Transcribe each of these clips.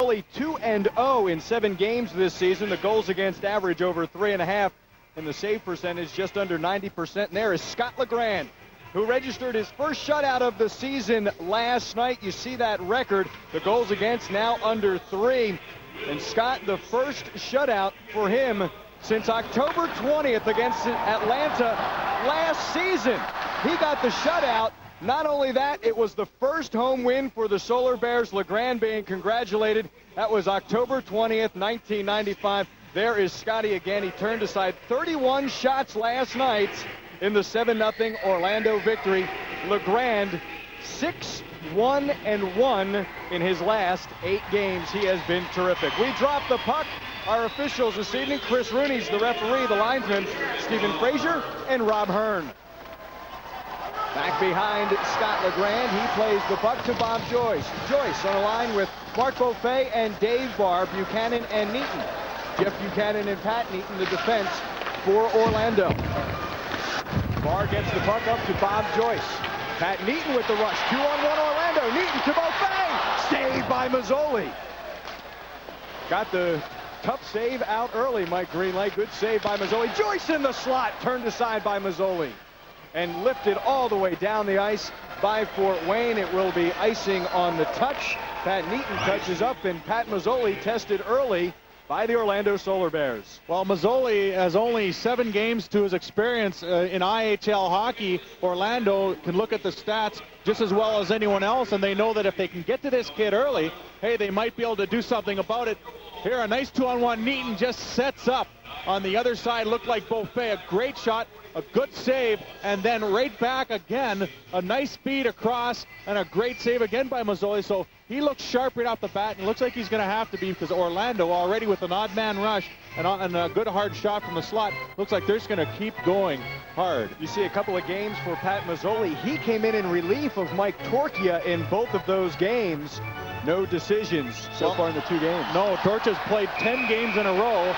Philly 2-0 in 7 games this season. The goals against average over 3.5, and the save percentage just under 90%. And there is Scott LeGrand, who registered his first shutout of the season last night. You see that record. The goals against now under 3. And Scott, the first shutout for him since October 20th against Atlanta last season. He got the shutout. Not only that, it was the first home win for the Solar Bears. LeGrand being congratulated. That was October 20th, 1995. There is Scotty again. He turned aside 31 shots last night in the 7-0 Orlando victory. LeGrand 6-1-1 in his last 8 games. He has been terrific. We drop the puck. Our officials this evening: Chris Rooney's the referee, the linesman Stephen Frazier, and Rob Hearn. Back behind Scott LeGrand, he plays the puck to Bob Joyce. Joyce on a line with Mark Beaufait and Dave Barr, Buchanan and Neaton. Jeff Buchanan and Pat Neaton, the defense for Orlando. Barr gets the puck up to Bob Joyce. Pat Neaton with the rush. 2-on-1 Orlando. Neaton to Beaufait. Saved by Mazzoli. Got the tough save out early, Mike Greenlight. Good save by Mazzoli. Joyce in the slot. Turned aside by Mazzoli. And lifted all the way down the ice by Fort Wayne. It will be icing on the touch. Pat Neaton touches up, and Pat Mazzoli tested early by the Orlando Solar Bears. Well, Mazzoli has only 7 games to his experience in IHL hockey. Orlando can look at the stats just as well as anyone else, and they know that if they can get to this kid early, hey, they might be able to do something about it. Here, a nice 2-on-1. Neaton just sets up on the other side. Looked like Beaufait. A great shot, a good save, and then right back again. A nice feed across, and a great save again by Mazzoli. So he looks sharp right off the bat, and looks like he's going to have to be, because Orlando already with an odd man rush and a good hard shot from the slot, looks like they're just going to keep going hard. You see a couple of games for Pat Mazzoli. He came in relief of Mike Torchia in both of those games. No decisions so far in the 2 games. No, Torchia's played 10 games in a row,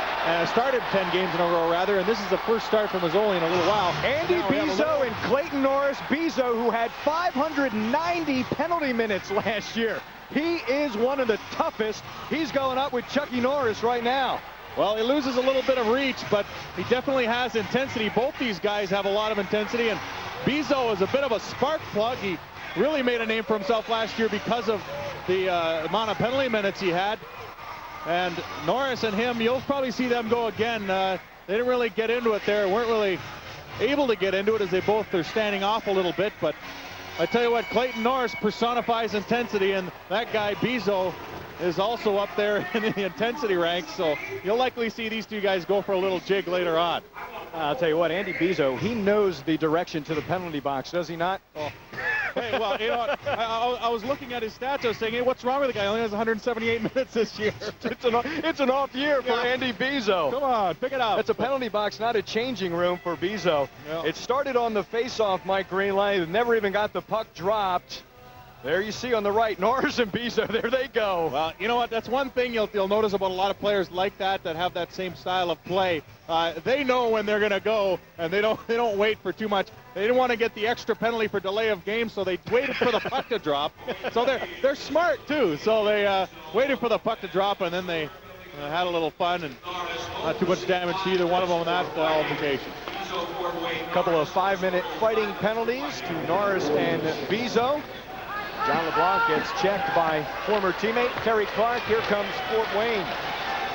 started 10 games in a row rather, and this is the first start for Mazzoli in a little while. Andy Bizzo and Clayton Norris. Bizzo, who had 590 penalty minutes last year. He is one of the toughest. He's going up with Chucky Norris right now. Well, he loses a little bit of reach, but he definitely has intensity. Both these guys have a lot of intensity, and Bizzo is a bit of a spark plug. He really made a name for himself last year because of the amount of penalty minutes he had. And Norris and him, you'll probably see them go again. They didn't really get into it there, weren't really able to get into it, as they both are standing off a little bit. But I tell you what, Clayton Norris personifies intensity, and that guy Bizzo is also up there in the intensity ranks. So you'll likely see these 2 guys go for a little jig later on. I'll tell you what, Andy Bizzo, he knows the direction to the penalty box, does he not? Oh. Hey, well, you know what? I was looking at his stats. I was saying, hey, what's wrong with the guy? He only has 178 minutes this year. It's an off year for Andy Bizzo. Come on, pick it up. It's a penalty box, not a changing room for Bizzo. Yeah. It started on the face-off, Mike Greenlight. Never even got the puck dropped. There you see on the right, Norris and Bizzo, there they go. Well, you know what? That's one thing you'll notice about a lot of players like that have that same style of play. They know when they're going to go, and they don't wait for too much. They didn't want to get the extra penalty for delay of game, so they waited for the puck to drop. So they're smart too. So they waited for the puck to drop, and then they had a little fun, and not too much damage to either one of them on that altercation. A couple of 5-minute fighting penalties to Norris and Bizzo. John LeBlanc gets checked by former teammate Terry Clark. Here comes Fort Wayne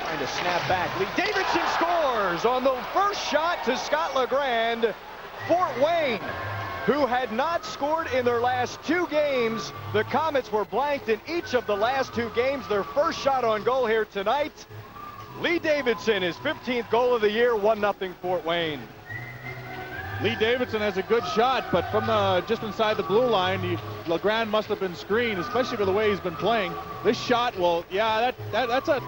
trying to snap back. Lee Davidson scores on the first shot to Scott LeGrand. Fort Wayne, who had not scored in their last 2 games. The Komets were blanked in each of the last 2 games. Their first shot on goal here tonight. Lee Davidson, his 15th goal of the year, 1-0 Fort Wayne. Lee Davidson has a good shot, but from just inside the blue line, LeGrand must have been screened, especially for the way he's been playing. This shot, well, yeah, that's a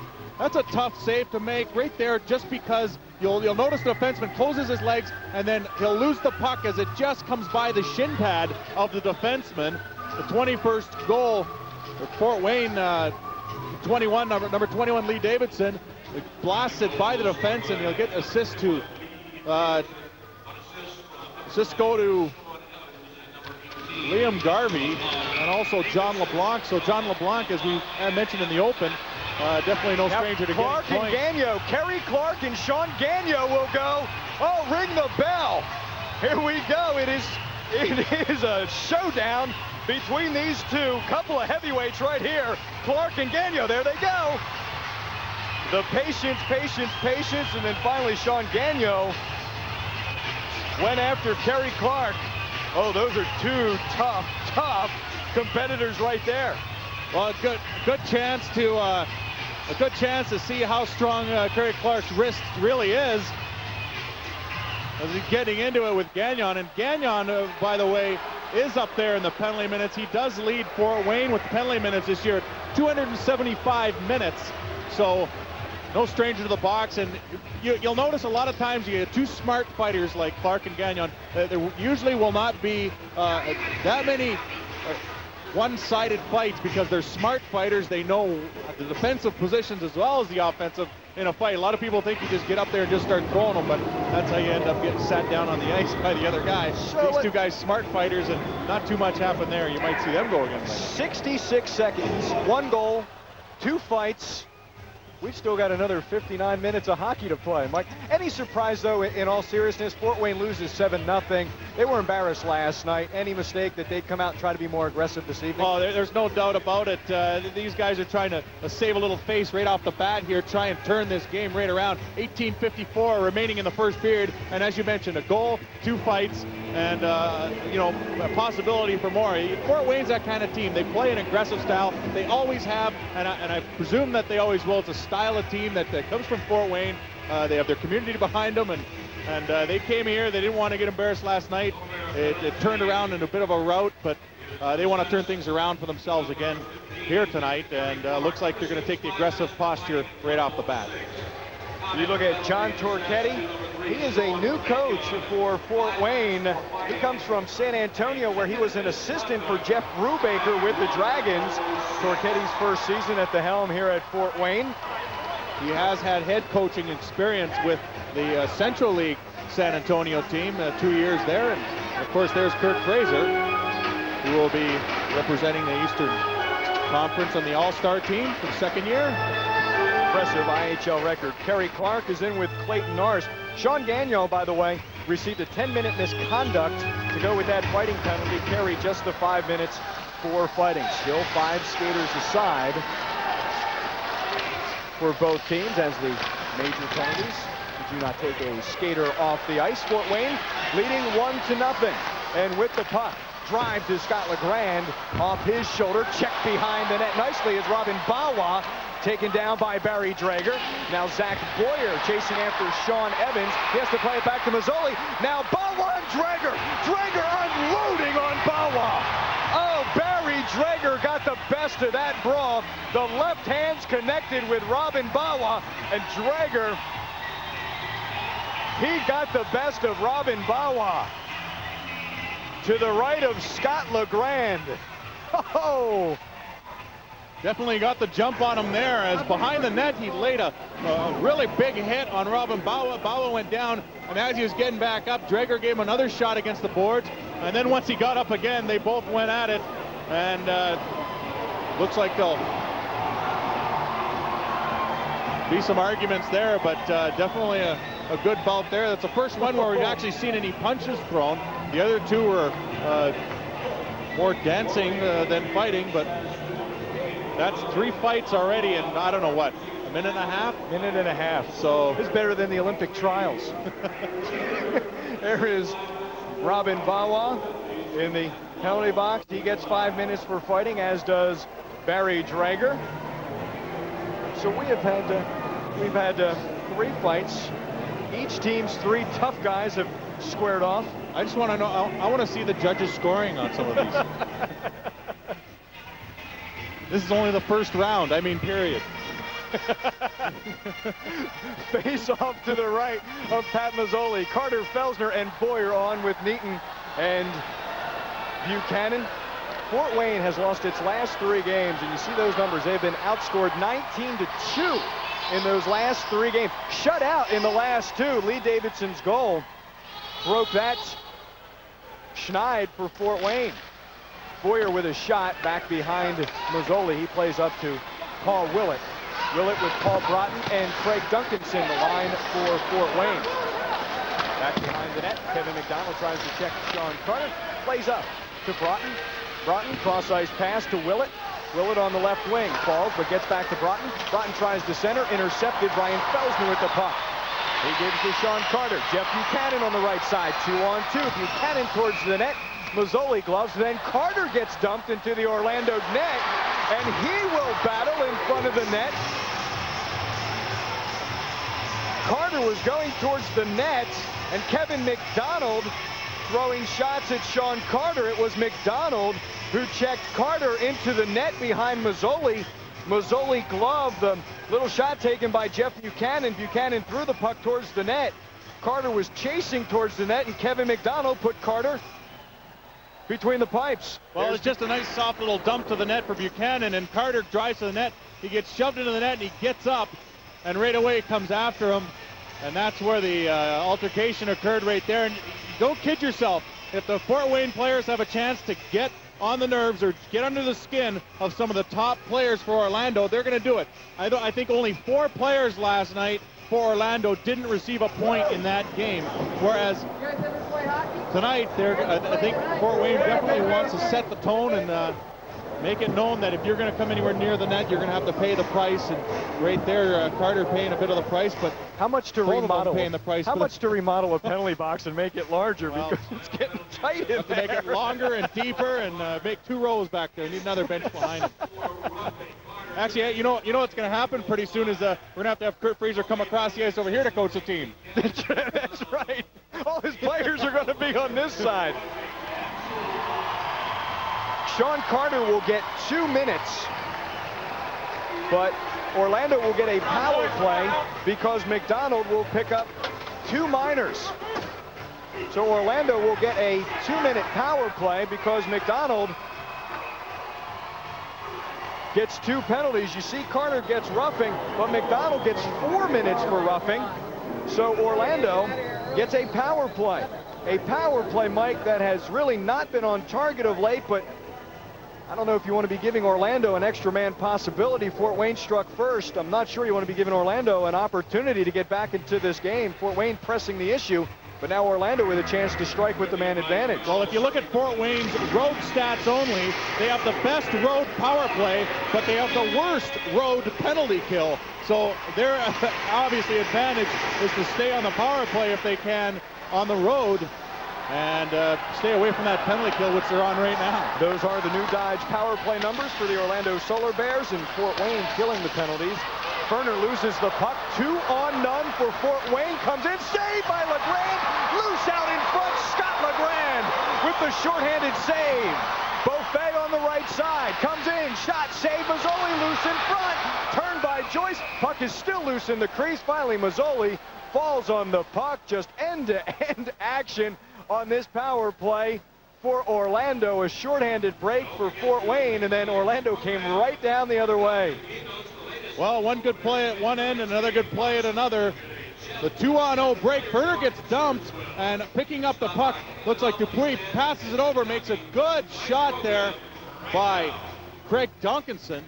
tough save to make right there, just because you'll notice the defenseman closes his legs, and then he'll lose the puck as it just comes by the shin pad of the defenseman. The 21st goal for Fort Wayne, 21, number 21, Lee Davidson, blasted by the defense, and he'll get assist to assists go to Liam Garvey and also John LeBlanc. So John LeBlanc, as we mentioned in the open, definitely no stranger to Clark getting and points. Gagnon. Kerry Clark and Sean Gagnon will go. Oh, ring the bell. Here we go. It is a showdown between these two. Couple of heavyweights right here. Clark and Gagnon. There they go. The patience, and then finally Sean Gagnon went after Kerry Clark. Oh, those are two tough competitors right there. Well, a good chance to see how strong Kerry Clark's wrist really is as he's getting into it with Gagnon. And Gagnon, by the way, is up there in the penalty minutes. He does lead Fort Wayne with penalty minutes this year, 275 minutes. So no stranger to the box, and you'll notice a lot of times you get two smart fighters like Clark and Gagnon. There usually will not be that many one-sided fights because they're smart fighters. They know the defensive positions as well as the offensive in a fight. A lot of people think you just get up there and just start throwing them, but that's how you end up getting sat down on the ice by the other guy. These two guys, smart fighters, and not too much happened there. You might see them go again later. 66 seconds, 1 goal, 2 fights. We've still got another 59 minutes of hockey to play. Mike, any surprise, though, in all seriousness? Fort Wayne loses 7-0. They were embarrassed last night. Any mistake that they'd come out and try to be more aggressive this evening? Oh, there's no doubt about it. These guys are trying to save a little face right off the bat here, try and turn this game right around. 18:54 remaining in the first period. And as you mentioned, a goal, 2 fights, and, a possibility for more. Fort Wayne's that kind of team. They play an aggressive style. They always have, and I presume that they always will. It's a style of team that comes from Fort Wayne. They have their community behind them, and they came here. They didn't want to get embarrassed last night. It turned around in a bit of a rout, but they want to turn things around for themselves again here tonight, and looks like they're going to take the aggressive posture right off the bat. You look at John Torchetti. He is a new coach for Fort Wayne. He comes from San Antonio, where he was an assistant for Jeff Brubaker with the Dragons. Torchetti's first season at the helm here at Fort Wayne. He has had head coaching experience with the Central League San Antonio team, 2 years there. And of course, there's Kurt Fraser, who will be representing the Eastern Conference on the All-Star team for the 2nd year. Impressive IHL record. Kerry Clark is in with Clayton Norris. Sean Gagnon, by the way, received a 10-minute misconduct to go with that fighting penalty. Kerry just the 5 minutes for fighting. Still 5 skaters aside for both teams as the major penalties do not take a skater off the ice. Fort Wayne leading 1-0. And with the puck, drive to Scott LeGrand off his shoulder. Checked behind the net nicely as Robin Bawa taken down by Barry Drager. Now Zach Boyer chasing after Sean Evans. He has to play it back to Mazzoli. Now Bawa and Drager. Drager unloading on Bawa. Oh, Barry Drager got the best of that brawl. The left hand's connected with Robin Bawa, and Drager, he got the best of Robin Bawa. To the right of Scott LeGrand. Oh! Definitely got the jump on him there, as behind the net he laid a really big hit on Robin Bawa. Bawa went down, and as he was getting back up, Drager gave him another shot against the boards. And then once he got up again, they both went at it. And looks like there'll be some arguments there, but definitely a good bout there. That's the first one where we've actually seen any punches thrown. The other two were more dancing than fighting, but that's 3 fights already, and I don't know what, a minute and a half? Minute and a half. So it's better than the Olympic trials. There is Robin Bawa in the penalty box. He gets 5 minutes for fighting, as does Barry Drager. So we've had 3 fights. Each team's 3 tough guys have squared off. I just want to know, I want to see the judges scoring on some of these. This is only the first round, period. Face off to the right of Pat Mazzoli. Carter Felsner and Boyer on with Neaton and Buchanan. Fort Wayne has lost its last 3 games, and you see those numbers. They've been outscored 19-2 in those last 3 games. Shut out in the last 2. Lee Davidson's goal broke that schneid for Fort Wayne. Boyer with a shot back behind Mazzoli. He plays up to Paul Willett. Willett with Paul Broten and Craig Duncanson, the line for Fort Wayne. Back behind the net, Kevin McDonald tries to check Sean Carter. Plays up to Broten. Broten, cross-ice pass to Willett. Willett on the left wing, falls, but gets back to Broten. Broten tries to center, intercepted. Brian Felsner with the puck. He gives to Sean Carter. Jeff Buchanan on the right side, 2-on-2. Buchanan towards the net. Mazzoli gloves, then Carter gets dumped into the Orlando net, and he will battle in front of the net. Carter was going towards the net, and Kevin McDonald throwing shots at Sean Carter. It was McDonald who checked Carter into the net behind Mazzoli. Mazzoli gloved, the little shot taken by Jeff Buchanan. Buchanan threw the puck towards the net. Carter was chasing towards the net, and Kevin McDonald put Carter between the pipes. Well, it's just a nice soft little dump to the net for Buchanan, and Carter drives to the net. He gets shoved into the net, and he gets up, and right away comes after him. And that's where the altercation occurred right there. And don't kid yourself. If the Fort Wayne players have a chance to get on the nerves or get under the skin of some of the top players for Orlando, they're going to do it. I think only 4 players last night for Orlando didn't receive a point in that game. Whereas tonight, I think Fort Wayne definitely wants to set the tone and make it known that if you're going to come anywhere near the net, you're going to have to pay the price. And right there, Carter paying a bit of the price, but how much to remodel? Paying the price. How much to remodel a penalty box and make it larger? Well, because it's getting tight in there. Make it longer and deeper, and make 2 rows back there. Need another bench behind it. Actually, you know what's going to happen pretty soon is we're going to have Kurt Freezer come across the ice over here to coach the team. That's right. All his players are going to be on this side. Sean Carter will get 2 minutes, but Orlando will get a power play because McDonald will pick up 2 minors. So Orlando will get a 2-minute power play because McDonald gets 2 penalties. You see Carter gets roughing, but McDonald gets 4 minutes for roughing. So Orlando gets a power play. A power play, Mike, that has really not been on target of late, but I don't know if you want to be giving Orlando an extra man possibility. Fort Wayne struck first. I'm not sure you want to be giving Orlando an opportunity to get back into this game. Fort Wayne pressing the issue, but now Orlando with a chance to strike with the man advantage. Well, if you look at Fort Wayne's road stats only, they have the best road power play, but they have the worst road penalty kill. So their obviously advantage is to stay on the power play if they can on the road and stay away from that penalty kill, which they're on right now. Those are the new Dodge power play numbers for the Orlando Solar Bears, and Fort Wayne killing the penalties. Ferner loses the puck, 2-on-0 for Fort Wayne, comes in, saved by LeBlanc, loose out in front, Scott LeBlanc with the shorthanded save. Beaufet on the right side, comes in, shot, save, Mazzoli loose in front, turned by Joyce, puck is still loose in the crease, finally Mazzoli falls on the puck, just end-to-end action on this power play for Orlando. A shorthanded break for Fort Wayne, and then Orlando came right down the other way. Well, one good play at one end and another good play at another. The 2-on-0 break. Ferner gets dumped, and picking up the puck, looks like Dupuis passes it over, makes a good shot there by Craig Duncanson.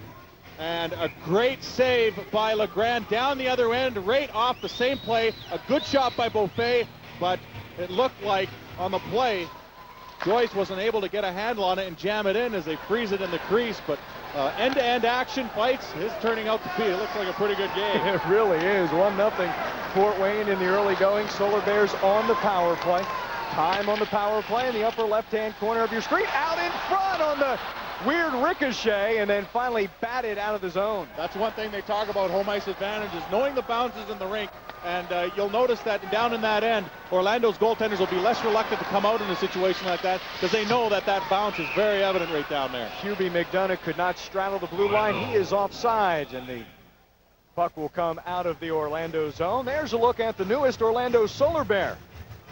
And a great save by LeGrand down the other end, right off the same play. A good shot by Beaufet, but it looked like on the play, Joyce wasn't able to get a handle on it and jam it in as they freeze it in the crease. But end-to-end action fights is turning out to be. It looks like a pretty good game. It really is. 1-0 Fort Wayne in the early going. Solar Bears on the power play. Time on the power play in the upper left-hand corner of your screen. Out in front on the weird ricochet, and then finally batted out of the zone. That's one thing they talk about home ice advantage, is knowing the bounces in the rink. And you'll notice that down in that end, Orlando's goaltenders will be less reluctant to come out in a situation like that because they know that that bounce is very evident right down there. QB McDonough could not straddle the blue line. He is offsides, and the puck will come out of the Orlando zone. There's a look at the newest Orlando Solar Bear.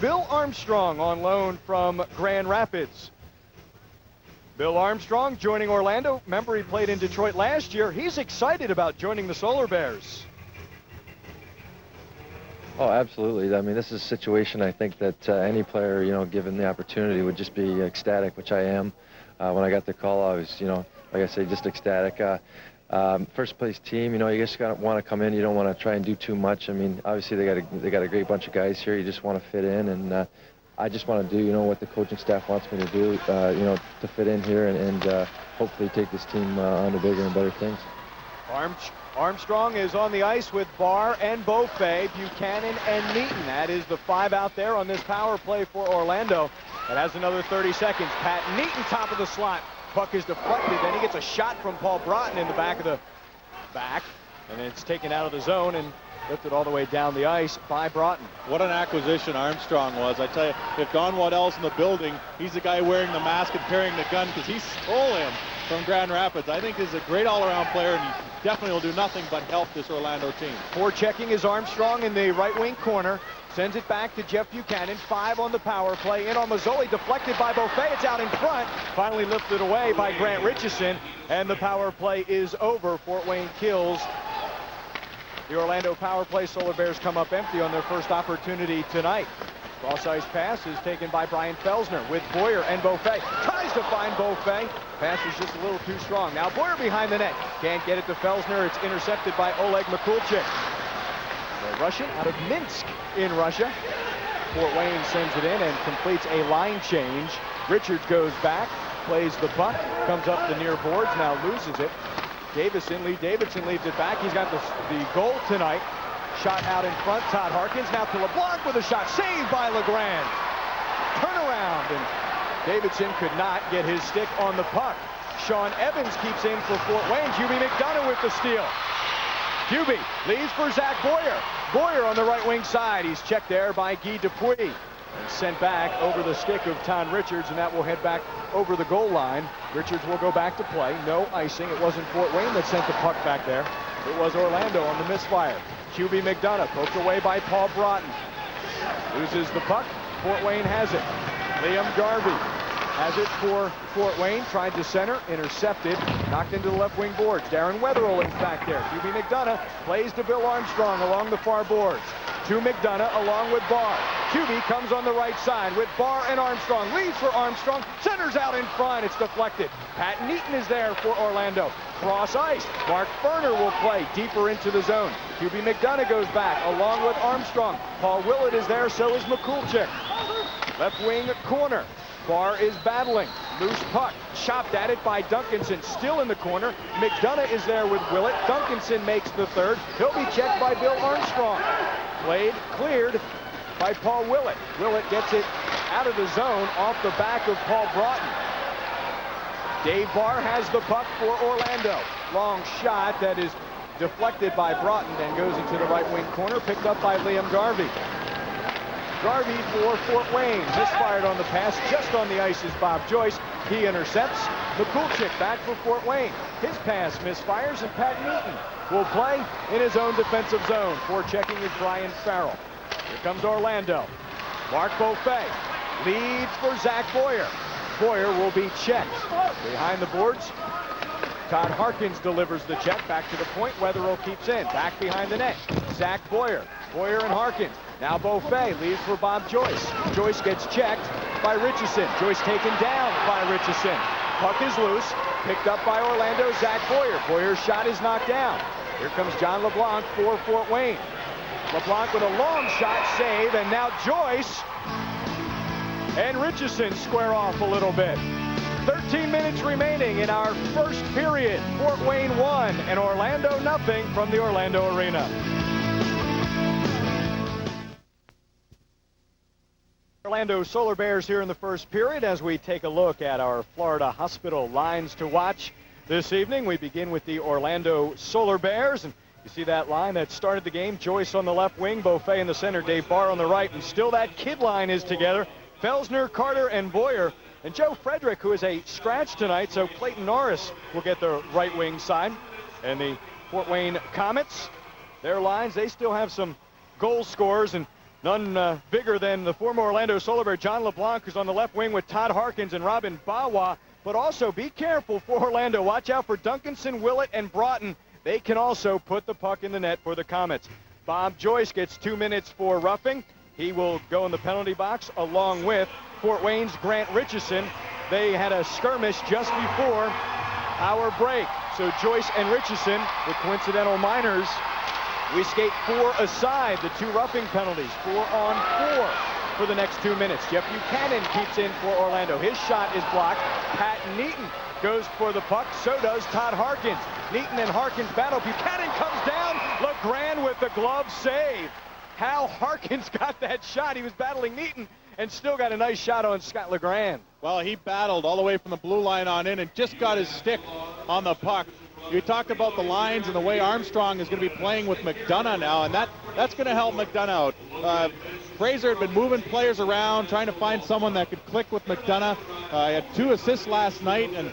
Bill Armstrong on loan from Grand Rapids. Bill Armstrong joining Orlando. Remember, he played in Detroit last year. He's excited about joining the Solar Bears. Oh, absolutely. I mean, this is a situation I think that any player, given the opportunity, would just be ecstatic, which I am. When I got the call, I was, like I say, just ecstatic. First place team, you know, you just want to come in. You don't want to try and do too much. I mean, obviously they got a great bunch of guys here. You just want to fit in, and I just want to do, you know, what the coaching staff wants me to do, you know, to fit in here and hopefully take this team on to bigger and better things. Armstrong is on the ice with Barr and Beaufait, Buchanan and Neaton. That is the 5 out there on this power play for Orlando. It has another 30 seconds. Pat Neaton, top of the slot. Puck is deflected. Then he gets a shot from Paul Broten in the back of the back. And it's taken out of the zone and lifted all the way down the ice by Broten. What an acquisition Armstrong was. I tell you, if Don Waddell's in the building, he's the guy wearing the mask and carrying the gun because he stole him from Grand Rapids. I think he's a great all-around player, and he definitely will do nothing but help this Orlando team. Forechecking is Armstrong in the right wing corner. Sends it back to Jeff Buchanan. 5 on the power play. In on Mazzoli, deflected by Beaufait. It's out in front. Finally lifted away by Grant Richardson. And the power play is over. Fort Wayne kills the Orlando power play. Solar Bears come up empty on their first opportunity tonight. Cross-ice pass is taken by Brian Felsner with Boyer and Beaufait. Tries to find Beaufait. Pass is just a little too strong. Now Boyer behind the net. Can't get it to Felsner. It's intercepted by Oleg Mikulchik. The Russian out of Minsk in Russia. Fort Wayne sends it in and completes a line change. Richards goes back, plays the puck, comes up the near boards, now loses it. Lee Davidson leaves it back. He's got the goal tonight. Shot out in front, Todd Harkins. Now to LeBlanc with a shot, saved by LeGrand. Turnaround, and Davidson could not get his stick on the puck. Sean Evans keeps in for Fort Wayne. Hubie McDonough with the steal. Hubie leaves for Zach Boyer. Boyer on the right wing side. He's checked there by Guy Dupuis. And sent back over the stick of Ton Richards, and that will head back over the goal line. Richards will go back to play. No icing. It wasn't Fort Wayne that sent the puck back there. It was Orlando on the misfire. Hubie McDonough poked away by Paul Broten. Loses the puck. Fort Wayne has it. Liam Garvey has it for Fort Wayne. Tried to center. Intercepted. Knocked into the left wing boards. Darren Weatherall is back there. Hubie McDonough plays to Bill Armstrong along the far boards. To McDonough along with Barr. Hubie comes on the right side with Barr and Armstrong. Leads for Armstrong. Centers out in front. It's deflected. Pat Neaton is there for Orlando. Cross ice. Mark Ferner will play deeper into the zone. Hubie McDonough goes back along with Armstrong. Paul Willett is there. So is Mikulchik. Left wing corner. Barr is battling. Loose puck. Chopped at it by Duncanson. Still in the corner. McDonough is there with Willett. Duncanson makes the third. He'll be checked by Bill Armstrong. Played, cleared by Paul Willett. Willett gets it out of the zone off the back of Paul Broten. Dave Barr has the puck for Orlando. Long shot that is deflected by Broten and goes into the right wing corner, picked up by Liam Garvey. Garvey for Fort Wayne. Misfired on the pass. Just on the ice is Bob Joyce. He intercepts. Mikulchik back for Fort Wayne. His pass misfires, and Pat Neaton will play in his own defensive zone. Forechecking is Brian Farrell. Here comes Orlando. Mark Beaufait leads for Zach Boyer. Boyer will be checked. Behind the boards, Todd Harkins delivers the check. Back to the point. Weatherall keeps in. Back behind the net. Zach Boyer. Boyer and Harkins. Now Beaufait leaves for Bob Joyce. Joyce gets checked by Richardson. Joyce taken down by Richardson. Puck is loose. Picked up by Orlando. Zach Boyer. Boyer's shot is knocked down. Here comes John LeBlanc for Fort Wayne. LeBlanc with a long shot save, and now Joyce and Richardson square off a little bit. 13 minutes remaining in our first period. Fort Wayne 1 and Orlando 0 from the Orlando Arena. Orlando Solar Bears here in the first period as we take a look at our Florida Hospital lines to watch this evening. We begin with the Orlando Solar Bears, and you see that line that started the game. Joyce on the left wing, Beaufait in the center, Dave Barr on the right, and still that kid line is together. Felsner, Carter, and Boyer. And Joe Frederick, who is a scratch tonight, so Clayton Norris will get the right wing side. And the Fort Wayne Komets, their lines, they still have some goal scorers, and none bigger than the former Orlando Solar Bear, John LeBlanc, who's on the left wing with Todd Harkins and Robin Bawa. But also be careful for Orlando. Watch out for Duncanson, Willett, and Broten. They can also put the puck in the net for the Komets. Bob Joyce gets 2 minutes for roughing. He will go in the penalty box along with Fort Wayne's Grant Richardson. They had a skirmish just before our break. So Joyce and Richardson with coincidental minors. We skate 4 aside, the 2 roughing penalties, 4 on 4 for the next 2 minutes. Jeff Buchanan keeps in for Orlando. His shot is blocked. Pat Neaton goes for the puck. So does Todd Harkins. Neaton and Harkins battle. Buchanan comes down. LeGrand with the glove save. How Harkins got that shot. He was battling Neaton and still got a nice shot on Scott LeGrand. Well, he battled all the way from the blue line on in and just got his stick on the puck. You talked about the lines and the way Armstrong is going to be playing with McDonough now, and that's going to help McDonough out. Fraser had been moving players around, trying to find someone that could click with McDonough. He had 2 assists last night, and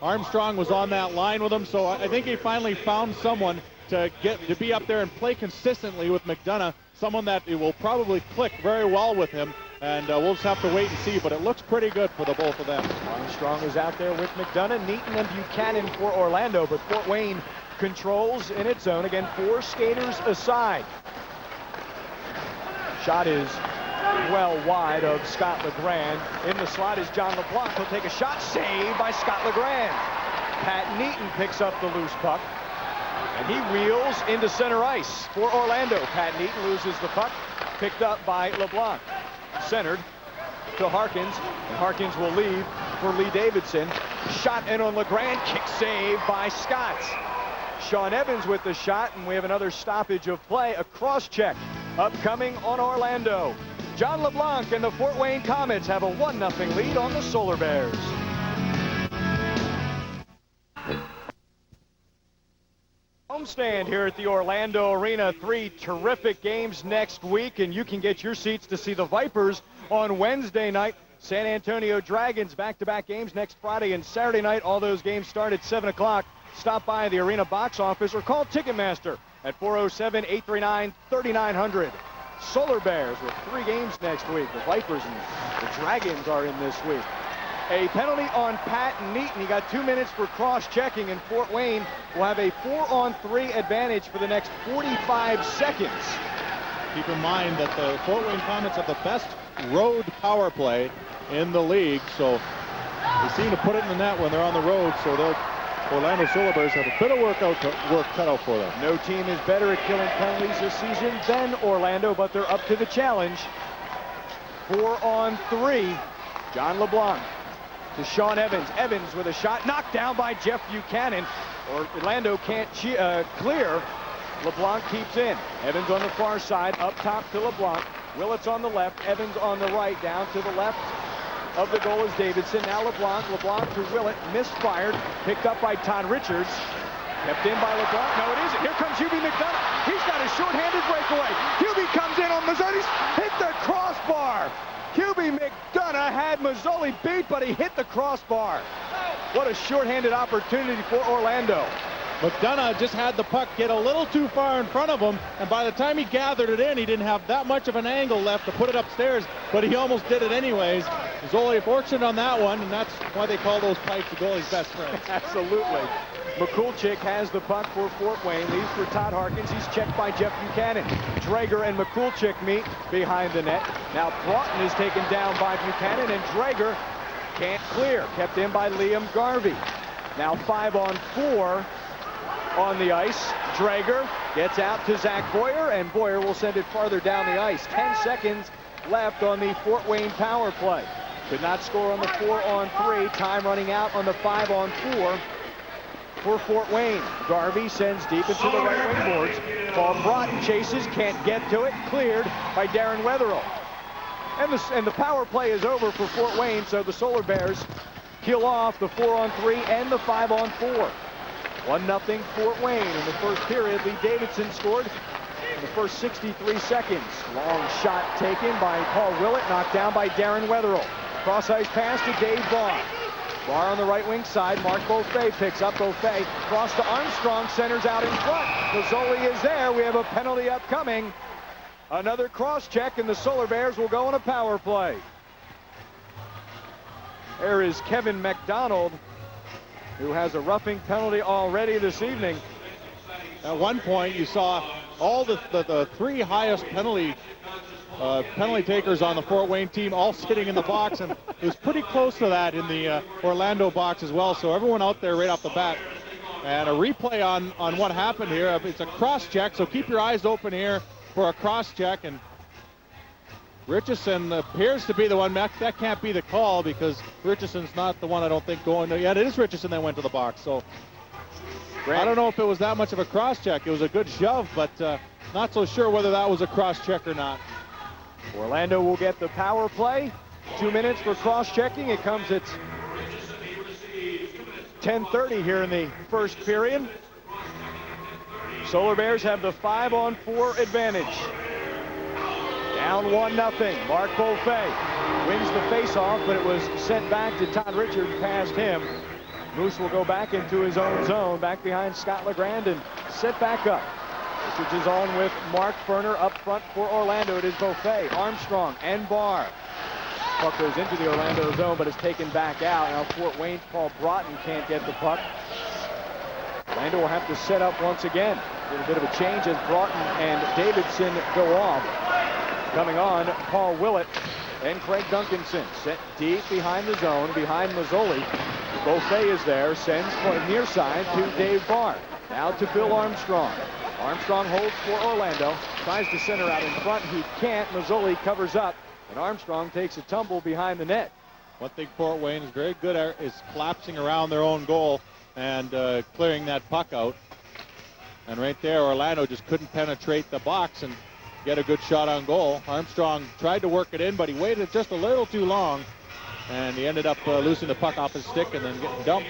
Armstrong was on that line with him, so I think he finally found someone to be up there and play consistently with McDonough, someone that will probably click very well with him. And we'll just have to wait and see, but it looks pretty good for the both of them. Armstrong is out there with McDonough, Neaton, and Buchanan for Orlando, but Fort Wayne controls in its zone. Again, 4 skaters aside. Shot is well wide of Scott LeGrand. In the slot is John LeBlanc. He'll take a shot, saved by Scott LeGrand. Pat Neaton picks up the loose puck, and he wheels into center ice for Orlando. Pat Neaton loses the puck, picked up by LeBlanc. Centered to Harkins, and Harkins will leave for Lee Davidson. Shot in on LeGrand, kick save by Scott. Sean Evans with the shot, and we have another stoppage of play, a cross check upcoming on Orlando. John LeBlanc and the Fort Wayne Komets have a 1-0 lead on the Solar Bears. Homestand here at the Orlando Arena. 3 terrific games next week, and you can get your seats to see the Vipers on Wednesday night. San Antonio Dragons back-to-back games next Friday and Saturday night. All those games start at 7 o'clock. Stop by the arena box office or call Ticketmaster at 407-839-3900. Solar Bears with 3 games next week. The Vipers and the Dragons are in this week. A penalty on Pat Neaton. He got 2 minutes for cross-checking, and Fort Wayne will have a 4-on-3 advantage for the next 45 seconds. Keep in mind that the Fort Wayne Komets have the best road power play in the league, so they seem to put it in the net when they're on the road, so the Orlando Solar Bears have a bit of work cut out for them. No team is better at killing penalties this season than Orlando, but they're up to the challenge. 4-on-3. John LeBlanc to Sean Evans. Evans with a shot knocked down by Jeff Buchanan. Orlando can't clear. LeBlanc keeps in. Evans on the far side, up top to LeBlanc. Willett's on the left, Evans on the right. Down to the left of the goal is Davidson. Now LeBlanc to Willett, misfired, picked up by Todd Richards. Kept in by LeBlanc. No, it isn't. Here comes Hubie McDonough. He's got a short-handed breakaway. Hubie comes in on Mazzoli's, hit the crossbar. Hubie McDonough had Mazzoli beat, but he hit the crossbar. What a short-handed opportunity for Orlando. McDonough just had the puck get a little too far in front of him, and by the time he gathered it in, he didn't have that much of an angle left to put it upstairs, but he almost did it anyways. Mazzoli fortunate on that one, and that's why they call those pipes the goalie's best friend. Absolutely. McCoolchick has the puck for Fort Wayne, leaves for Todd Harkins. He's checked by Jeff Buchanan. Drager and McCoolchick meet behind the net. Now Broten is taken down by Buchanan, and Drager can't clear. Kept in by Liam Garvey. Now 5-on-4 on the ice. Drager gets out to Zach Boyer, and Boyer will send it farther down the ice. 10 seconds left on the Fort Wayne power play. Could not score on the 4-on-3. Time running out on the 5-on-4 for Fort Wayne. Garvey sends deep into the right wing boards. Paul Broten chases, can't get to it. Cleared by Darren Wetherill. And the power play is over for Fort Wayne, so the Solar Bears kill off the 4-on-3 and the 5-on-4. 1-0 Fort Wayne in the first period. Lee Davidson scored in the first 63 seconds. Long shot taken by Paul Willett, knocked down by Darren Wetherill. Cross-ice pass to Dave Bawa. Bawa on the right wing side. Mark Beaufait picks up Beaufait. Cross to Armstrong, centers out in front. Mazzoli is there. We have a penalty upcoming. Another cross-check, and the Solar Bears will go on a power play. There is Kevin McDonald, who has a roughing penalty already this evening. At one point, you saw all the 3 highest penalty takers on the Fort Wayne team all sitting in the box, and it was pretty close to that in the Orlando box as well. So everyone out there right off the bat And a replay on what happened here. It's a cross-check, so keep your eyes open here for a cross-check. And Richardson appears to be the one. That can't be the call because Richardson's not the one, I don't think, going to. Yeah, it is Richardson that went to the box. So I don't know if it was that much of a cross-check. It was a good shove, but not so sure whether that was a cross-check or not. Orlando will get the power play. 2 minutes for cross-checking. It comes at 10:30 here in the first period. Solar Bears have the 5-on-4 advantage. Down 1-0. Mark Beaufait wins the faceoff, but it was sent back to Todd Richard past him. Moose will go back into his own zone, back behind Scott LeGrand, and set back up. Richards is on with Mark Ferner up front for Orlando. It is Beaufait, Armstrong, and Barr. Puck goes into the Orlando zone, but is taken back out. Now Fort Wayne's Paul Broten can't get the puck. Orlando will have to set up once again. A little bit of a change as Broten and Davidson go off. Coming on, Paul Willett and Craig Duncanson. Set deep behind the zone, behind Mazzoli. Beaufait is there, sends for near side to Dave Barr. Now to Bill Armstrong. Armstrong holds for Orlando. Tries to center out in front. He can't. Mazzoli covers up. And Armstrong takes a tumble behind the net. One thing Fort Wayne is very good at is collapsing around their own goal and clearing that puck out. And right there, Orlando just couldn't penetrate the box and get a good shot on goal. Armstrong tried to work it in, but he waited just a little too long. And he ended up losing the puck off his stick and then getting dumped.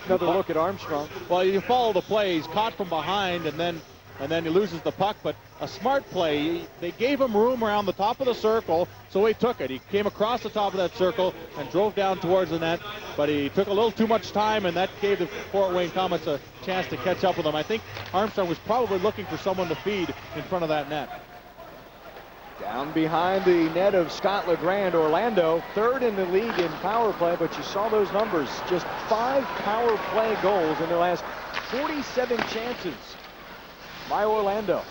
Another look at Armstrong. Well, you follow the play. He's caught from behind, and then he loses the puck. But a smart play. They gave him room around the top of the circle, so he took it. He came across the top of that circle and drove down towards the net, but he took a little too much time, and that gave the Fort Wayne Komets a chance to catch up with him. I think Armstrong was probably looking for someone to feed in front of that net. Down behind the net of Scott LeGrand, Orlando, third in the league in power play, but you saw those numbers. Just 5 power play goals in their last 47 chances by Orlando.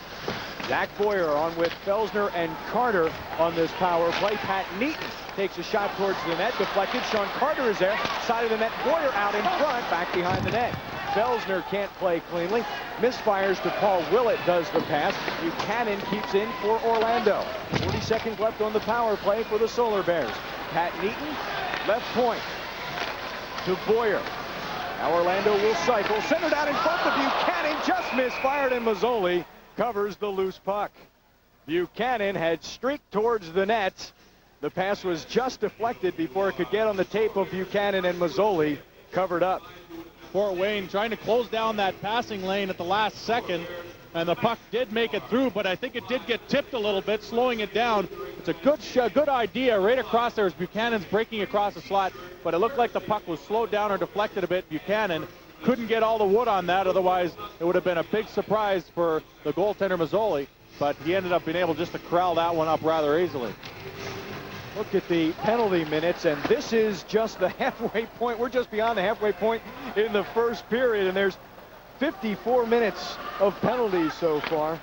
Zach Boyer on with Felsner and Carter on this power play. Pat Neaton takes a shot towards the net, deflected. Sean Carter is there, side of the net. Boyer out in front, back behind the net. Felsner can't play cleanly. Misfires to Paul Willett, does the pass. Buchanan keeps in for Orlando. 40 seconds left on the power play for the Solar Bears. Pat Neaton, left point to Boyer. Now Orlando will cycle. Centered out in front to Buchanan, just misfired, and Mazzoli covers the loose puck. Buchanan had streaked towards the net. The pass was just deflected before it could get on the tape of Buchanan, and Mazzoli covered up. Fort Wayne trying to close down that passing lane at the last second, and the puck did make it through, but I think it did get tipped a little bit, slowing it down. It's a good idea right across there as Buchanan's breaking across the slot, but it looked like the puck was slowed down or deflected a bit. Buchanan couldn't get all the wood on that, otherwise it would have been a big surprise for the goaltender Mazzoli, but he ended up being able just to corral that one up rather easily. Look at the penalty minutes, and this is just the halfway point. We're just beyond the halfway point in the first period, and there's 54 minutes of penalties so far.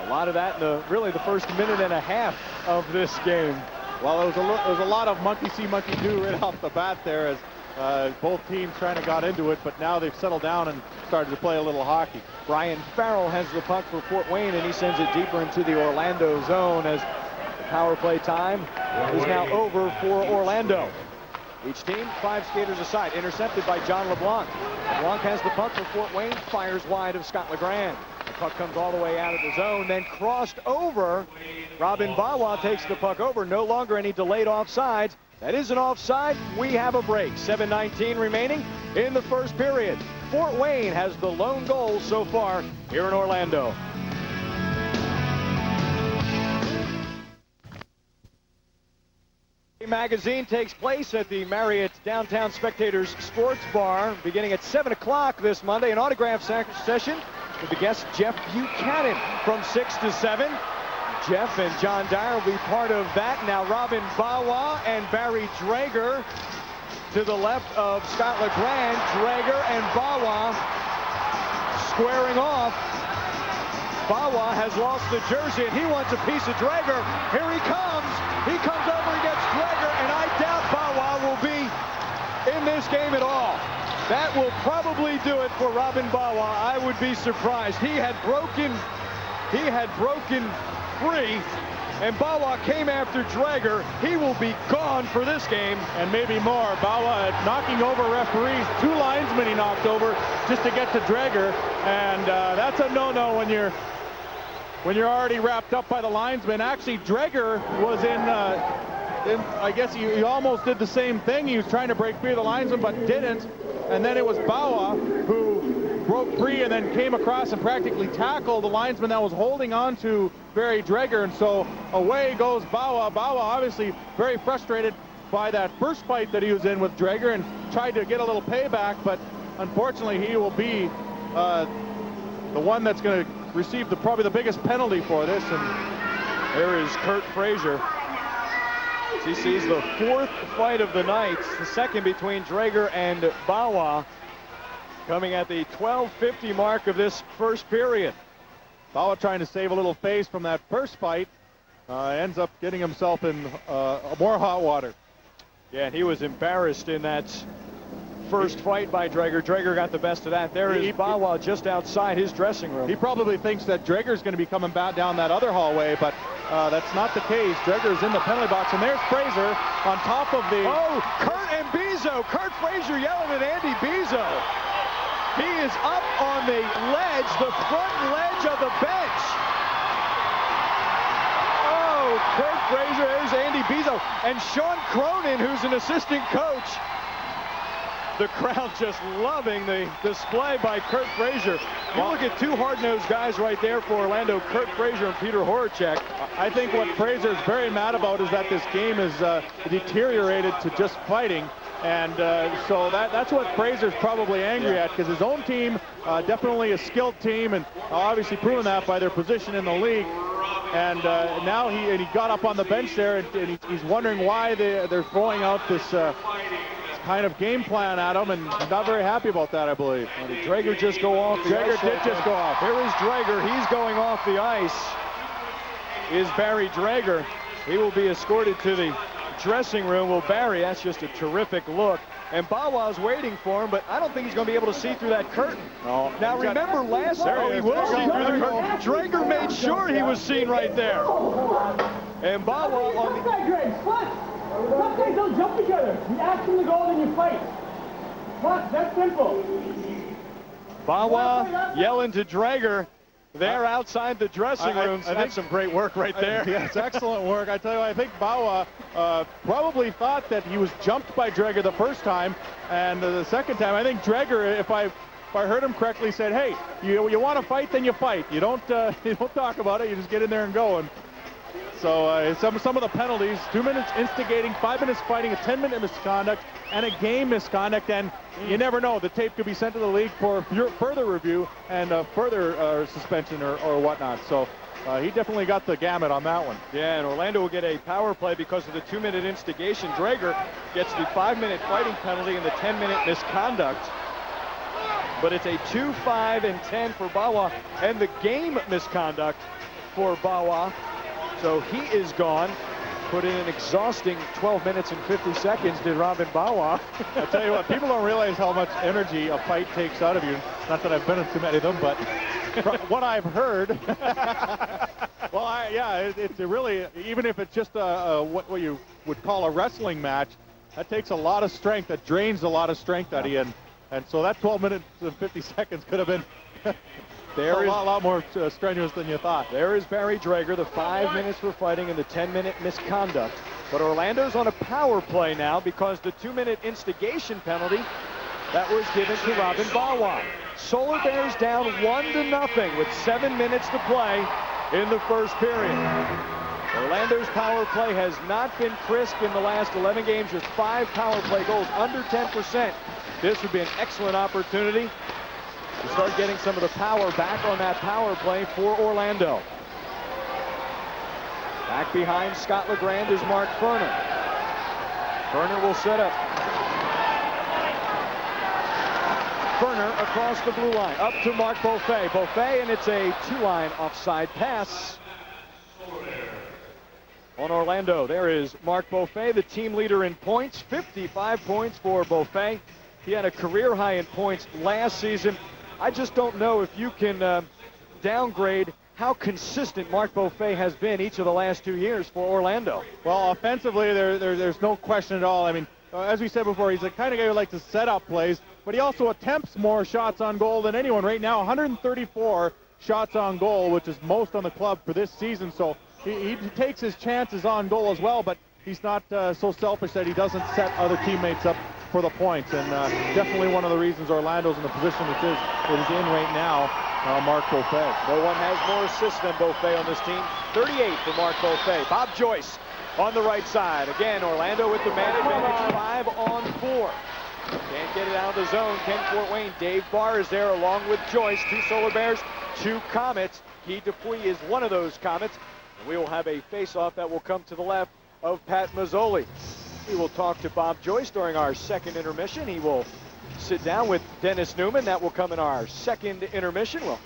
A lot of that in really the first minute and a half of this game. Well, there was a lot of monkey see, monkey do right off the bat there as both teams trying to got into it, but now they've settled down and started to play a little hockey. Brian Farrell has the puck for Fort Wayne, and he sends it deeper into the Orlando zone as the power play time is now over for Orlando. Each team, 5 skaters aside, intercepted by John LeBlanc. LeBlanc has the puck for Fort Wayne, fires wide of Scott LeGrand. The puck comes all the way out of the zone, then crossed over. Robin Bawa takes the puck over. No longer any delayed offsides. That is an offside. We have a break. 7:19 remaining in the first period. Fort Wayne has the lone goal so far here in Orlando. Magazine takes place at the Marriott Downtown Spectators Sports Bar beginning at 7 o'clock this Monday. An autograph session with the guest Jeff Buchanan from 6 to 7. Jeff and John Dyer will be part of that. Now Robin Bawa and Barry Drager to the left of Scott LeGrand. Drager and Bawa squaring off. Bawa has lost the jersey, and he wants a piece of Drager. Here he comes. He comes over and gets Drager, and I doubt Bawa will be in win this game at all. That will probably do it for Robin Bawa. I would be surprised. He had broken free, and Bawa came after Drager. He will be gone for this game. And maybe more. Bawa knocking over referees. 2 linesmen he knocked over just to get to Drager. And that's a no-no when you're already wrapped up by the linesman. Actually, Drager was I guess he almost did the same thing. He was trying to break free of the linesman, but didn't. And then it was Bawa who broke free and then came across and practically tackled the linesman that was holding on to Barry Drager. And so away goes Bawa. Bawa obviously very frustrated by that first fight that he was in with Drager and tried to get a little payback, but unfortunately he will be the one that's going to receive probably the biggest penalty for this. And there is Kurt Frazier. He sees the 4th fight of the night, the second between Drager and Bawa, coming at the 12:50 mark of this first period. Bawa trying to save a little face from that first fight, ends up getting himself in more hot water. Yeah, and he was embarrassed in that first fight by Drager. Drager got the best of that. There is Bawa just outside his dressing room. He probably thinks that Drager's going to be coming back down that other hallway, but that's not the case. Drager's in the penalty box, and there's Frazier on top of the... Oh, Kurt and Bezo. Kurt Frazier yelling at Andy Bezo. He is up on the ledge, the front ledge of the bench. Oh, Kurt Frazier, there's Andy Bezo. And Sean Cronin, who's an assistant coach. The crowd just loving the display by Kurt Frazier. You look at 2 hard-nosed guys right there for Orlando, Kurt Frazier and Peter Horacek. I think what Frazier is very mad about is that this game is deteriorated to just fighting. And so that's what Frazier's probably angry at, because his own team, definitely a skilled team, and obviously proven that by their position in the league. And now he got up on the bench there, and he's wondering why they're throwing out this kind of game plan at him, and he's not very happy about that, I believe. Well, did Drager just go off? Drager did just go off. Here is Drager. He's going off the ice. Is Barry Drager. He will be escorted to the dressing room. Well, Barry, that's just a terrific look. And Bawa's waiting for him, but I don't think he's going to be able to see through that curtain. No. Now, remember last time he will see through the curtain. Drager made sure he was seen right there. And Bawa on the... Tough guys don't jump together. You ask them to go, then you fight. That's simple. Bawa yelling to Drager there outside the dressing room. I think some great work right there. Yeah, it's excellent work. I tell you, I think Bawa probably thought that he was jumped by Drager the first time, and the second time, I think Drager, if I heard him correctly, said, "Hey, you want to fight, then you fight. You don't talk about it. You just get in there and go." And so some of the penalties: 2 minutes instigating, 5 minutes fighting, a 10-minute misconduct, and a game misconduct. And you never know; the tape could be sent to the league for further review and further suspension or whatnot. So he definitely got the gamut on that one. Yeah, and Orlando will get a power play because of the 2-minute instigation. Drager gets the 5-minute fighting penalty and the 10-minute misconduct. But it's a 2, 5, and 10 for Bawa, and the game misconduct for Bawa. So he is gone. Put in an exhausting 12 minutes and 50 seconds did Robin Bawa. I tell you what, people don't realize how much energy a fight takes out of you. Not that I've been in too many of them, but from what I've heard. Well, it's really, even if it's just what you would call a wrestling match, that takes a lot of strength. That drains a lot of strength out of you. And so that 12 minutes and 50 seconds could have been a lot more strenuous than you thought. There is Barry Drager, the 5 minutes for fighting and the 10-minute misconduct. But Orlando's on a power play now because the 2-minute instigation penalty that was given to Robin Bawa. Solar Bears down 1-0 with 7 minutes to play in the first period. Orlando's power play has not been crisp in the last 11 games, just 5 power play goals, under 10%. This would be an excellent opportunity to start getting some of the power back on that power play for Orlando. Back behind Scott LeGrand is Mark Ferner. Ferner will set up. Ferner across the blue line, up to Mark Beaufait. Beaufait, and it's a 2-line offside pass. on Orlando. There is Marc Beaufait, the team leader in points. 55 points for Beaufait. He had a career high in points last season. I just don't know if you can downgrade how consistent Marc Beaufait has been each of the last 2 years for Orlando. Well, offensively, there's no question at all. I mean, as we said before, he's the kind of guy who likes to set up plays, but he also attempts more shots on goal than anyone. Right now, 134 shots on goal, which is most on the club for this season. So he takes his chances on goal as well, but he's not so selfish that he doesn't set other teammates up for the points. And definitely one of the reasons Orlando's in the position it is in right now, Marc Beaufait. No one has more assists than Beaufait on this team. 38 for Marc Beaufait. Bob Joyce on the right side. Again, Orlando with the man advantage, 5-on-4. Can't get it out of the zone. Ken Fort Wayne. Dave Barr is there along with Joyce. 2 Solar Bears, 2 Komets. Guy Dupuis is one of those Komets. And we will have a face-off that will come to the left of Pat Mazzoli. We will talk to Bob Joyce during our second intermission. He will sit down with Dennis Newman. That will come in our second intermission. Well,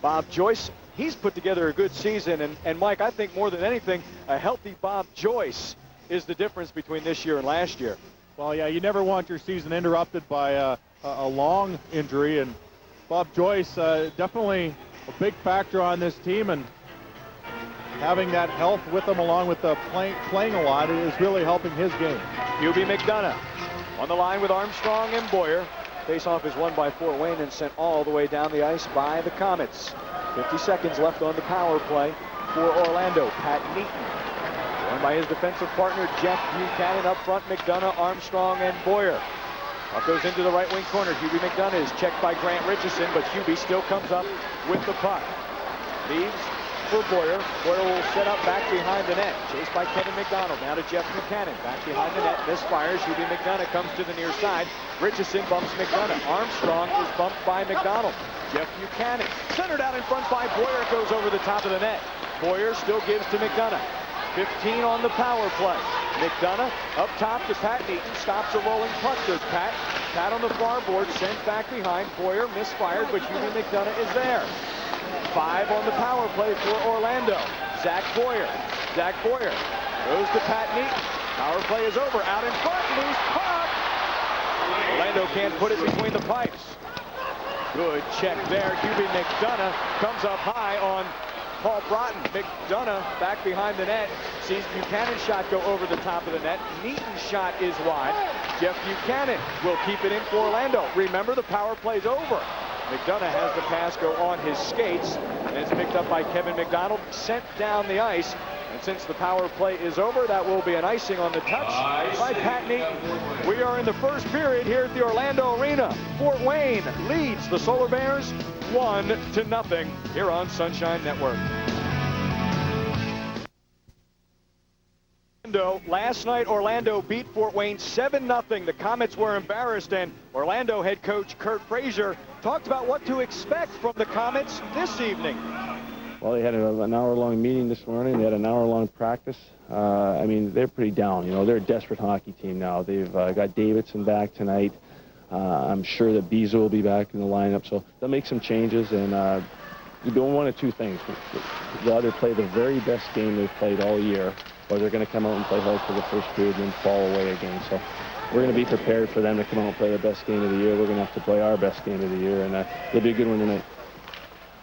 Bob Joyce, he's put together a good season. And Mike, I think more than anything, a healthy Bob Joyce is the difference between this year and last year. Well, yeah, you never want your season interrupted by a long injury. And Bob Joyce, definitely a big factor on this team. And having that health with him along with the playing a lot is really helping his game. Hubie McDonough on the line with Armstrong and Boyer. Face-off is won by Fort Wayne and sent all the way down the ice by the Komets. 50 seconds left on the power play for Orlando. Pat Neaton, joined by his defensive partner Jeff Buchanan up front. McDonough, Armstrong, and Boyer. Puck goes into the right wing corner. Hubie McDonough is checked by Grant Richardson, but Hubie still comes up with the puck. Leaves for Boyer. Boyer will set up back behind the net. Chased by Kevin McDonald. Now to Jeff Buchanan. Back behind the net. Misfires. Hubie McDonough comes to the near side. Richardson bumps McDonough. Armstrong is bumped by McDonald. Jeff Buchanan centered out in front by Boyer. Goes over the top of the net. Boyer still gives to McDonough. 15 on the power play. McDonough up top to Pat Neaton. Stops a rolling puck. Does Pat. Pat on the far board. Sent back behind. Boyer misfired, but Hubie McDonough is there. 5 on the power play for Orlando. Zach Boyer. Zach Boyer goes to Pat Neaton. Power play is over. Out in front. Loose puck. Orlando can't put it between the pipes. Good check there. Hubie McDonough comes up high on Paul Broten. McDonough back behind the net. Sees Buchanan's shot go over the top of the net. Neaton's shot is wide. Jeff Buchanan will keep it in for Orlando. Remember, the power play's over. McDonough has the pass go on his skates, and it's picked up by Kevin McDonald, sent down the ice. And since the power play is over, that will be an icing on the touch by Pat Neaton. We are in the first period here at the Orlando Arena. Fort Wayne leads the Solar Bears 1-0 here on Sunshine Network. Last night, Orlando beat Fort Wayne 7-0. The Komets were embarrassed, and Orlando head coach Curt Frazier talked about what to expect from the Komets this evening. Well, they had an hour-long meeting this morning. They had an hour-long practice. I mean, they're pretty down. You know, they're a desperate hockey team now. They've got Davidson back tonight. I'm sure that Bezo will be back in the lineup, so they'll make some changes, and you're doing one of two things. They'll either play the very best game they've played all year, or they're going to come out and play hard for the first period and then fall away again. So we're going to be prepared for them to come out and play the best game of the year. We're going to have to play our best game of the year, and it'll be a good one tonight.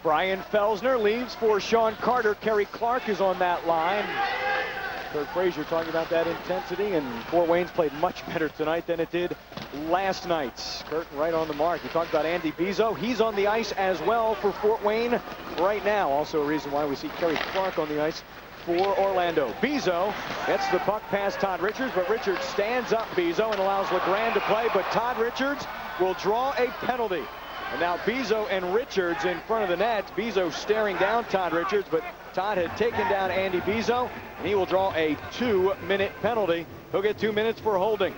Brian Felsner leaves for Sean Carter. Kerry Clark is on that line. Curt Frazier talking about that intensity, and Fort Wayne's played much better tonight than it did last night. Curt right on the mark. He talked about Andy Bezo. He's on the ice as well for Fort Wayne right now. Also a reason why we see Kerry Clark on the ice for Orlando. Bezo gets the puck past Todd Richards, but Richards stands up Bezo and allows LeGrand to play, but Todd Richards will draw a penalty. And now Bezo and Richards in front of the net. Bezo staring down Todd Richards, but Todd had taken down Andy Bezo, and he will draw a 2-minute penalty. He'll get 2 minutes for holding.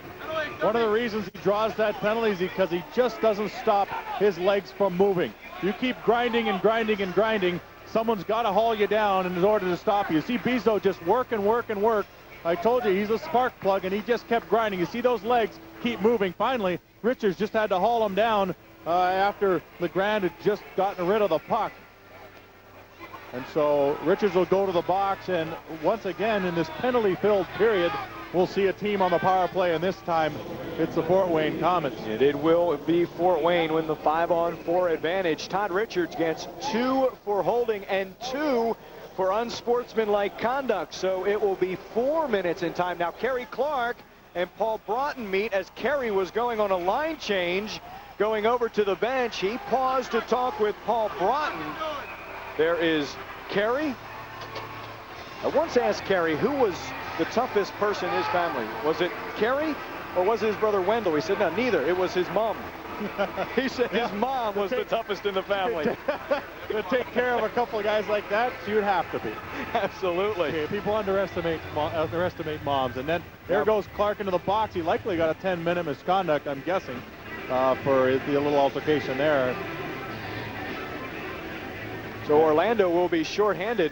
One of the reasons he draws that penalty is because he just doesn't stop his legs from moving. You keep grinding and grinding and grinding, someone's got to haul you down in order to stop you. See Bezo just work and work and work. I told you, he's a spark plug, and he just kept grinding. You see those legs keep moving. Finally, Richards just had to haul him down after LeGrand had just gotten rid of the puck. And so Richards will go to the box, and once again in this penalty-filled period, we'll see a team on the power play, and this time it's the Fort Wayne Komets. And it will be Fort Wayne with the 5-on-4 advantage. Todd Richards gets 2 for holding and 2 for unsportsmanlike conduct. So it will be 4 minutes in time. Now Kerry Clark and Paul Broten meet as Kerry was going on a line change, going over to the bench. He paused to talk with Paul Broten. There is Kerry. I once asked Kerry who was the toughest person in his family. Was it Kerry or was it his brother Wendell? He said, no, neither. It was his mom. He said his mom was the toughest in the family. To take care of a couple of guys like that, she would have to be. Absolutely. Okay, people underestimate moms. And then there goes Clark into the box. He likely got a 10-minute misconduct, I'm guessing, for the little altercation there. So Orlando will be shorthanded.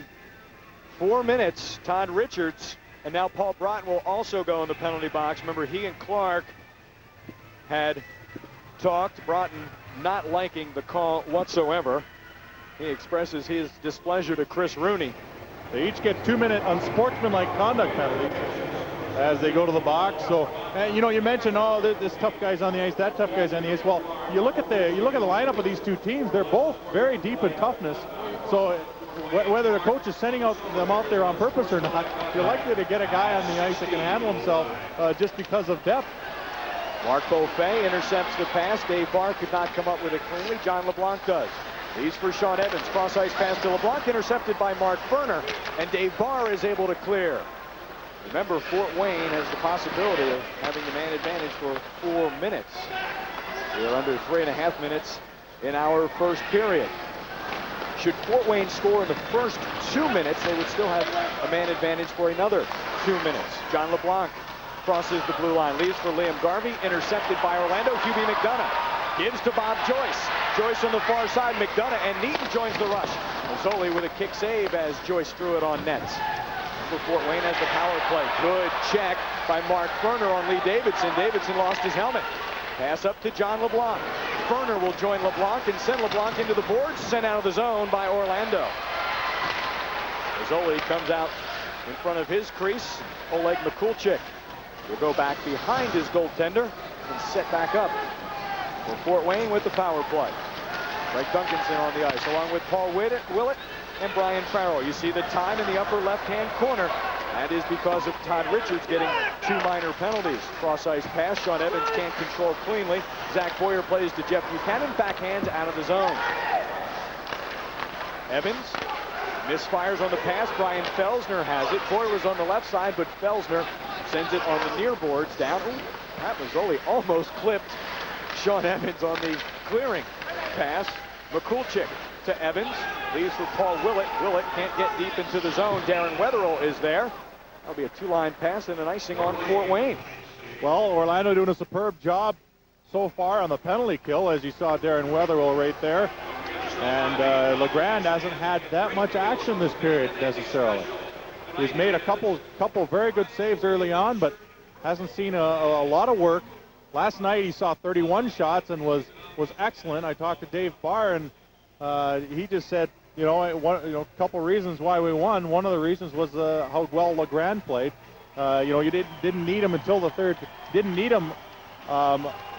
4 minutes. Todd Richards. And now Paul Broten will also go in the penalty box. Remember, he and Clark had talked. Broten not liking the call whatsoever. He expresses his displeasure to Chris Rooney. They each get 2-minute unsportsmanlike conduct penalties as they go to the box. So, you know, you mentioned, oh, this tough guy's on the ice, that tough guy's on the ice. Well, you look at the lineup of these two teams. They're both very deep in toughness. So whether the coach is sending them out there on purpose or not, you're likely to get a guy on the ice that can handle himself just because of depth. Mark Beaufait intercepts the pass. Dave Barr could not come up with it cleanly. John LeBlanc does. He's for Sean Evans. Cross-ice pass to LeBlanc, intercepted by Mark Ferner, and Dave Barr is able to clear. Remember, Fort Wayne has the possibility of having the man advantage for 4 minutes. We're under 3.5 minutes in our first period. Should Fort Wayne score in the first 2 minutes, they would still have a man advantage for another 2 minutes. John LeBlanc crosses the blue line, leaves for Liam Garvey, intercepted by Orlando. Hubie McDonough gives to Bob Joyce. Joyce on the far side, McDonough, and Neaton joins the rush. Mazzoli with a kick save as Joyce threw it on nets. Fort Wayne has the power play. Good check by Mark Ferner on Lee Davidson. Davidson lost his helmet. Pass up to John LeBlanc. Ferner will join LeBlanc and send LeBlanc into the boards, sent out of the zone by Orlando. Mazzoli comes out in front of his crease. Oleg Mikulczyk will go back behind his goaltender and set back up for Fort Wayne with the power play. Greg Duncanson on the ice along with Paul Willett and Brian Farrell. You see the time in the upper left-hand corner. That is because of Todd Richards getting 2 minor penalties. Cross-ice pass. Sean Evans can't control cleanly. Zach Boyer plays to Jeff Buchanan. Backhands out of the zone. Evans misfires on the pass. Brian Felsner has it. Boyer was on the left side, but Felsner sends it on the near boards down. Ooh, that Mazzoli almost clipped Sean Evans on the clearing pass. Mikulczyk to Evans, leaves for Paul Willett. Willett can't get deep into the zone. Darren Wetherill is there. That'll be a 2-line pass and an icing on Fort Wayne. Well, Orlando doing a superb job so far on the penalty kill, as you saw Darren Wetherill right there. And LeGrand hasn't had that much action this period necessarily. He's made a couple very good saves early on, but hasn't seen a lot of work. Last night he saw 31 shots and was excellent. I talked to Dave Barr, and he just said, a couple reasons why we won. One of the reasons was how well LeGrand played. You didn't need him until the third. Didn't need him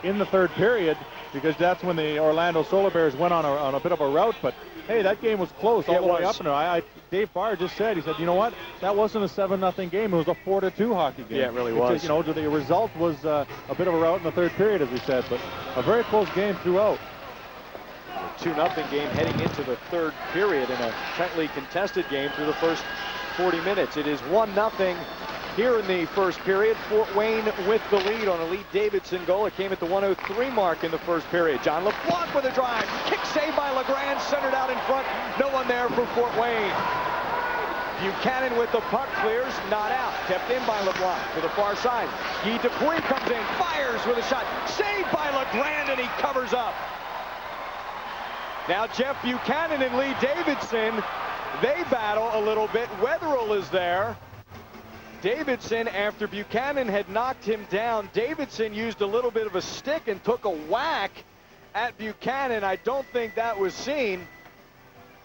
in the third period because that's when the Orlando Solar Bears went on a bit of a rout. But hey, that game was close all the way up. And Dave Barr just said, he said, you know what? That wasn't a 7-0 game. It was a 4-2 hockey game. Yeah, it really was. The result was a bit of a rout in the third period, as we said, but a very close game throughout. 2-0 game heading into the third period in a tightly contested game through the first 40 minutes. It is 1-0 here in the first period. Fort Wayne with the lead on a Lee Davidson goal. It came at the 1:03 mark in the first period. John LeBlanc with a drive. Kick save by LeGrand, centered out in front. No one there for Fort Wayne. Buchanan with the puck, clears, not out. Kept in by LeBlanc to the far side. Guy Dupuis comes in, fires with a shot. Saved by LeGrand, and he covers up. Now Jeff Buchanan and Lee Davidson, they battle a little bit. Wetherill is there. Davidson, after Buchanan had knocked him down, Davidson used a little bit of a stick and took a whack at Buchanan. I don't think that was seen,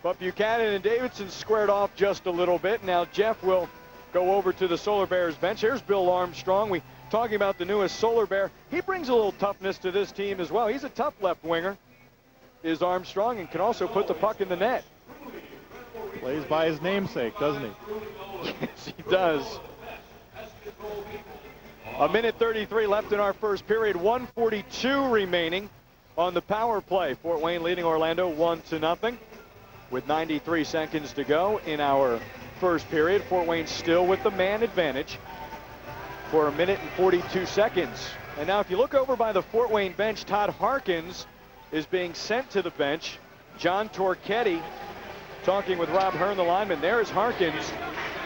But Buchanan and Davidson squared off just a little bit. Now Jeff will go over to the Solar Bears bench. Here's Bill Armstrong. We talking about the newest Solar Bear. He brings a little toughness to this team as well. He's a tough left winger, is Armstrong, and can also put the puck in the net. Plays by his namesake, doesn't he? Yes, he does. A minute 33 left in our first period. 1:42 remaining on the power play. Fort Wayne leading Orlando 1-0 with 93 seconds to go in our first period. Fort Wayne still with the man advantage for a minute and 42 seconds. And now if you look over by the Fort Wayne bench, Todd Harkins is being sent to the bench. John Torchetti talking with Rob Hearn, the lineman. There's Harkins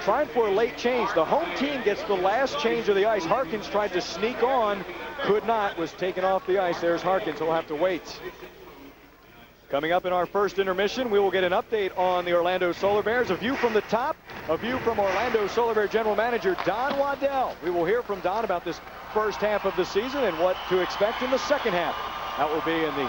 trying for a late change. The home team gets the last change of the ice. Harkins tried to sneak on, could not, was taken off the ice. There's Harkins. He'll have to wait. Coming up in our first intermission, we will get an update on the Orlando Solar Bears. A view from the top, a view from Orlando Solar Bear General Manager Don Waddell. We will hear from Don about this first half of the season and what to expect in the second half. That will be in the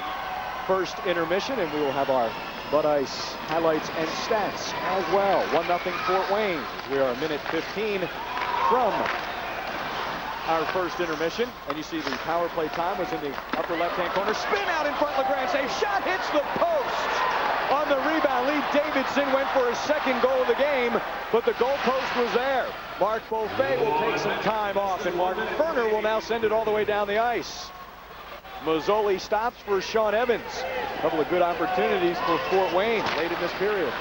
first intermission, and we will have our Bud Ice highlights and stats as well. 1-0 Fort Wayne. We are a minute 15 from our first intermission, and you see the power play time was in the upper left-hand corner. Spin out in front, LeBlanc save. Shot hits the post. On the rebound, Lee Davidson went for his second goal of the game, but the goal post was there. Mark Beaufait will take some time off, and Martin Ferner will now send it all the way down the ice. Mazzoli stops for Sean Evans. A couple of good opportunities for Fort Wayne late in this period.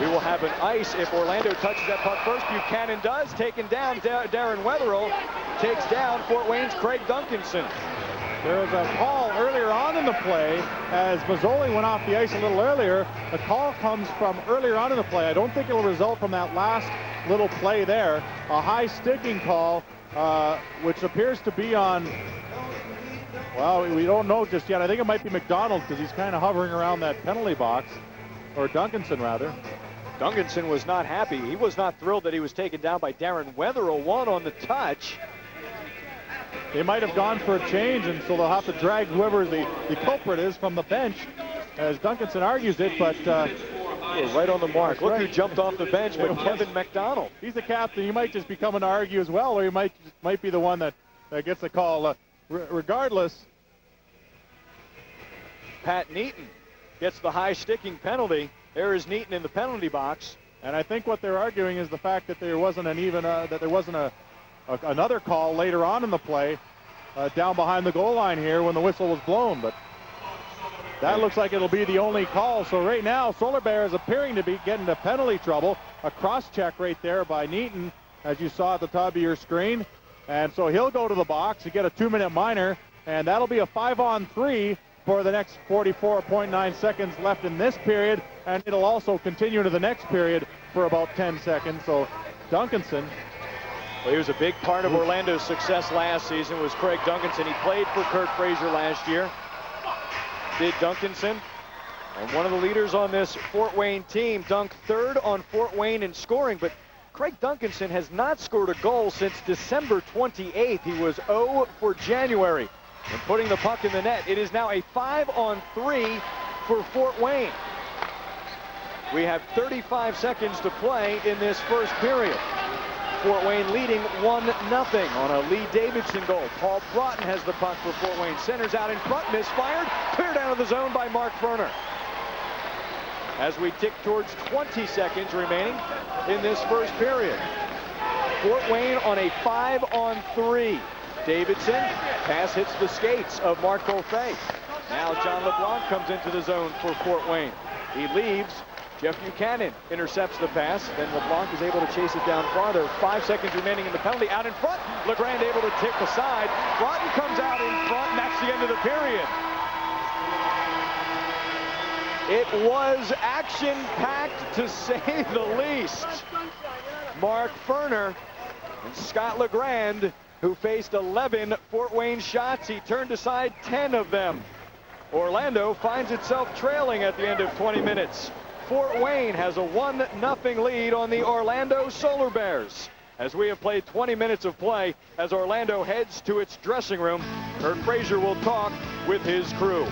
We will have an ice if Orlando touches that puck first. Buchanan does. Taken down. Darren Wetherill takes down Fort Wayne's Craig Duncanson. There was a call earlier on in the play as Mazzoli went off the ice a little earlier. The call comes from earlier on in the play. I don't think it'll result from that last little play there. A high sticking call, which appears to be on, well, we don't know just yet. I think it might be McDonald because he's kind of hovering around that penalty box, or Duncanson rather. Duncanson was not happy. He was not thrilled that he was taken down by Darren Wetherill. One on the touch. They might have gone for a change, and so they'll have to drag whoever the culprit is from the bench, as Duncanson argues it, but right on the mark. Look right. who jumped off the bench, but Kevin McDonald. He's the captain. He might just be coming to argue as well, or he might be the one that gets the call. Regardless, Pat Neaton gets the high sticking penalty. There is Neaton in the penalty box. And I think what they're arguing is the fact that there wasn't another call later on in the play down behind the goal line here when the whistle was blown. But that looks like it'll be the only call. So right now, Solar Bear is appearing to be getting into penalty trouble. A cross-check right there by Neaton, as you saw at the top of your screen. And so he'll go to the box to get a 2-minute minor, and that'll be a 5-on-3 for the next 44.9 seconds left in this period, and it'll also continue to the next period for about 10 seconds. So Duncanson. Well, he was a big part of Orlando's success last season, was Craig Duncanson. He played for Kurt Frazier last year. Did Duncanson. And one of the leaders on this Fort Wayne team, dunked third on Fort Wayne in scoring, but Craig Duncanson has not scored a goal since December 28th. He was 0 for January. And putting the puck in the net. It is now a 5-on-3 for Fort Wayne. We have 35 seconds to play in this first period. Fort Wayne leading 1-0 on a Lee Davidson goal. Paul Broten has the puck for Fort Wayne. Centers out in front, misfired, cleared out of the zone by Mark Ferner. As we tick towards 20 seconds remaining in this first period. Fort Wayne on a 5-on-3. Davidson, pass hits the skates of Mark Beaufait. Now John LeBlanc comes into the zone for Fort Wayne. He leaves. Jeff Buchanan intercepts the pass. Then LeBlanc is able to chase it down farther. 5 seconds remaining in the penalty. Out in front. LeGrand able to tick the side. Broten comes out in front, and that's the end of the period. It was action-packed, to say the least. Mark Ferner and Scott LeGrand, who faced 11 Fort Wayne shots. He turned aside 10 of them. Orlando finds itself trailing at the end of 20 minutes. Fort Wayne has a 1-0 lead on the Orlando Solar Bears. As we have played 20 minutes of play, as Orlando heads to its dressing room, Kurt Frazier will talk with his crew.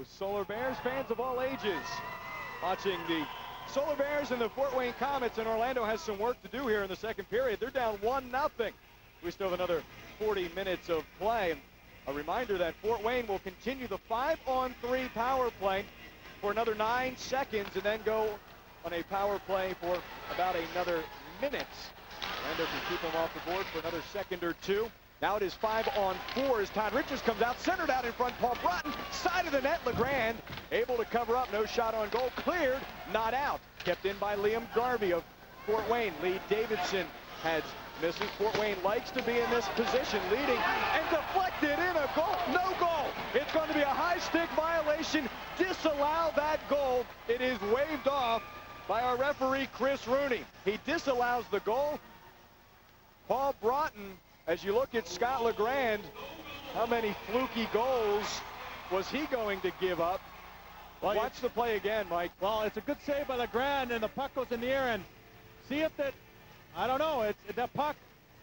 Those Solar Bears fans of all ages watching the Solar Bears and the Fort Wayne Komets, and Orlando has some work to do here in the second period. They're down 1-0. We still have another 40 minutes of play. And a reminder that Fort Wayne will continue the 5-on-3 power play for another 9 seconds and then go on a power play for about another minute. Orlando can keep them off the board for another second or two. Now it is 5-on-4 as Todd Richards comes out, centered out in front. Paul Broten, side of the net. LeBlanc able to cover up. No shot on goal. Cleared, not out. Kept in by Liam Garvey of Fort Wayne. Lee Davidson has misses. Fort Wayne likes to be in this position, leading and deflected in a goal. No goal. It's going to be a high stick violation. Disallow that goal. It is waved off by our referee, Chris Rooney. He disallows the goal. Paul Broten, as you look at Scott LeGrand, how many fluky goals was he going to give up? Well, watch the play again, Mike. Well, it's a good save by LeGrand, and the puck goes in the air, and see if that, I don't know, it's the puck,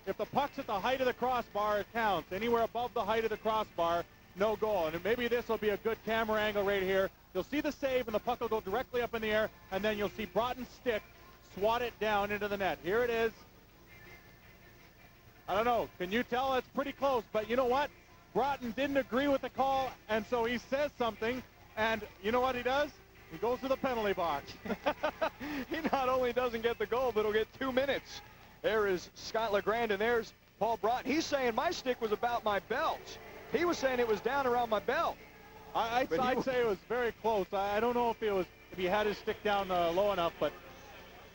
if the puck's at the height of the crossbar, it counts. Anywhere above the height of the crossbar, no goal. And maybe this will be a good camera angle right here. You'll see the save, and the puck will go directly up in the air, and then you'll see Broten's stick swat it down into the net. Here it is. I don't know. Can you tell? It's pretty close. But you know what? Broten didn't agree with the call, and so he says something. And you know what he does? He goes to the penalty box. He not only doesn't get the goal, but he'll get 2 minutes. There is Scott LeGrand, and there's Paul Broten. He's saying my stick was about my belt. He was saying it was down around my belt. I'd say it was very close. I don't know if he had his stick down low enough, but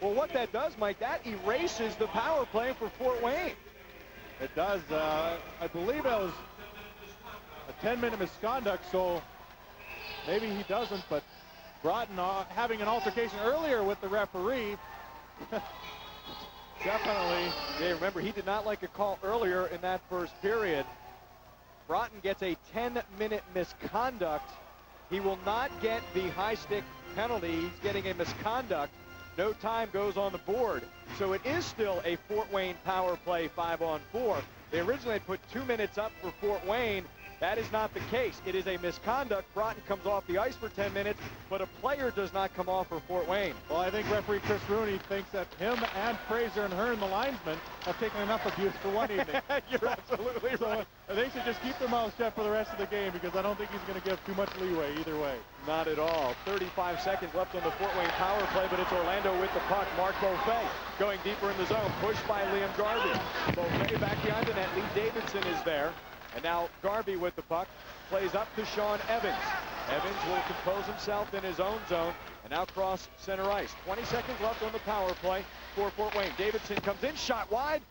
well, what that does, Mike, that erases the power play for Fort Wayne. It does. I believe that was a 10-minute misconduct, so maybe he doesn't, but Broten having an altercation earlier with the referee. Definitely. Yeah, remember, he did not like a call earlier in that first period. Broten gets a 10-minute misconduct. He will not get the high stick penalty. He's getting a misconduct. No time goes on the board. So it is still a Fort Wayne power play 5-on-4. They originally put 2 minutes up for Fort Wayne. That is not the case. It is a misconduct. Broten comes off the ice for 10 minutes, but a player does not come off for Fort Wayne. Well, I think referee Chris Rooney thinks that him and Fraser and Hearn, the linesman, have taken enough abuse for one evening. You're absolutely right. They should just keep their mouths shut for the rest of the game, because I don't think he's going to give too much leeway either way. Not at all. 35 seconds left on the Fort Wayne power play, but it's Orlando with the puck. Mark Beaufait going deeper in the zone, pushed by Liam Garvey. Beaufait back behind the net. Lee Davidson is there. And now Garvey with the puck, plays up to Sean Evans. Evans will compose himself in his own zone and now cross center ice. 20 seconds left on the power play for Fort Wayne. Davidson comes in, shot wide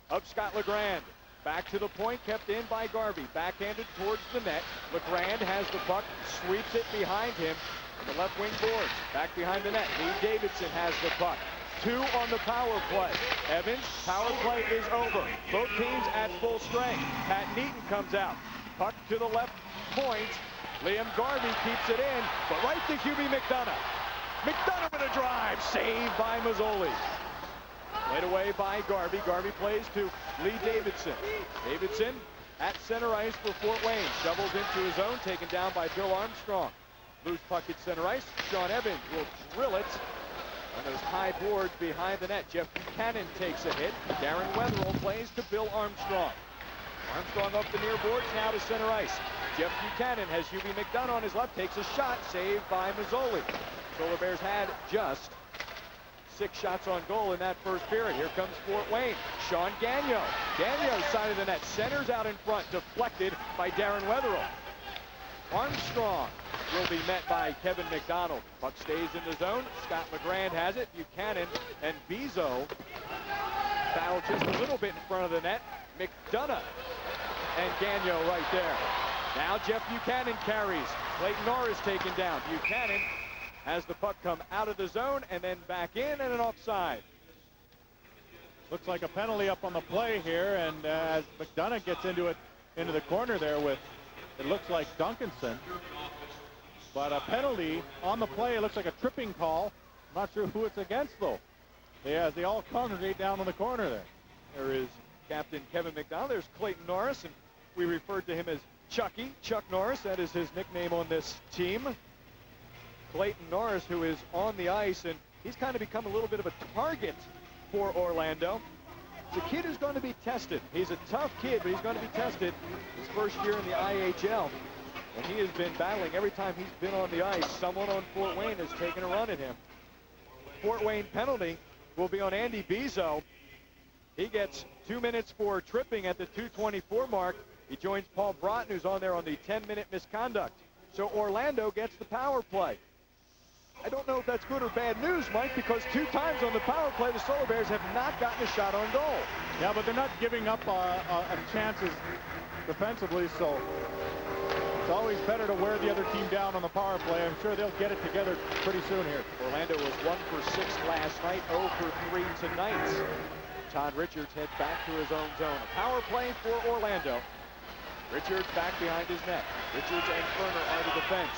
of Scott LeGrand. Back to the point, kept in by Garvey. Backhanded towards the net. LeGrand has the puck, sweeps it behind him. The left wing boards, back behind the net. Lee Davidson has the puck. 2 on the power play. Evans, power play is over. Both teams at full strength. Pat Neaton comes out. Puck to the left point. Liam Garvey keeps it in, but right to Hubie McDonough. McDonough with a drive, saved by Mazzoli. Played away by Garvey. Garvey plays to Lee Davidson. Davidson at center ice for Fort Wayne. Shovels into his own, taken down by Bill Armstrong. Loose puck at center ice. Sean Evans will drill it on those high boards behind the net. Jeff Buchanan takes a hit. Darren Wetherell plays to Bill Armstrong. Armstrong up the near boards, now to center ice. Jeff Buchanan has Hubie McDonough on his left, takes a shot, saved by Mazzoli. Solar Bears had just 6 shots on goal in that first period. Here comes Fort Wayne. Sean Gagnon. Gagnon's side of the net, centers out in front, deflected by Darren Wetherell. Armstrong will be met by Kevin McDonald. Puck stays in the zone. Scott LeGrand has it. Buchanan and Bezo foul just a little bit in front of the net. McDonough and Gagnon right there. Now Jeff Buchanan carries. Clayton Norris taken down. Buchanan has the puck come out of the zone and then back in, and an offside. Looks like a penalty up on the play here, and as McDonough gets into the corner there with, it looks like Duncanson. But a penalty on the play. It looks like a tripping call. I'm not sure who it's against, though. As they all congregate down in the corner there. There is Captain Kevin McDonald. There's Clayton Norris, and we referred to him as Chucky, Chuck Norris, that is his nickname on this team. Clayton Norris, who is on the ice, and he's kind of become a little bit of a target for Orlando. It's a kid who's going to be tested. He's a tough kid, but he's going to be tested his first year in the IHL. And he has been battling every time he's been on the ice. Someone on Fort Wayne has taken a run at him. Fort Wayne penalty will be on Andy Bizzo. He gets 2 minutes for tripping at the 2:24 mark. He joins Paul Broten, who's on there on the 10-minute misconduct. So Orlando gets the power play. I don't know if that's good or bad news, Mike, because 2 times on the power play, the Solar Bears have not gotten a shot on goal. Yeah, but they're not giving up chances defensively, so it's always better to wear the other team down on the power play. I'm sure they'll get it together pretty soon here. Orlando was 1 for 6 last night, 0 for 3 tonight. Todd Richards heads back to his own zone. A power play for Orlando. Richards back behind his net. Richards and Ferner are the defense.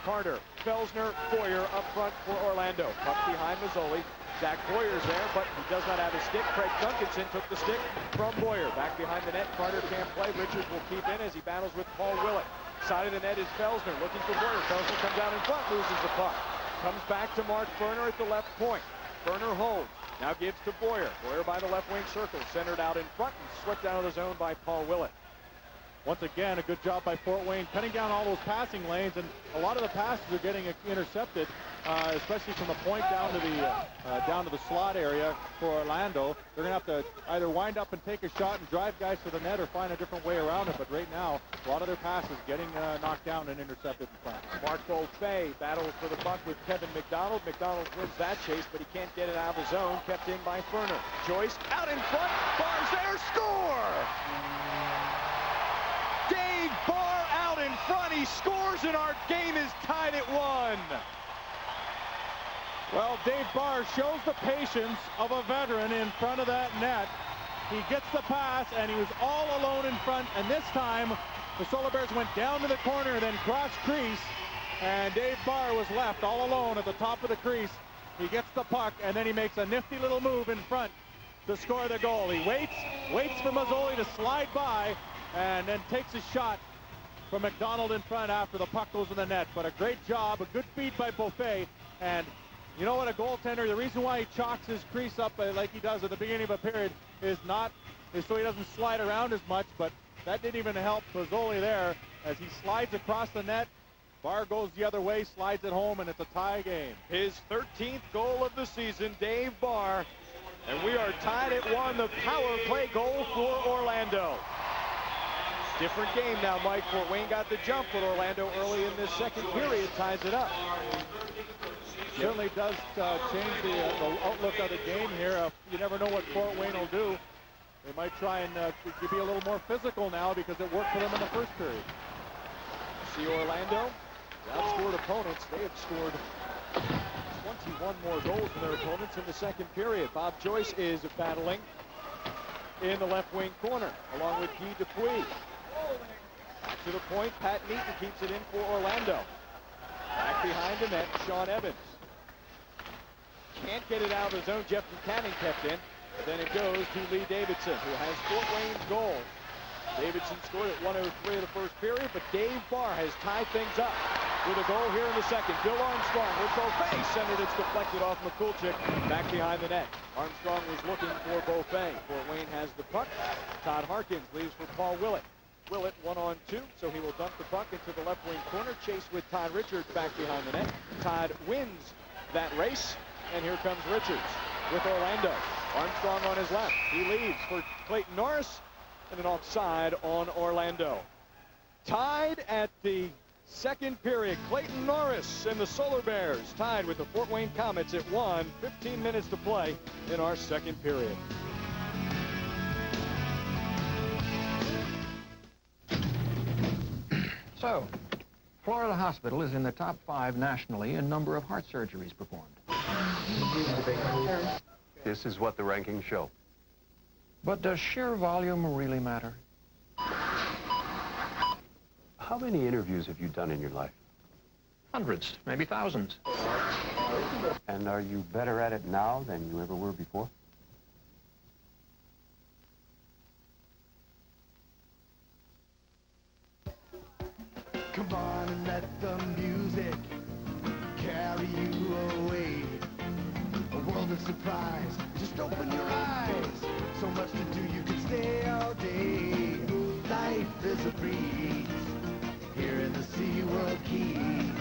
Carter, Felsner, Boyer up front for Orlando. Puck behind Mazzoli. Zach Boyer's there, but he does not have a stick. Craig Duncanson took the stick from Boyer. Back behind the net, Carter can't play. Richards will keep in as he battles with Paul Willett. Side of the net is Felsner looking for Boyer. Felsner comes out in front, loses the puck. Comes back to Mark Ferner at the left point. Ferner holds. Now gives to Boyer. Boyer by the left wing circle. Centered out in front and swept out of the zone by Paul Willett. Once again, a good job by Fort Wayne cutting down all those passing lanes, and a lot of the passes are getting intercepted, especially from the point down to the slot area for Orlando. They're going to have to either wind up and take a shot and drive guys to the net or find a different way around it. But right now, a lot of their passes getting knocked down and intercepted in front. Mark Beaufait battles for the puck with Kevin McDonald. McDonald wins that chase, but he can't get it out of the zone. Kept in by Ferner. Joyce out in front. Barr's there. Score! Dave Barr out in front. He scores, and our game is tied at 1. Well, Dave Barr shows the patience of a veteran in front of that net. He gets the pass, and he was all alone in front. And this time, the Solar Bears went down to the corner, then cross crease, and Dave Barr was left all alone at the top of the crease. He gets the puck, and then he makes a nifty little move in front to score the goal. He waits for Mazzoli to slide by, and then takes a shot from McDonald in front after the puck goes in the net. But a great job, a good feed by Beaufait. And you know what, a goaltender, the reason why he chalks his crease up like he does at the beginning of a period is so he doesn't slide around as much, but that didn't even help Mazzoli there as he slides across the net. Barr goes the other way, slides it home, and it's a tie game. His 13th goal of the season, Dave Barr. And we are tied at 1, the power play goal for Orlando. Different game now, Mike. Fort Wayne got the jump, but Orlando early in this second period ties it up. Certainly does change the outlook of the game here. You never know what Fort Wayne will do. They might try and be a little more physical now because it worked for them in the first period. See Orlando, they outscored opponents. They have scored 21 more goals than their opponents in the second period. Bob Joyce is battling in the left wing corner, along with Guy Dupuis. Back to the point, Pat Neaton keeps it in for Orlando. Back behind the net, Sean Evans. Can't get it out of the zone. Jeff Buchanan kept in. But then it goes to Lee Davidson, who has Fort Wayne's goal. Davidson scored at 1:03 of the first period, but Dave Barr has tied things up with a goal here in the second. Bill Armstrong with Beaufait centered. It's deflected off McCulchick back behind the net. Armstrong was looking for Beaufait. Fort Wayne has the puck. Todd Harkins leaves for Paul Willett. Willett 1-on-2, so he will dump the puck into the left wing corner. Chased with Todd Richards back behind the net. Todd wins that race, and here comes Richards with Orlando. Armstrong on his left. He leads for Clayton Norris, and an offside on Orlando. Tied at the second period, Clayton Norris and the Solar Bears tied with the Fort Wayne Komets at 1. 15 minutes to play in our second period. So, Florida Hospital is in the top 5 nationally in number of heart surgeries performed. This is what the rankings show. But does sheer volume really matter? How many interviews have you done in your life? Hundreds, maybe thousands. And are you better at it now than you ever were before? of surprise. Just open your eyes. So much to do, you can stay all day. Life is a breeze here in the SeaWorld Keys.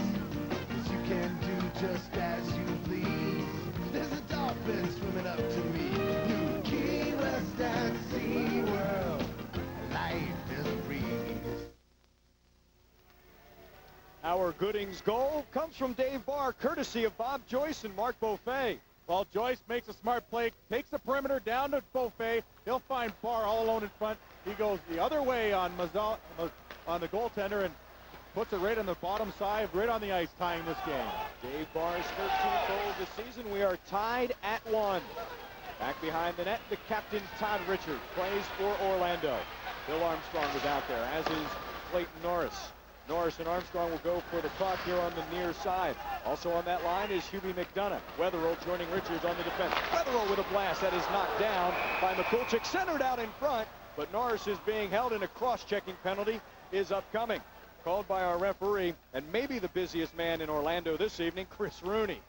'Cause you can do just as you please. There's a dolphin swimming up to me. New Key West at SeaWorld. Life is a breeze. Our Goodings goal comes from Dave Barr, courtesy of Bob Joyce and Mark Beaufait. Well, Joyce makes a smart play, takes the perimeter down to Beaufait. He'll find Barr all alone in front. He goes the other way on Mazzoli, on the goaltender, and puts it right on the bottom side, right on the ice, tying this game. Dave Barr's 13th goal this season. We are tied at 1. Back behind the net, the captain, Todd Richard, plays for Orlando. Bill Armstrong is out there, as is Clayton Norris. Norris and Armstrong will go for the puck here on the near side. Also on that line is Hubie McDonough. Wetherell joining Richards on the defense. Wetherell with a blast that is knocked down by Mikulczyk, centered out in front, but Norris is being held, and a cross-checking penalty is upcoming. Called by our referee, and maybe the busiest man in Orlando this evening, Chris Rooney.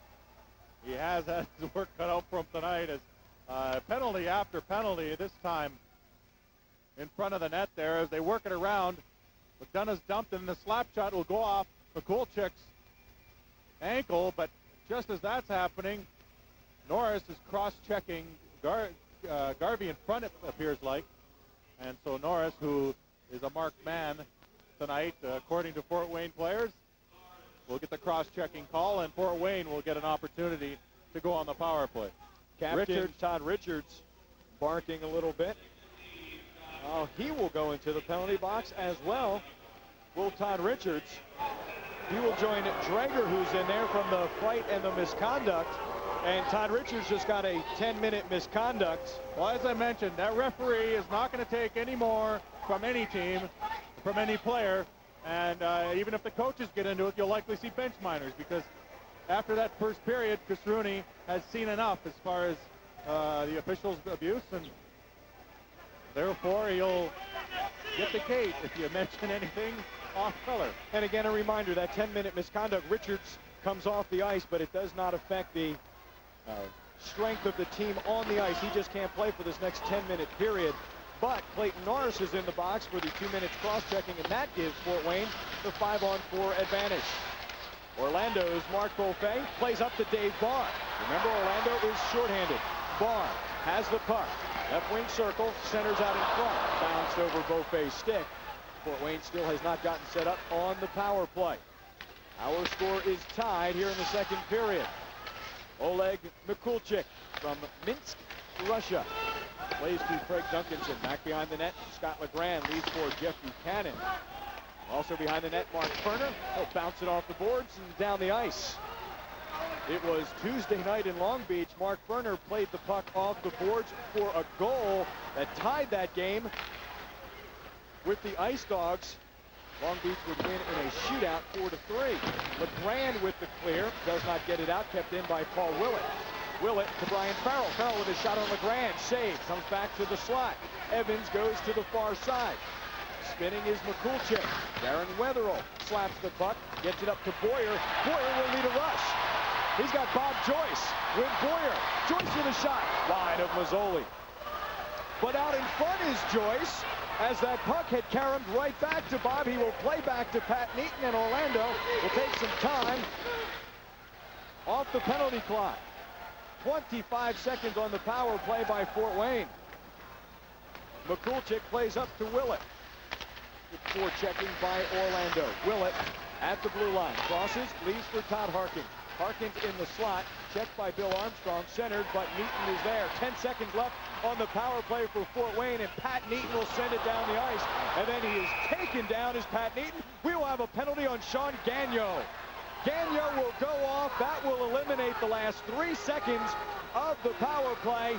He has had his work cut out for him tonight, as penalty after penalty, this time in front of the net there as they work it around. McDonough's dumped, and the slap shot will go off Mikulczyk's ankle, but just as that's happening, Norris is cross-checking Garvey in front, it appears like. And so Norris, who is a marked man tonight, according to Fort Wayne players, will get the cross-checking call, and Fort Wayne will get an opportunity to go on the power play. Captain Todd Richards barking a little bit. He will go into the penalty box as well. Will Todd Richards. He will join Dreger, who's in there from the fight and the misconduct. And Todd Richards just got a 10-minute misconduct. Well, as I mentioned, that referee is not going to take any more from any team, from any player. And even if the coaches get into it, you'll likely see bench minors, because after that first period, Chris Rooney has seen enough as far as the officials' abuse, and therefore he'll get the gate if you mention anything off color. And again, a reminder, that 10-minute misconduct, Richards comes off the ice, but it does not affect the strength of the team on the ice. He just can't play for this next 10-minute period. But Clayton Norris is in the box for the 2 minutes cross-checking, and that gives Fort Wayne the 5-on-4 advantage. Orlando's Mark Beaufait plays up to Dave Barr. Remember, Orlando is shorthanded. Barr has the puck. Left wing circle, centers out in front. Bounced over Beaufait's stick. Fort Wayne still has not gotten set up on the power play. Our score is tied here in the second period. Oleg Mikulczyk from Minsk, Russia, plays to Craig Duncanson. Back behind the net, Scott LeGrand leads for Jeff Buchanan. Also behind the net, Mark Ferner. He'll bounce it off the boards and down the ice. It was Tuesday night in Long Beach. Mark Ferner played the puck off the boards for a goal that tied that game with the Ice Dogs. Long Beach would win in a shootout 4-3. LeGrand with the clear, does not get it out, kept in by Paul Willett. Willett to Brian Farrell. Farrell with a shot on LeGrand, save, comes back to the slot. Evans goes to the far side. Spinning is Mikulczyk. Darren Wetherell slaps the puck, gets it up to Boyer. Boyer will lead a rush. He's got Bob Joyce with Boyer. Joyce with a shot, wide of Mazzoli. But out in front is Joyce. As that puck had caromed right back to Bob, he will play back to Pat Neaton, and Orlando will take some time off the penalty clock. 25 seconds on the power play by Fort Wayne. Mikulczyk plays up to Willett. Good checking by Orlando. Willett at the blue line. Crosses, leaves for Todd Harkins. Harkins in the slot. Checked by Bill Armstrong. Centered, but Neaton is there. 10 seconds left on the power play for Fort Wayne, and Pat Neaton will send it down the ice. And then he is taken down as Pat Neaton. We will have a penalty on Sean Gagnon. Gagnon will go off. That will eliminate the last 3 seconds of the power play.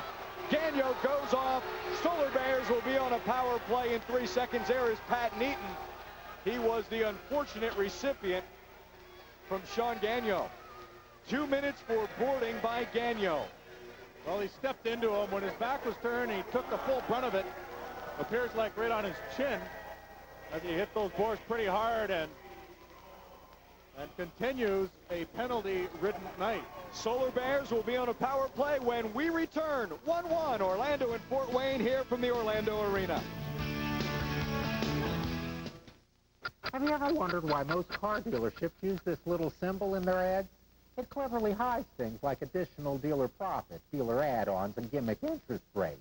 Gagnon goes off. Solar Bears will be on a power play in 3 seconds. There is Pat Neaton. He was the unfortunate recipient from Sean Gagnon. 2 minutes for boarding by Gagnon. Well, he stepped into him. When his back was turned, he took the full brunt of it. Appears like right on his chin as he hit those boards pretty hard, and and continues a penalty-ridden night. Solar Bears will be on a power play when we return. 1-1 Orlando and Fort Wayne here from the Orlando Arena. Have you ever wondered why most car dealerships use this little symbol in their ads? It cleverly hides things like additional dealer profit, dealer add-ons, and gimmick interest rates.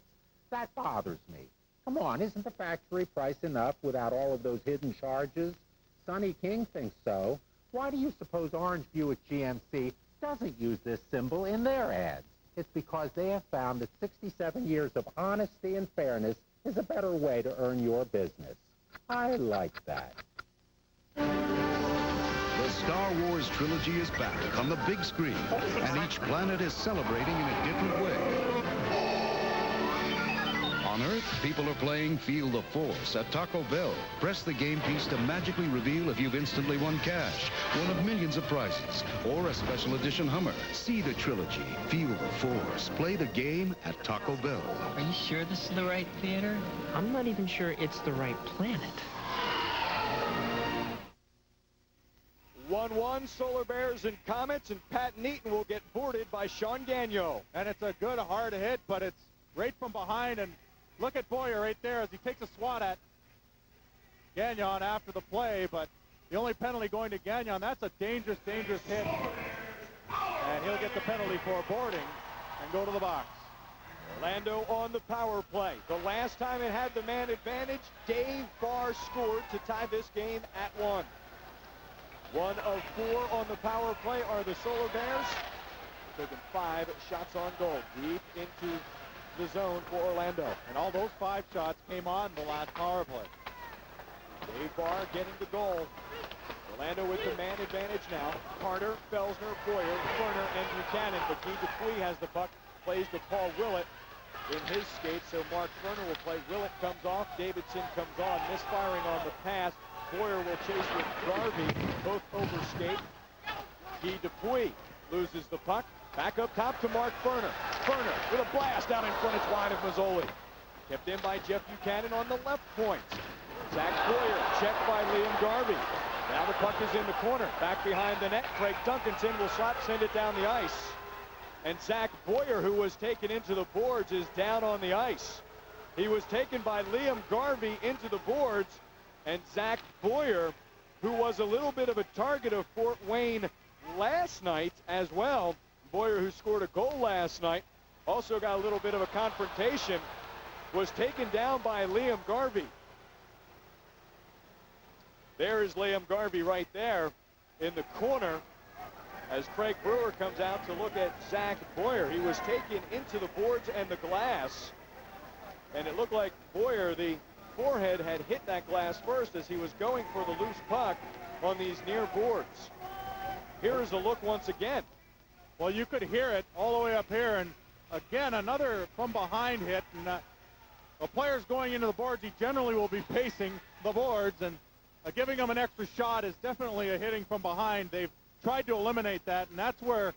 That bothers me. Come on, isn't the factory price enough without all of those hidden charges? Sonny King thinks so. Why do you suppose Orange Buick GMC doesn't use this symbol in their ads? It's because they have found that 67 years of honesty and fairness is a better way to earn your business. I like that. The Star Wars trilogy is back on the big screen, and each planet is celebrating in a different way. On Earth, people are playing Feel the Force at Taco Bell. Press the game piece to magically reveal if you've instantly won cash, one of millions of prizes, or a special edition Hummer. See the trilogy, Feel the Force. Play the game at Taco Bell. Are you sure this is the right theater? I'm not even sure it's the right planet. 1-1 Solar Bears and Komets, and Pat Neaton will get boarded by Sean Gagnon. And it's a good hard hit, but it's right from behind, and look at Boyer right there as he takes a swat at Gagnon after the play, but the only penalty going to Gagnon. That's a dangerous, dangerous hit. And he'll get the penalty for boarding and go to the box. Orlando on the power play. The last time it had the man advantage, Dave Barr scored to tie this game at 1. 1 of 4 on the power play are the Solar Bears. Taking 5 shots on goal, deep into the zone for Orlando. And all those 5 shots came on the last power play. Dave Barr getting the goal. Orlando with the man advantage now. Carter, Felsner, Boyer, Ferner, and Buchanan. But Guy Dupuis has the puck, plays to Paul Willett in his skate, so Mark Ferner will play. Willett comes off, Davidson comes on, misfiring on the pass. Boyer will chase with Garvey, both overskate. Guy Dupuis loses the puck. Back up top to Mark Ferner. Ferner with a blast out in front. It's wide of Mazzoli. Kept in by Jeff Buchanan on the left point. Zach Boyer checked by Liam Garvey. Now the puck is in the corner. Back behind the net. Craig Duncanson will slap, send it down the ice. And Zach Boyer, who was taken into the boards, is down on the ice. He was taken by Liam Garvey into the boards. And Zach Boyer, who was a little bit of a target of Fort Wayne last night as well. Boyer, who scored a goal last night, also got a little bit of a confrontation, was taken down by Liam Garvey. There is Liam Garvey right there in the corner as Craig Brewer comes out to look at Zach Boyer. He was taken into the boards and the glass, and it looked like Boyer, the forehead, had hit that glass first as he was going for the loose puck on these near boards. Here is a look once again. Well, you could hear it all the way up here, and again, another from behind hit. And the players going into the boards, he generally will be facing the boards, and giving them an extra shot is definitely a hitting from behind. They've tried to eliminate that, and that's where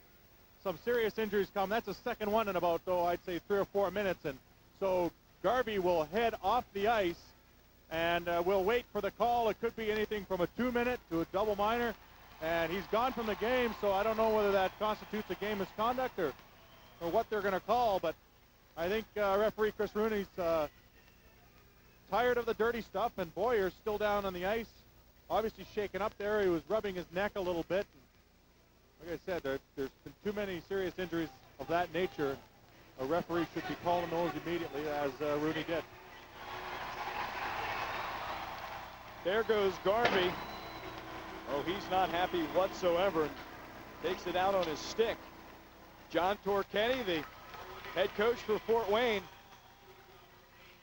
some serious injuries come. That's the second one in about, I'd say 3 or 4 minutes, and so Garvey will head off the ice, and we'll wait for the call. It could be anything from a 2-minute to a double minor. And he's gone from the game, so I don't know whether that constitutes a game misconduct or what they're going to call. But I think referee Chris Rooney's tired of the dirty stuff, and Boyer's still down on the ice, obviously shaken up there. He was rubbing his neck a little bit. And like I said, there's been too many serious injuries of that nature. A referee should be calling those immediately, as Rooney did. There goes Garvey. Oh, he's not happy whatsoever. Takes it out on his stick. John Torchetti, the head coach for Fort Wayne,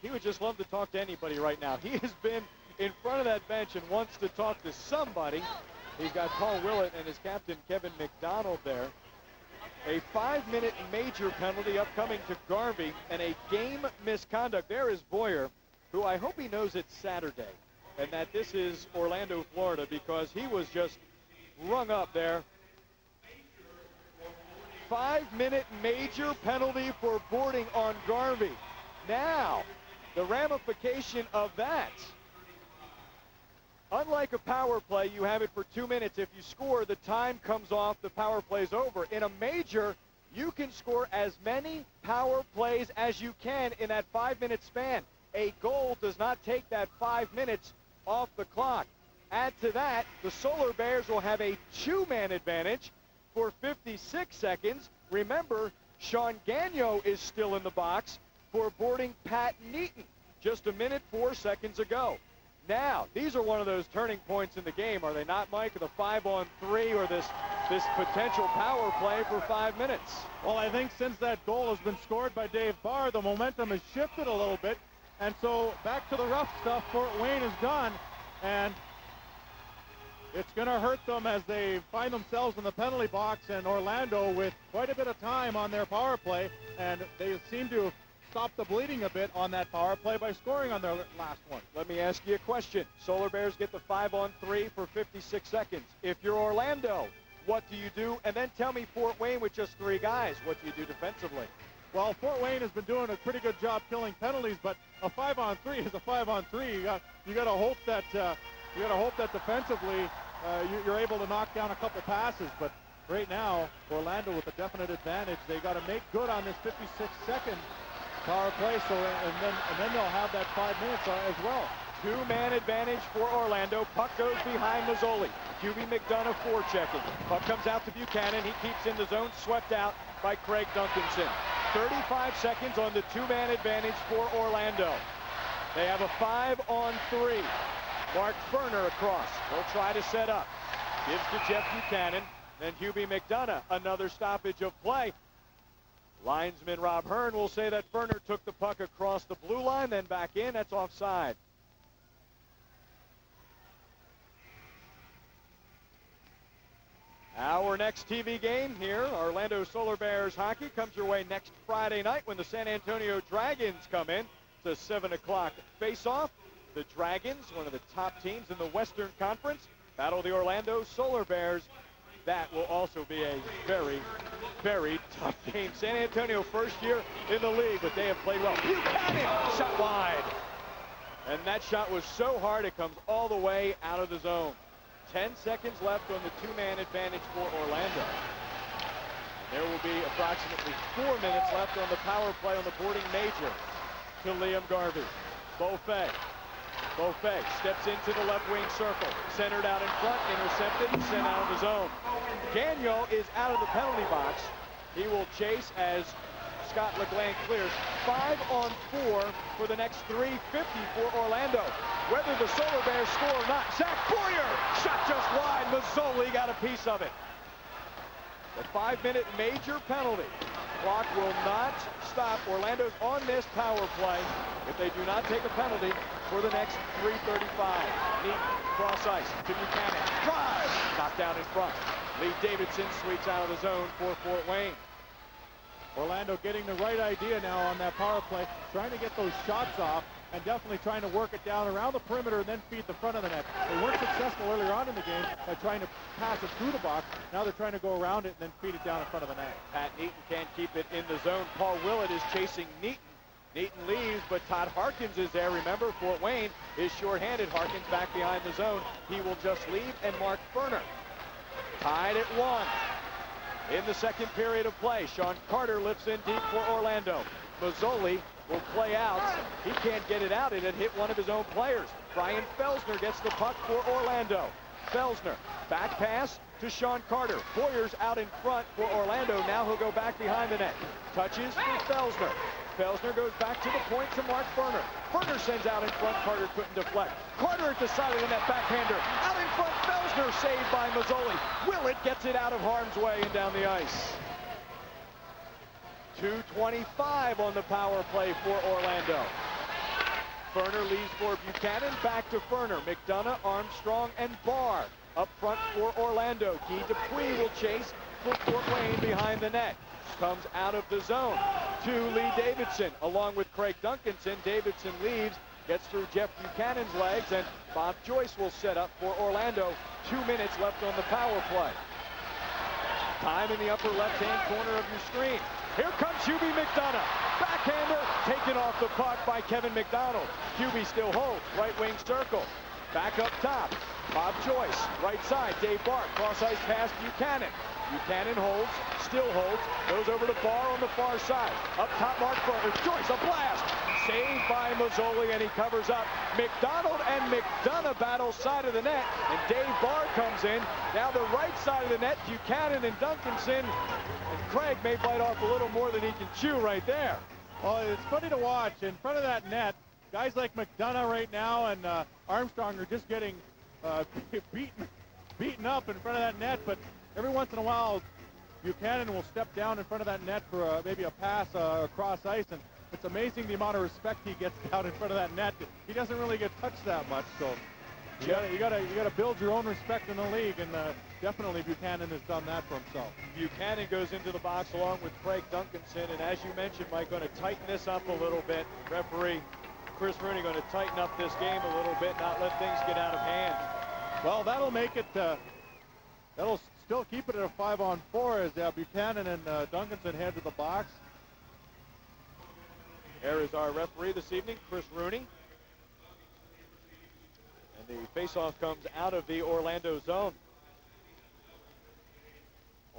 he would just love to talk to anybody right now. He has been in front of that bench and wants to talk to somebody. He's got Paul Willett and his captain, Kevin McDonald, there. A 5-minute major penalty upcoming to Garvey and a game misconduct. There is Boyer, who I hope he knows it's Saturday and that this is Orlando, Florida, because he was just rung up there. 5-minute major penalty for boarding on Garvey. Now, the ramification of that. Unlike a power play, you have it for 2 minutes. If you score, the time comes off, the power play's over. In a major, you can score as many power plays as you can in that 5-minute span. A goal does not take that 5 minutes off the clock. Add to that, the Solar Bears will have a 2-man advantage for 56 seconds. Remember, Sean Gagnon is still in the box for boarding Pat Neaton just 1 minute 4 seconds ago. Now, these are one of those turning points in the game, are they not, Mike? The 5-on-3 or this potential power play for 5 minutes. Well, I think since that goal has been scored by Dave Barr, the momentum has shifted a little bit. And so back to the rough stuff Fort Wayne has done. And it's going to hurt them as they find themselves in the penalty box, and Orlando with quite a bit of time on their power play. And they seem to have stopped the bleeding a bit on that power play by scoring on their last one. Let me ask you a question. Solar Bears get the 5-on-3 for 56 seconds. If you're Orlando, what do you do? And then tell me, Fort Wayne with just 3 guys, what do you do defensively? Well, Fort Wayne has been doing a pretty good job killing penalties, but a 5-on-3 is a 5-on-3. You got to hope that defensively you're able to knock down a couple passes. But right now, Orlando with a definite advantage. They got to make good on this 56-second power play. So and then they'll have that 5 minutes as well. 2-man advantage for Orlando. Puck goes behind Mazzoli. QB McDonough forechecking. Puck comes out to Buchanan. He keeps in the zone, swept out by Craig Duncanson. 35 seconds on the 2-man advantage for Orlando. They have a 5-on-3. Mark Ferner across. He'll try to set up. Gives to Jeff Buchanan. Then Hubie McDonough, another stoppage of play. Linesman Rob Hearn will say that Ferner took the puck across the blue line, then back in. That's offside. Our next TV game here, Orlando Solar Bears hockey, comes your way next Friday night when the San Antonio Dragons come in. It's a 7 o'clock face-off. The Dragons, one of the top teams in the Western Conference, battle the Orlando Solar Bears. That will also be a very, very tough game. San Antonio first year in the league, but they have played well. Buchanan shot wide. And that shot was so hard it comes all the way out of the zone. 10 seconds left on the 2-man advantage for Orlando. There will be approximately 4 minutes left on the power play on the boarding major to Liam Garvey. Beaufait steps into the left wing circle. Centered out in front, intercepted, and sent out of the zone. Gagnon is out of the penalty box. He will chase as Scott LeBlanc clears. 5-on-4 for the next 3:50 for Orlando. Whether the Solar Bears score or not, Zach Boyer shot just wide. Mazzoli got a piece of it. The 5-minute major penalty. Clock will not stop. Orlando's on this power play if they do not take a penalty for the next 3:35. Neat cross ice to Buchanan. Drive! Knocked down in front. Lee Davidson sweeps out of the zone for Fort Wayne. Orlando getting the right idea now on that power play, trying to get those shots off and definitely trying to work it down around the perimeter and then feed the front of the net. They weren't successful earlier on in the game by trying to pass it through the box. Now they're trying to go around it and then feed it down in front of the net. Pat Neaton can't keep it in the zone. Paul Willett is chasing Neaton. Neaton leaves, but Todd Harkins is there. Remember, Fort Wayne is shorthanded. Harkins back behind the zone. He will just leave, and Mark Ferner tied at 1. In the second period of play, Sean Carter lifts in deep for Orlando. Mazzoli will play out. He can't get it out. It had hit one of his own players. Brian Felsner gets the puck for Orlando. Felsner, back pass to Sean Carter. Boyer's out in front for Orlando. Now he'll go back behind the net. Touches for Felsner. Felsner goes back to the point to Mark Ferner. Ferner sends out in front. Carter couldn't deflect. Carter at the side of the net, backhander. Out in front, Felsner saved by Mazzoli. Willett gets it out of harm's way and down the ice. 2:25 on the power play for Orlando. Ferner leaves for Buchanan, back to Ferner. McDonough, Armstrong, and Barr up front for Orlando. Guy Dupuis will chase for Fort Wayne behind the net. Comes out of the zone to Lee Davidson along with Craig Duncanson. Davidson leaves, gets through Jeff Buchanan's legs, and Bob Joyce will set up for Orlando. 2 minutes left on the power play. Time in the upper left-hand corner of your screen. Here comes Hubie McDonough. Backhander taken off the puck by Kevin McDonald. Hubie still holds. Right wing circle. Back up top. Bob Joyce, right side. Dave Barr, cross ice pass Buchanan. Buchanan holds, still holds, goes over to Barr on the far side. Up top, Mark Broten. Joyce, a blast. Saved by Mazzoli, and he covers up. McDonald and McDonough battle side of the net, and Dave Barr comes in. Now the right side of the net, Buchanan and Duncanson. And Craig may bite off a little more than he can chew right there. Well, it's funny to watch. In front of that net, guys like McDonough right now and Armstrong are just getting beaten up in front of that net, but every once in a while, Buchanan will step down in front of that net for maybe a pass across ice, and it's amazing the amount of respect he gets down in front of that net. He doesn't really get touched that much, so you gotta build your own respect in the league, and definitely Buchanan has done that for himself. Buchanan goes into the box along with Craig Duncanson, and as you mentioned, Mike, going to tighten this up a little bit. Referee Chris Rooney going to tighten up this game a little bit, not let things get out of hand. Well, that'll make it. That'll still keep it at a 5-on-4 as Buchanan and Duncanson head to the box. There is our referee this evening, Chris Rooney. And the faceoff comes out of the Orlando zone.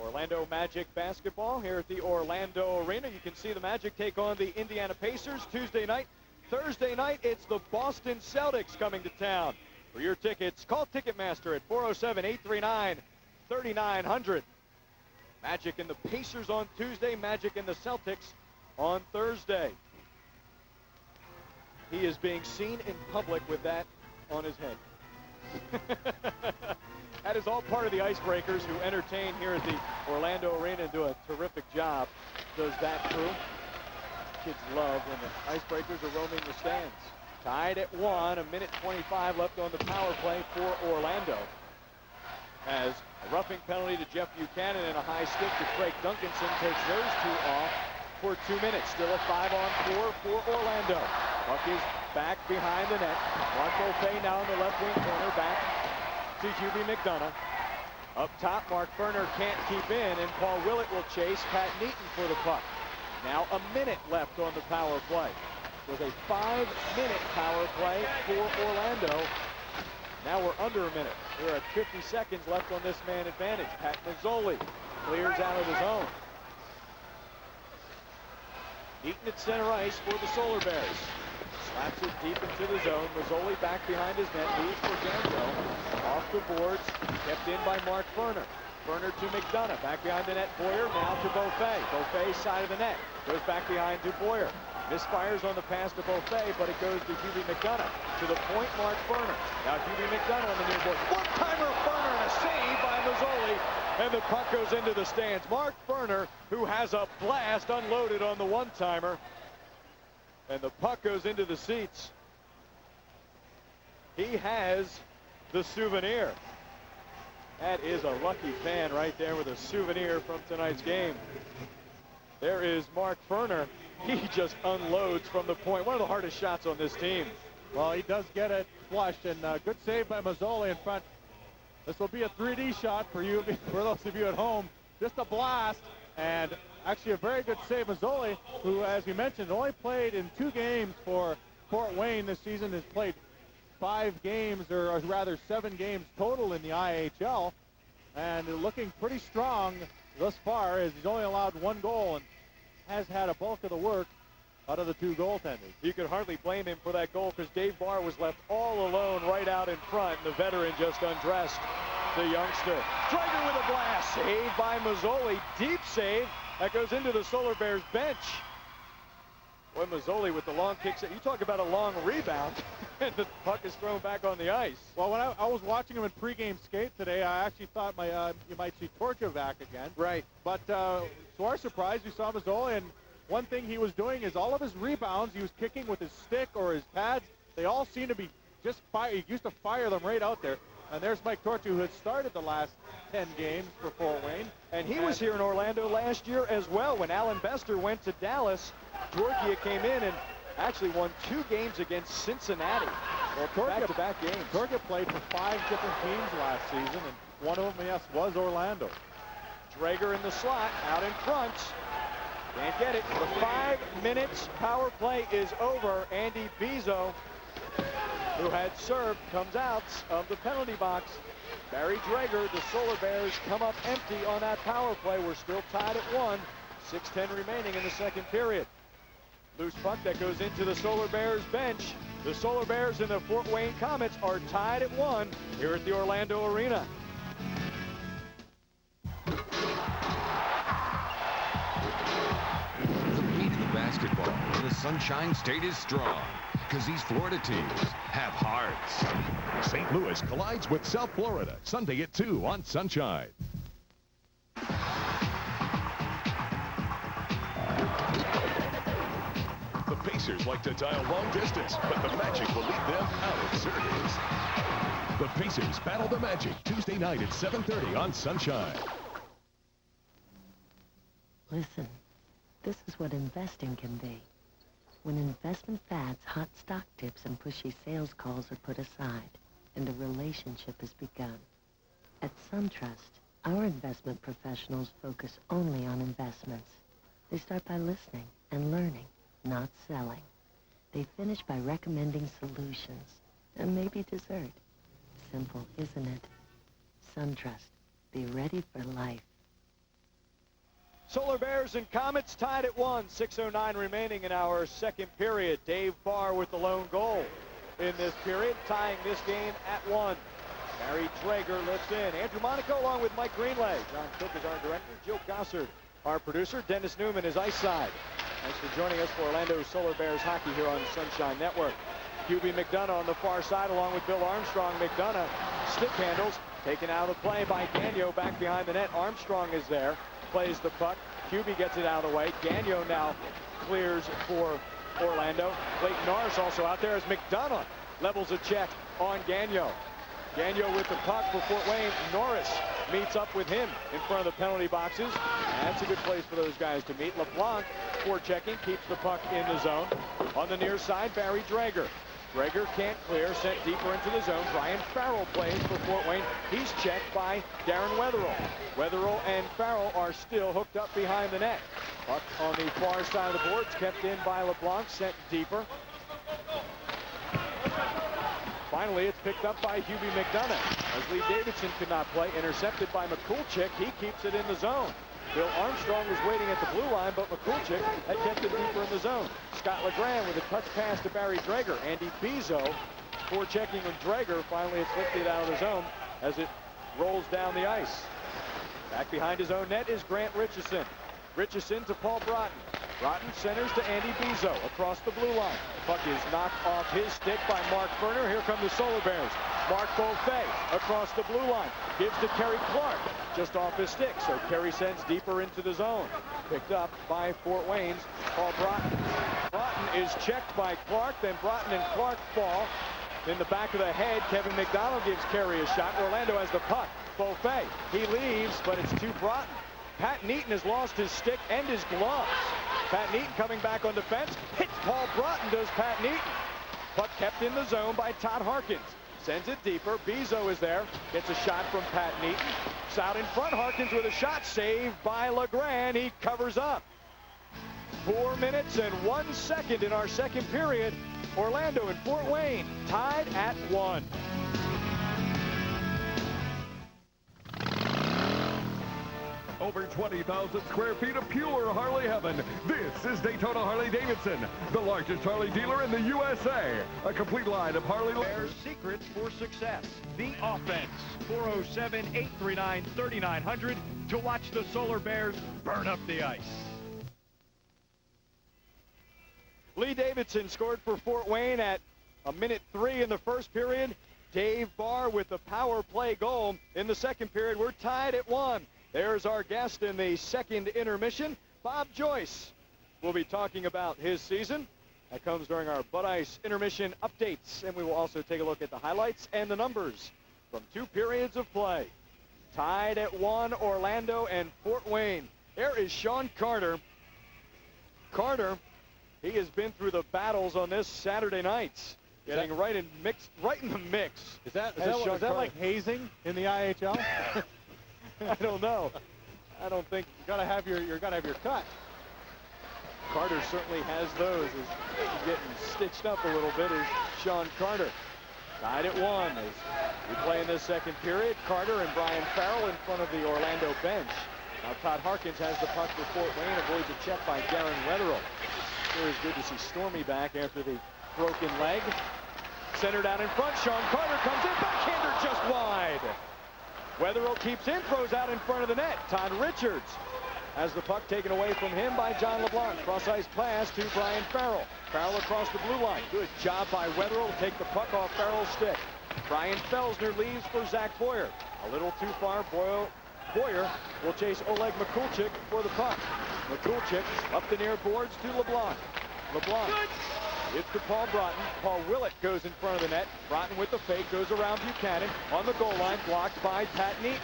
Orlando Magic basketball here at the Orlando Arena. You can see the Magic take on the Indiana Pacers Tuesday night. Thursday night, it's the Boston Celtics coming to town. For your tickets, call Ticketmaster at 407-839-3900. Magic and the Pacers on Tuesday, Magic and the Celtics on Thursday. He is being seen in public with that on his head. That is all part of the Icebreakers, who entertain here at the Orlando Arena and do a terrific job. Does that crew. Kids love when the Icebreakers are roaming the stands. Tied at 1, a minute 25 left on the power play for Orlando. As a roughing penalty to Jeff Buchanan and a high stick to Craig Duncanson takes those two off for 2 minutes. Still a 5-on-4 for Orlando. Puck is back behind the net. Mark Beaufait now in the left wing corner, back to Hubie McDonough. Up top, Mark Ferner can't keep in, and Paul Willett will chase Pat Neaton for the puck. Now a minute left on the power play. It was a 5-minute power play for Orlando. Now we're under a minute. We're at 50 seconds left on this man advantage. Pat Mazzoli clears out of the zone. Neaton at center ice for the Solar Bears. Slaps it deep into the zone. Mazzoli back behind his net. Moves for Janko. Off the boards. Kept in by Mark Ferner. Ferner to McDonough. Back behind the net. Boyer now to Beaufait. Beaufait side of the net. Goes back behind to Boyer. Misfires on the pass to Beaufait, but it goes to Hubie McDonough. To the point, Mark Ferner. Now Hubie McDonough on the near board. One-timer Ferner and a save by Mazzoli. And the puck goes into the stands. Mark Ferner, who has a blast, unloaded on the one-timer. And the puck goes into the seats. He has the souvenir. That is a lucky fan right there with a souvenir from tonight's game. There is Mark Ferner. He just unloads from the point. One of the hardest shots on this team. Well, he does get it flushed, and good save by Mazzoli in front. This will be a 3D shot for you, for those of you at home. Just a blast, and actually a very good save. Mazzoli, who, as we mentioned, only played in 2 games for Fort Wayne this season, has played 5 games, or rather 7 games total in the IHL, and looking pretty strong thus far, as he's only allowed 1 goal and has had a bulk of the work out of the 2 goaltenders. You could hardly blame him for that goal, because Dave Barr was left all alone right out in front. The veteran just undressed the youngster. Drager with a blast. Saved by Mazzoli. Deep save. That goes into the Solar Bears bench. Boy, Mazzoli with the long kicks. You talk about a long rebound, and the puck is thrown back on the ice. Well, when I was watching him in pregame skate today, I actually thought you might see Torcha back again. Right. But to our surprise, we saw Mazzoli, and one thing he was doing is all of his rebounds, he was kicking with his stick or his pads. They all seem to be just fire. He used to fire them right out there. And there's Mike Torcha, who had started the last 10 games for Fort Wayne. And he was here in Orlando last year as well. When Alan Bester went to Dallas, Georgia came in and actually won 2 games against Cincinnati. Well, back-to-back games. Georgia played for 5 different teams last season, and one of them, yes, was Orlando. Drager in the slot, out in front. Can't get it. The 5 minutes power play is over. Andy Bizzo who had served, comes out of the penalty box. Barry Drager, the Solar Bears come up empty on that power play. We're still tied at 1. 6:10 remaining in the second period. Loose puck that goes into the Solar Bears bench. The Solar Bears and the Fort Wayne Komets are tied at 1 here at the Orlando Arena. The beat of the basketball in the Sunshine State is strong because these Florida teams have hearts. St. Louis collides with South Florida Sunday at 2 on Sunshine. The Pacers like to dial long distance, but the Magic will lead them out of service. The Pacers battle the Magic Tuesday night at 7:30 on Sunshine. Listen, this is what investing can be. When investment fads, hot stock tips, and pushy sales calls are put aside, and a relationship is begun. At SunTrust, our investment professionals focus only on investments. They start by listening and learning, not selling. They finish by recommending solutions, and maybe dessert. Simple, isn't it? SunTrust. Be ready for life. Solar Bears and Komets tied at 1. 6:09 remaining in our second period. Dave Barr with the lone goal in this period, tying this game at 1. Barry Drager lifts in. Andrew Monaco along with Mike Greenlay. John Cook is our director. Joe Gossard, our producer. Dennis Newman is ice side. Thanks for joining us for Orlando Solar Bears hockey here on the Sunshine Network. QB McDonough on the far side along with Bill Armstrong. McDonough stick handles taken out of the play by Gagnon back behind the net. Armstrong is there. Plays the puck. QB gets it out of the way. Gagnon now clears for Orlando. Clayton Norris also out there as McDonough levels a check on Gagnon. Gagnon with the puck for Fort Wayne. Norris meets up with him in front of the penalty boxes. That's a good place for those guys to meet. LeBlanc, forechecking, keeps the puck in the zone. On the near side, Barry Drager. Drager can't clear, sent deeper into the zone. Brian Farrell plays for Fort Wayne. He's checked by Darren Wetherell. Wetherell and Farrell are still hooked up behind the net. Puck on the far side of the boards, kept in by LeBlanc, sent deeper. Finally, it's picked up by Hubie McDonough. As Lee Davidson could not play, intercepted by McCoolchick. He keeps it in the zone. Bill Armstrong was waiting at the blue line, but McCoolchick had kept it deeper in the zone. Scott LeGrand with a touch pass to Barry Drager. Andy Bizzo forechecking with Drager. Finally, it's lifted out of the zone as it rolls down the ice. Back behind his own net is Grant Richardson. Richardson to Paul Broten. Broten centers to Andy Bizzo across the blue line. Puck is knocked off his stick by Mark Ferner. Here come the Solar Bears. Mark Beaufait across the blue line. Gives to Kerry Clark just off his stick. So Kerry sends deeper into the zone. Picked up by Fort Wayne's Paul Broten. Broten is checked by Clark. Then Broten and Clark fall. In the back of the head, Kevin McDonald gives Kerry a shot. Orlando has the puck. Beaufait, he leaves, but it's to Broten. Pat Neaton has lost his stick and his gloves. Pat Neaton coming back on defense. Hits Paul Broten, does Pat Neaton. Puck kept in the zone by Todd Harkins. Sends it deeper. Bizzo is there. Gets a shot from Pat Neaton. It's out in front. Harkins with a shot. Saved by LeGrand. He covers up. 4 minutes and 1 second in our second period. Orlando and Fort Wayne tied at 1. Over 20,000 square feet of pure Harley heaven. This is Daytona Harley-Davidson, the largest Harley dealer in the USA. A complete line of Harley... Bears secrets for success. The offense. 407-839-3900 to watch the Solar Bears burn up the ice. Lee Davidson scored for Fort Wayne at 1:03 in the first period. Dave Barr with the power play goal in the second period. We're tied at 1. There's our guest in the second intermission, Bob Joyce. We'll be talking about his season. That comes during our Bud Ice intermission updates, and we will also take a look at the highlights and the numbers from 2 periods of play. Tied at 1, Orlando and Fort Wayne. There is Sean Carter. Carter, he has been through the battles on this Saturday night. Getting right in the mix. Is that like hazing in the IHL? I don't know. I don't think you gotta have your cut. Carter certainly has those. He's getting stitched up a little bit is Sean Carter. Tied at 1 as we play in this second period. Carter and Brian Farrell in front of the Orlando bench. Now Todd Harkins has the puck for Fort Wayne, avoids a check by Darren Wetherell. Sure is good to see Stormy back after the broken leg. Centered out in front, Sean Carter comes in, backhander just wide. Wetherell keeps in, throws out in front of the net. Todd Richards has the puck taken away from him by John LeBlanc. Cross-ice pass to Brian Farrell. Farrell across the blue line. Good job by Wetherell to take the puck off Farrell's stick. Brian Felsner leaves for Zach Boyer. A little too far. Boyer will chase Oleg Mikulchik for the puck. Mikulchik up the near boards to LeBlanc. LeBlanc it's to Paul Broten. Paul Willett goes in front of the net. Broten with the fake goes around Buchanan on the goal line, blocked by Pat Neaton.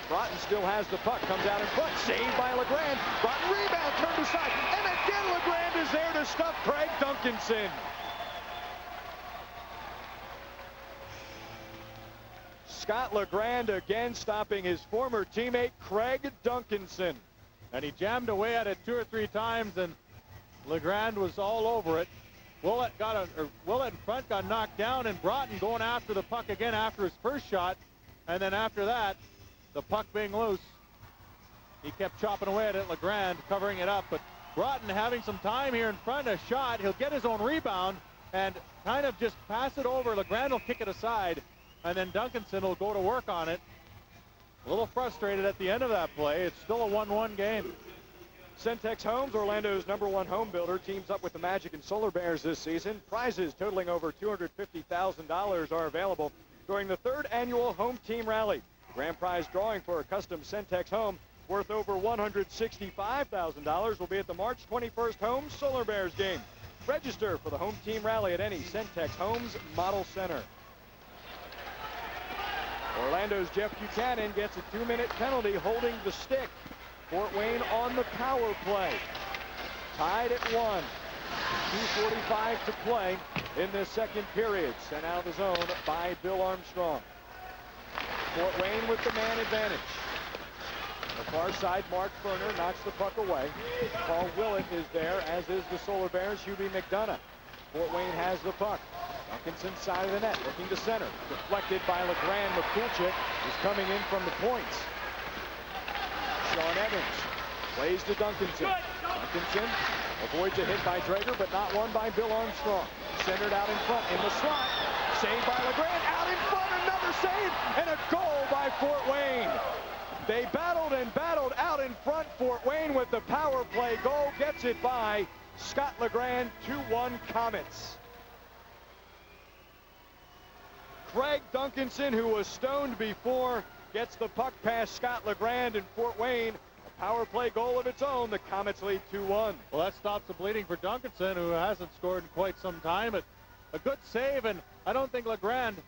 Broten still has the puck, comes out in front, saved by LeGrand. Broten rebound, turned aside, and again LeGrand is there to stuff Craig Duncanson. Scott LeGrand again stopping his former teammate Craig Duncanson. And he jammed away at it 2 or 3 times, and LeGrand was all over it. Willett in front got knocked down, and Broten going after the puck again after his first shot. And then after that, the puck being loose, he kept chopping away at it. LeGrand covering it up, but Broten having some time here in front, a shot. He'll get his own rebound and kind of just pass it over. LeGrand will kick it aside, and then Duncanson will go to work on it. A little frustrated at the end of that play. It's still a 1-1 game. Centex Homes, Orlando's #1 home builder, teams up with the Magic and Solar Bears this season. Prizes totaling over $250,000 are available during the 3rd annual Home Team Rally. Grand prize drawing for a custom Centex home worth over $165,000 will be at the March 21st Home Solar Bears game. Register for the Home Team Rally at any Centex Homes Model Center. Orlando's Jeff Buchanan gets a 2-minute penalty holding the stick. Fort Wayne on the power play. Tied at 1. 2:45 to play in this second period. Sent out of the zone by Bill Armstrong. Fort Wayne with the man advantage. The far side, Mark Ferner knocks the puck away. Paul Willett is there, as is the Solar Bears' Hubie McDonough. Fort Wayne has the puck. Duncanson's side of the net, looking to center. Deflected by LeGrand. Mikulchik is coming in from the points. Sean Evans plays to Duncanson. Duncanson avoids a hit by Drager, but not one by Bill Armstrong. Centered out in front in the slot. Saved by LeGrand. Out in front, another save, and a goal by Fort Wayne. They battled and battled out in front. Fort Wayne with the power play goal gets it by Scott LeGrand. 2-1 Komets. Craig Duncanson, who was stoned before, gets the puck past Scott LeGrand, and Fort Wayne, a power play goal of its own. The Komets lead 2-1. Well, that stops the bleeding for Duncanson, who hasn't scored in quite some time. But a good save, and I don't think LeGrand,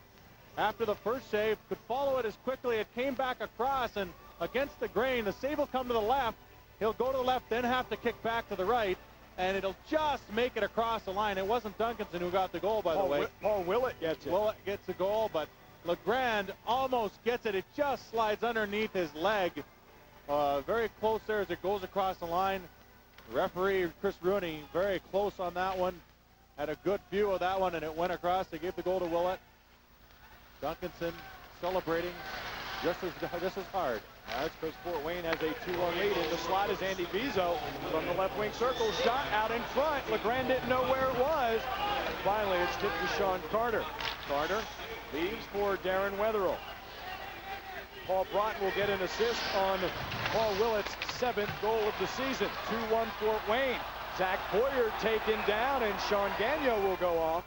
after the first save, could follow it as quickly. It came back across, and against the grain, the save will come to the left. He'll go to the left, then have to kick back to the right, and it'll just make it across the line. It wasn't Duncanson who got the goal, by the way. Paul Willett gets it. Willett gets the goal, but LeGrand almost gets it. It just slides underneath his leg. Very close there as it goes across the line. The referee, Chris Rooney, very close on that one. Had a good view of that one, and it went across. They gave the goal to Willett. Duncanson celebrating just as hard. That's because Fort Wayne has a 2-1 lead. In the slot is Andy Vizo from the left wing circle. Shot out in front. LeGrand didn't know where it was. Finally, it's tipped to Sean Carter. Carter leaves for Darren Wetherell. Paul Broten will get an assist on Paul Willett's 7th goal of the season. 2-1 Fort Wayne. Zach Boyer taken down, and Sean Gagnon will go off.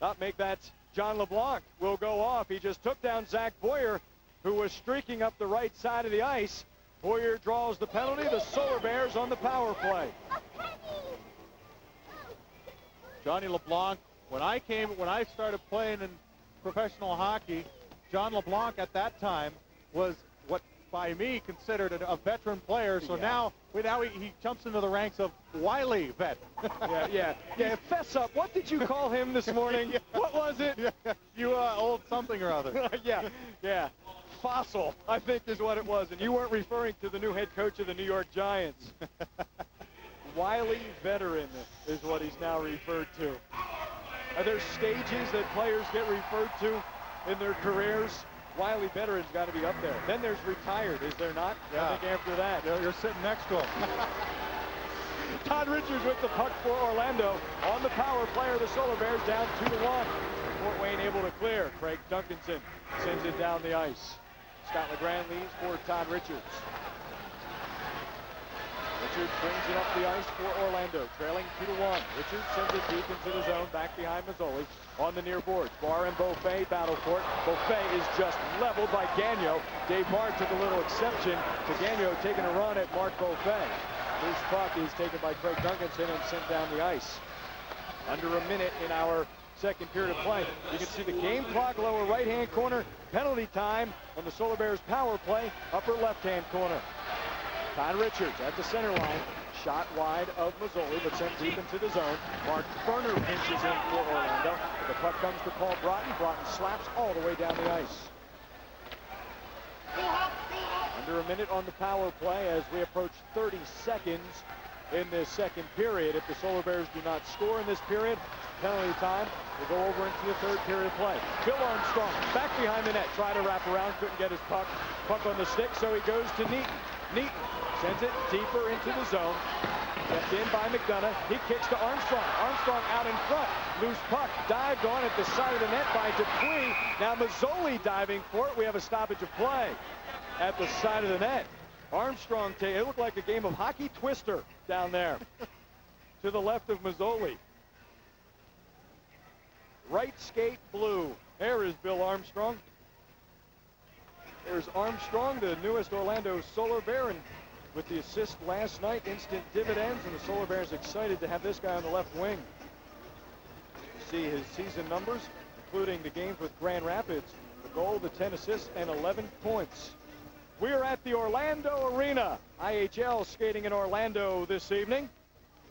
Not make that John LeBlanc will go off. He just took down Zach Boyer, who was streaking up the right side of the ice. Boyer draws the penalty. The Solar Bears on the power play. Johnny LeBlanc, when I started playing in professional hockey, John LeBlanc at that time was what by me considered a veteran player. So now he jumps into the ranks of wily vet. Yeah. Fess up. What did you call him this morning? Yeah. What was it? Yeah. You old something or other. Yeah. Fossil, I think is what it was. And you weren't referring to the new head coach of the New York Giants. Wily veteran is what he's now referred to. Are there stages that players get referred to in their careers? Wiley veteran's got to be up there. Then there's retired, is there not? Yeah. I think after that. You're sitting next to him. Todd Richards with the puck for Orlando. On the power play are the Solar Bears down 2-1. Fort Wayne able to clear. Craig Duncanson sends it down the ice. Scott LeGrand leads for Todd Richards. Richards brings it up the ice for Orlando, trailing 2-1. Richards sends it deep into the zone, back behind Mazzoli. On the near boards, Barr and Beaufait battle for it. Beaufait is just leveled by Gagnon. Dave Barr took a little exception to Gagnon taking a run at Mark Beaufait. This puck is taken by Craig Duncanson and sent down the ice. Under a minute in our second period of play. You can see the game clock, lower right-hand corner. Penalty time on the Solar Bears power play, upper left-hand corner. Todd Richards at the center line. Shot wide of Mazzoli, but sent deep into the zone. Mark Berner pinches in for Orlando. The puck comes to Paul Broten. Broten slaps all the way down the ice. Under a minute on the power play as we approach 30 seconds in this second period. If the Solar Bears do not score in this period, penalty time will go over into the third period of play. Bill Armstrong back behind the net, try to wrap around, couldn't get his puck on the stick, so he goes to Neaton. Neaton sends it deeper into the zone. Kept in by McDonough. He kicks to Armstrong. Armstrong out in front. Loose puck dived on at the side of the net by Dupuis. Now Mazzoli diving for it. We have a stoppage of play at the side of the net. Armstrong, it looked like a game of hockey twister down there to the left of Mazzoli. Right skate blue. There is Bill Armstrong. There's Armstrong, the newest Orlando Solar Bear, and with the assist last night, instant dividends, and the Solar Bears excited to have this guy on the left wing. See his season numbers, including the games with Grand Rapids, the goal, the 10 assists, and 11 points. We are at the Orlando Arena. IHL skating in Orlando this evening.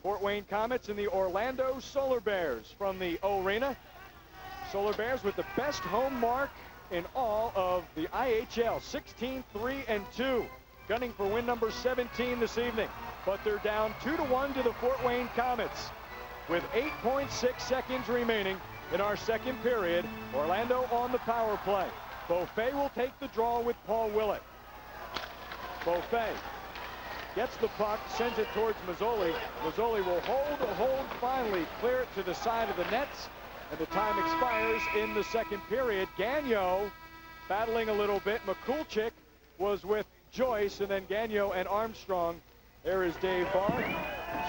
Fort Wayne Komets and the Orlando Solar Bears from the O-Arena. Solar Bears with the best home mark in all of the IHL, 16-3-2, gunning for win number 17 this evening. But they're down 2-1 to the Fort Wayne Komets with 8.6 seconds remaining in our second period. Orlando on the power play. Beaufait will take the draw with Paul Willett. Beaufait gets the puck, sends it towards Mazzoli. Mazzoli will hold, finally clear it to the side of the nets, and the time expires in the second period. Gagnon battling a little bit. Mikulczyk was with Joyce, and then Gagnon and Armstrong. There is Dave Barr.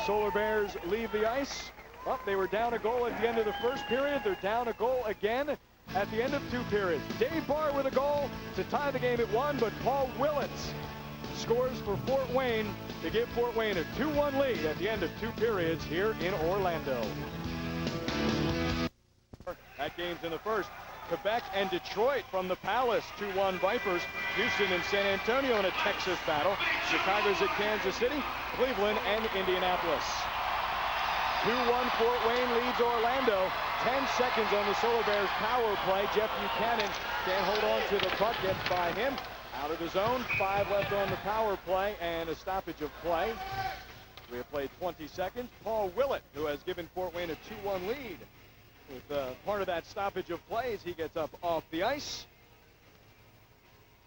Solar Bears leave the ice. Well, they were down a goal at the end of the first period. They're down a goal again at the end of two periods. Dave Barr with a goal to tie the game at 1, but Paul Willett scores for Fort Wayne to give Fort Wayne a 2-1 lead at the end of two periods here in Orlando. That game's in the first. Quebec and Detroit from the Palace, 2-1 Vipers. Houston and San Antonio in a Texas battle. Chicago's at Kansas City, Cleveland and Indianapolis. 2-1 Fort Wayne leads Orlando. 10 seconds on the Solar Bears power play. Jeff Buchanan can't hold on to the puck, gets by him. Out of the zone, 5 left on the power play and a stoppage of play. We have played 20 seconds. Paul Willett, who has given Fort Wayne a 2-1 lead. With part of that stoppage of play as he gets up off the ice.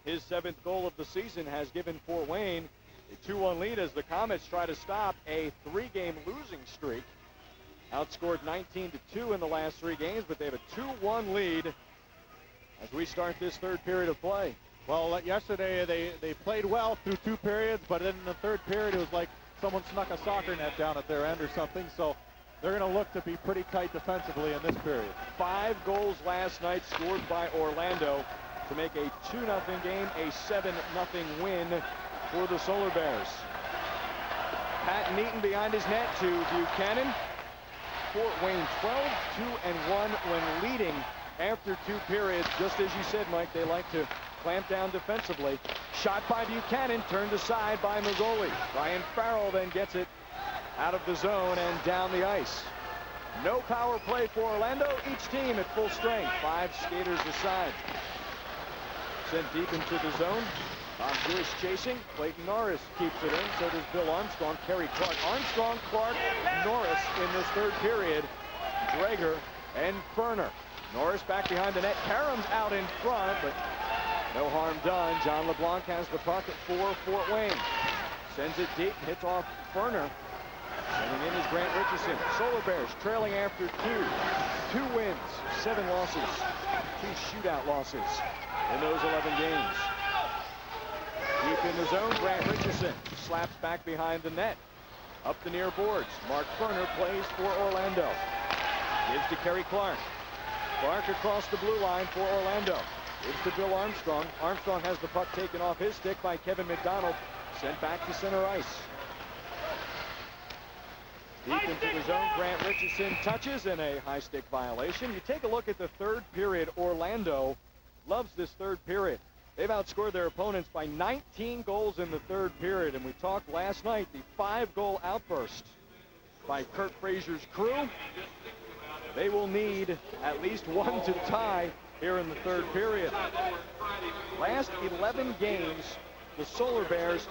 His 7th goal of the season has given Fort Wayne a 2-1 lead as the Komets try to stop a 3-game losing streak. Outscored 19-2 in the last 3 games, but they have a 2-1 lead as we start this third period of play. Well, yesterday they played well through 2 periods, but in the third period it was like someone snuck a soccer net down at their end or something. So they're going to look to be pretty tight defensively in this period. 5 goals last night scored by Orlando to make a 2-0 game, a 7-0 win for the Solar Bears. Pat Neaton behind his net to Buchanan. Fort Wayne 12-2-1 when leading after 2 periods. Just as you said, Mike, they like to clamp down defensively. Shot by Buchanan, turned aside by Mazzoli. Ryan Farrell then gets it out of the zone and down the ice. No power play for Orlando. Each team at full strength. 5 skaters aside. Sent deep into the zone. Bob Jewish chasing. Clayton Norris keeps it in. So does Bill Armstrong. Kerry Clark. Armstrong, Clark, Norris in this third period. Drager and Ferner. Norris back behind the net. Karam's out in front, but no harm done. John LeBlanc has the puck for Fort Wayne. Sends it deep, hits off Ferner. Sending in is Grant Richardson. Solar Bears trailing after 2 wins, 7 losses, 2 shootout losses in those 11 games. Deep in the zone, Grant Richardson slaps back behind the net. Up the near boards, Mark Ferner plays for Orlando. Gives to Kerry Clark. Clark across the blue line for Orlando. Gives to Bill Armstrong. Armstrong has the puck taken off his stick by Kevin McDonald. Sent back to center ice. Deep into the zone, Grant Richardson touches in a high stick violation. You take a look at the third period. Orlando loves this third period. They've outscored their opponents by 19 goals in the third period. And we talked last night, the 5-goal outburst by Kurt Frazier's crew. They will need at least 1 to tie here in the third period. Last 11 games, the Solar Bears,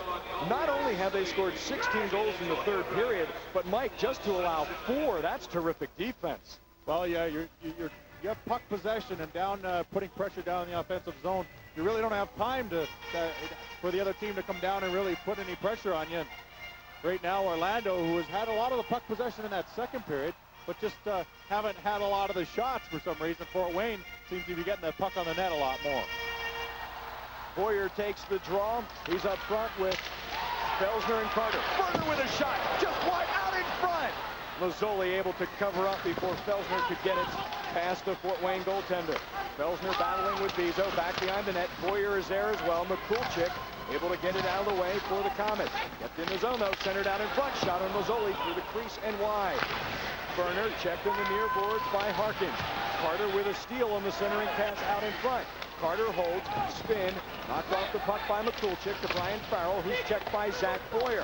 not only have they scored 16 goals in the third period, but Mike, just to allow 4, that's terrific defense. Well, yeah, you have puck possession and down, putting pressure down in the offensive zone. You really don't have time for the other team to come down and really put any pressure on you. And right now, Orlando, who has had a lot of the puck possession in that second period, but just haven't had a lot of the shots for some reason. Fort Wayne seems to be getting that puck on the net a lot more. Boyer takes the draw. He's up front with Felsner and Carter. Ferner with a shot, just wide out in front. Mazzoli able to cover up before Felsner could get it past the Fort Wayne goaltender. Felsner battling with Bezo, back behind the net. Boyer is there as well. McCoolchick able to get it out of the way for the Komets. Kept in the zone though, centered out in front. Shot on Mazzoli through the crease and wide. Ferner checked in the near boards by Harkins. Carter with a steal on the centering pass out in front. Carter holds, spin, knocked off the puck by McCoolchick to Brian Farrell, who's checked by Zach Boyer.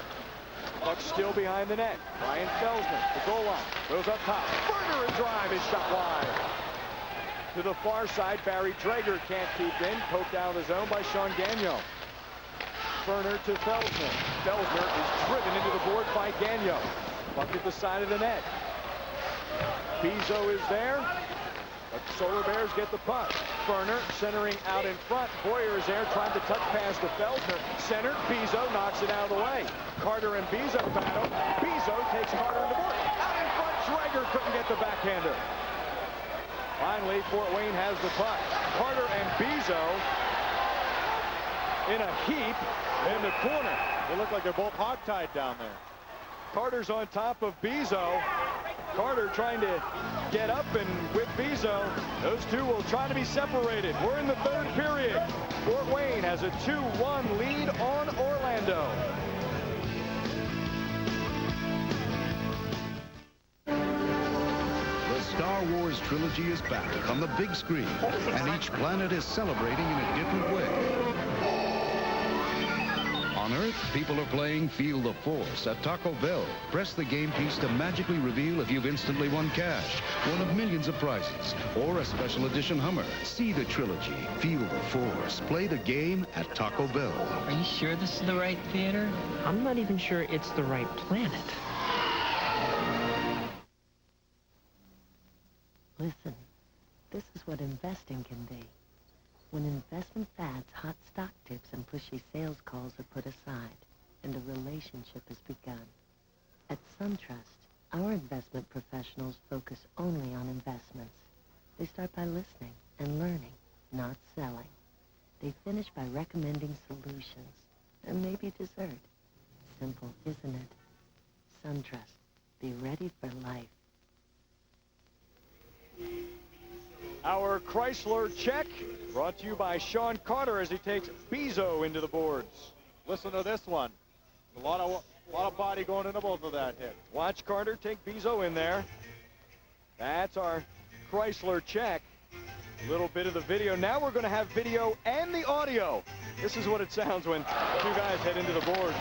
Puck still behind the net. Brian Felsner, the goal line, goes up top. Ferner and drive is shot wide. To the far side, Barry Drager can't keep in, poked out of the zone by Sean Gagnon. Ferner to Felsner. Felsner is driven into the board by Gagnon. Puck at the side of the net. Bezo is there. But the Solar Bears get the puck. Ferner centering out in front. Boyer is there trying to touch pass to Felsner. Centered. Bezo knocks it out of the way. Carter and Bezo battle. Bezo takes Carter in the board. Out in front. Drager couldn't get the backhander. Finally, Fort Wayne has the puck. Carter and Bezo in a heap in the corner. They look like they're both hogtied down there. Carter's on top of Bezo. Carter trying to get up and with Bezo. Those two will try to be separated. We're in the third period. Fort Wayne has a 2-1 lead on Orlando. The Star Wars trilogy is back on the big screen, and each planet is celebrating in a different way. On Earth, people are playing Feel the Force at Taco Bell. Press the game piece to magically reveal if you've instantly won cash, one of millions of prizes, or a special edition Hummer. See the trilogy, Feel the Force. Play the game at Taco Bell. Are you sure this is the right theater? I'm not even sure it's the right planet. Listen, this is what investing can be. When investment fads, hot stock tips, and pushy sales calls are put aside, and a relationship is begun. At SunTrust, our investment professionals focus only on investments. They start by listening and learning, not selling. They finish by recommending solutions, and maybe dessert. Simple, isn't it? SunTrust. Be ready for life. Our Chrysler check brought to you by Sean Carter as he takes Bezo into the boards. Listen to this one. A lot of body going into both of that hit. Watch Carter take Bezo in there. That's our Chrysler check. A little bit of the video. Now we're going to have video and the audio. This is what it sounds when two guys head into the boards.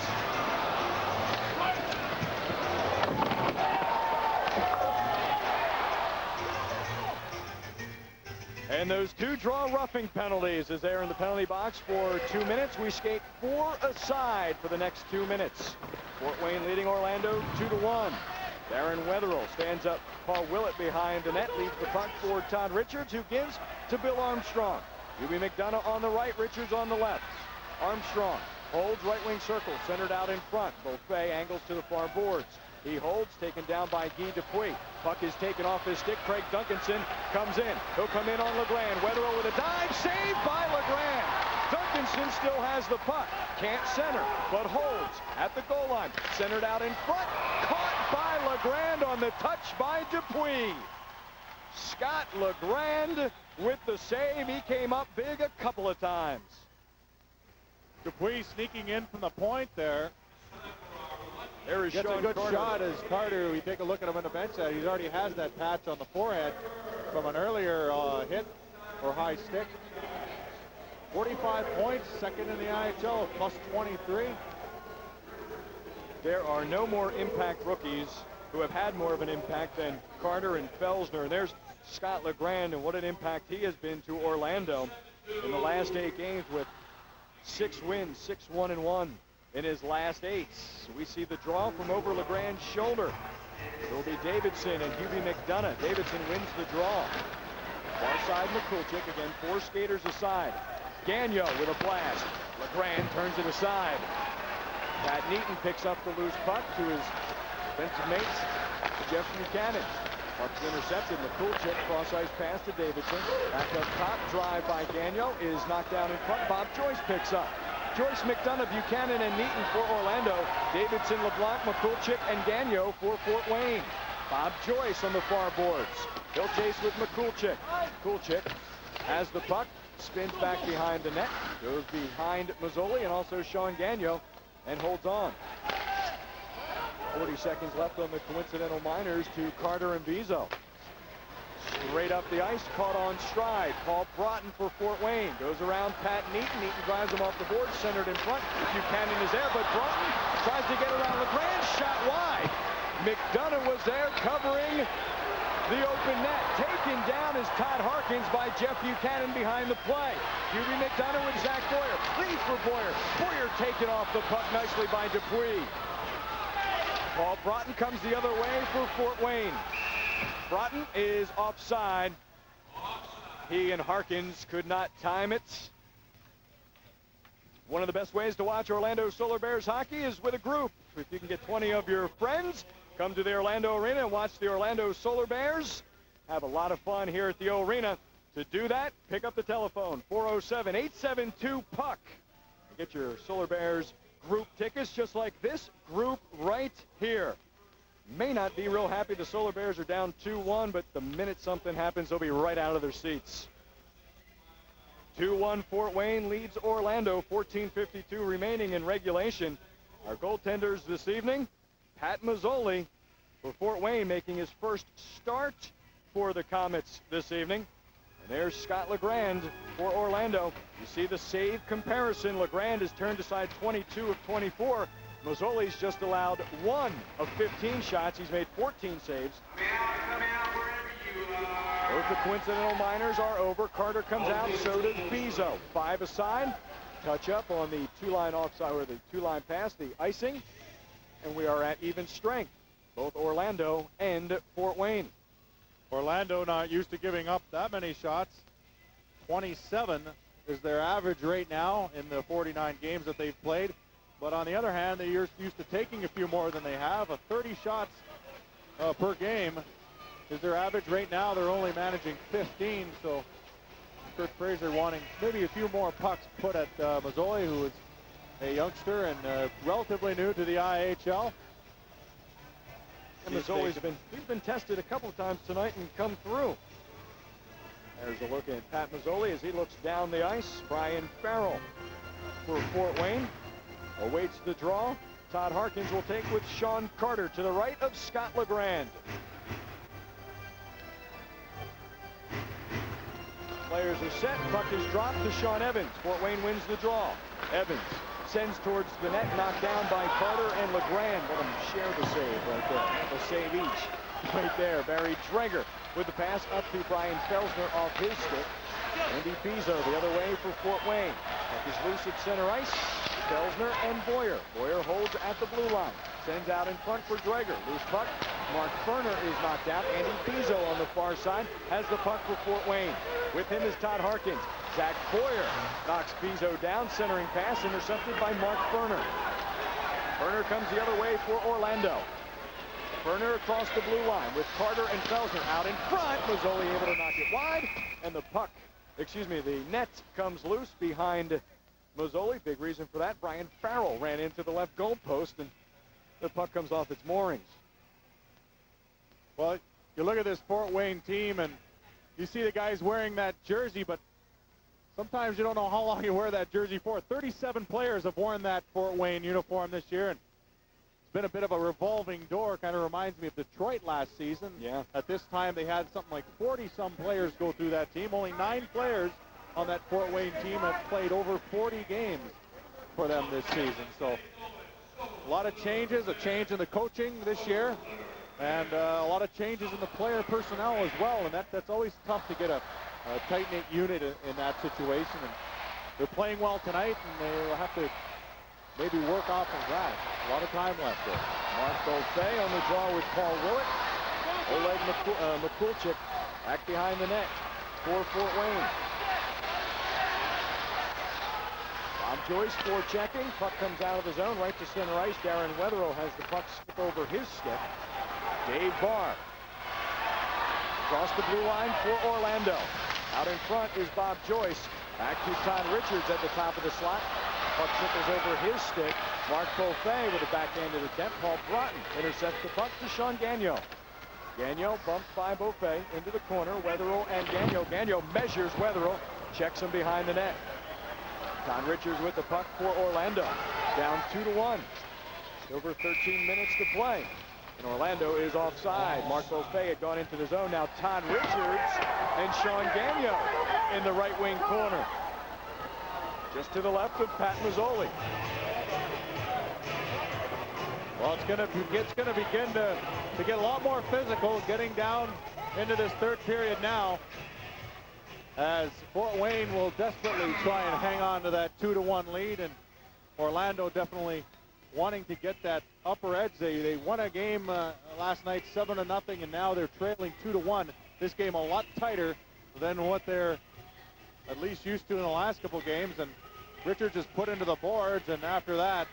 And those two draw roughing penalties as they're in the penalty box for 2 minutes. We skate 4 aside for the next 2 minutes. Fort Wayne leading Orlando 2-1. Darren Wetherell stands up. Paul Willett behind the net, leads the puck for Todd Richards, who gives to Bill Armstrong. UB McDonough on the right, Richards on the left. Armstrong holds right wing circle, centered out in front. Beaufait angles to the far boards. He holds, taken down by Guy Dupuis. Puck is taken off his stick. Craig Duncanson comes in. He'll come in on LeBlanc. Wetherell with a dive, saved by LeBlanc. Duncanson still has the puck. Can't center, but holds at the goal line. Centered out in front. Caught by LeGrand on the touch by Dupuis. Scott LeGrand with the save. He came up big a couple of times. Dupuis sneaking in from the point there. There is Gets Sean a good Carter. shot as Carter. We take a look at him on the bench. He already has that patch on the forehead from an earlier hit or high stick. 45 points, second in the IHL, plus 23. There are no more impact rookies who have had more of an impact than Carter and Felsner. There's Scott LeGrand, and what an impact he has been to Orlando in the last 8 games with 6 wins, 6-1-1 in his last 8. We see the draw from over LeGrand's shoulder. It will be Davidson and UB McDonough. Davidson wins the draw. Far side McCulchick, again 4 skaters aside. Gagnon with a blast. LeGrand turns it aside. Pat Neaton picks up the loose puck to his defensive mates, Jeff Buchanan. Puck's intercepted. McCulchick cross-ice pass to Davidson. Back up top, drive by Gagnon is knocked down in front. Bob Joyce picks up. Joyce, McDonough, Buchanan, and Neaton for Orlando. Davidson, LeBlanc, McCulchick, and Gagnon for Fort Wayne. Bob Joyce on the far boards. He'll chase with McCulchick. McCulchick has the puck, spins back behind the net, goes behind Mazzoli and also Sean Gagnon, and holds on. 40 seconds left on the coincidental minors to Carter and Bezo. Straight up the ice, caught on stride. Paul Broten for Fort Wayne. Goes around Pat Neaton. Neaton drives him off the board, centered in front. Buchanan is there, but Broten tries to get around LeGrand. Shot wide. McDonough was there covering the open net. Taken down is Todd Harkins by Jeff Buchanan behind the play. UB McDonough with Zach Boyer. Leads for Boyer. Boyer taken off the puck nicely by Dupuis. Paul Broten comes the other way for Fort Wayne. Broten is offside. He and Harkins could not time it. One of the best ways to watch Orlando Solar Bears hockey is with a group. If you can get 20 of your friends, come to the Orlando Arena and watch the Orlando Solar Bears. Have a lot of fun here at the Arena. To do that, pick up the telephone, 407-872-PUCK. Get your Solar Bears group tickets just like this group right here. May not be real happy the Solar Bears are down 2-1, but the minute something happens, they'll be right out of their seats. 2-1 Fort Wayne leads Orlando, 14:52 remaining in regulation. Our goaltenders this evening, Pat Mazzoli for Fort Wayne making his first start for the Komets this evening. And there's Scott LeGrand for Orlando. You see the save comparison. LeGrand has turned aside 22 of 24. Mazzoli's just allowed 1 of 15 shots. He's made 14 saves. Both the coincidental minors are over. Carter comes out, so does Bezo. 5 aside. Touch up on the 2-line offside, or the 2-line pass, the icing. And we are at even strength, both Orlando and Fort Wayne. Orlando not used to giving up that many shots. 27 is their average rate now in the 49 games that they've played. But on the other hand, they're used to taking a few more than they have. 30 shots per game is their average rate now. They're only managing 15, so Kurt Fraser wanting maybe a few more pucks put at Mazzoli, who is a youngster and relatively new to the IHL. And Mazzoli's been tested a couple of times tonight and come through. There's a look at Pat Mazzoli as he looks down the ice. Brian Farrell for Fort Wayne awaits the draw. Todd Harkins will take with Sean Carter to the right of Scott LeGrand. Players are set. Puck is dropped to Sean Evans. Fort Wayne wins the draw. Evans sends towards the net, knocked down by Carter and LeGrand. Let them share the save right there. Have a save each. Right there, Barry Dreger with the pass up to Brian Felsner off his stick. Andy Bezo the other way for Fort Wayne. Puck is loose at center ice. Felsner and Boyer. Boyer holds at the blue line. Sends out in front for Dreger. Loose puck Mark Ferner is knocked out. Andy Pizzo on the far side has the puck for Fort Wayne. With him is Todd Harkins. Zach Boyer knocks Pizzo down. Centering pass intercepted by Mark Ferner. Ferner comes the other way for Orlando. Ferner across the blue line with Carter and Felsner out in front. Mazzoli able to knock it wide. And the puck, the net comes loose behind Mazzoli. Big reason for that. Brian Farrell ran into the left goal post, and the puck comes off its moorings. Well, you look at this Fort Wayne team, and you see the guys wearing that jersey, but sometimes you don't know how long you wear that jersey for. 37 players have worn that Fort Wayne uniform this year, and it's been a bit of a revolving door. Kind of reminds me of Detroit last season. Yeah. At this time, they had something like 40-some players go through that team. Only 9 players on that Fort Wayne team have played over 40 games for them this season. So a lot of changes, a change in the coaching this year, and a lot of changes in the player personnel as well. And that's always tough to get a tight-knit unit in that situation. And they're playing well tonight, and they'll have to maybe work off of that. A lot of time left there. Mark Beaufay on the draw with Paul Willett. Oleg Mikulchik back behind the net for Fort Wayne. Bob Joyce forechecking. Puck comes out of the zone right to center ice. Darren Weatherill has the puck skip over his stick. Dave Barr across the blue line for Orlando. Out in front is Bob Joyce. Back to Todd Richards at the top of the slot. Puck trickles over his stick. Mark Beaufay with a backhanded attempt. Paul Broten intercepts the puck to Sean Gagnon. Gagnon bumped by Beaufay into the corner. Weatherill and Gagnon. Gagnon measures Weatherill. Checks him behind the net. Todd Richards with the puck for Orlando. Down 2-1. Over 13 minutes to play. And Orlando is offside. Mark Beaufay had gone into the zone. Now Todd Richards and Sean Gagnon in the right wing corner. Just to the left of Pat Mazzoli. Well, it's gonna begin to get a lot more physical, getting down into this third period now, as Fort Wayne will desperately try and hang on to that 2-1 lead, and Orlando definitely wanting to get that upper edge. They won a game last night 7-0, and now they're trailing 2-1. This game a lot tighter than what they're at least used to in the last couple games, and Richards is put into the boards, and after that,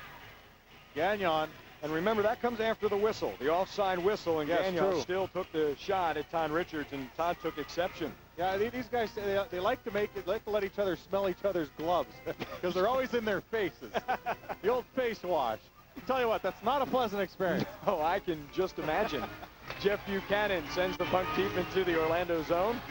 Gagnon. And remember, that comes after the whistle, the offside whistle, and Gagnon still took the shot at Todd Richards, and Todd took exception. Yeah, these guys, they like to let each other smell each other's gloves because they're always in their faces. The old face wash. I'll tell you what, that's not a pleasant experience. Oh, I can just imagine. Jeff Buchanan sends the puck deep into the Orlando zone.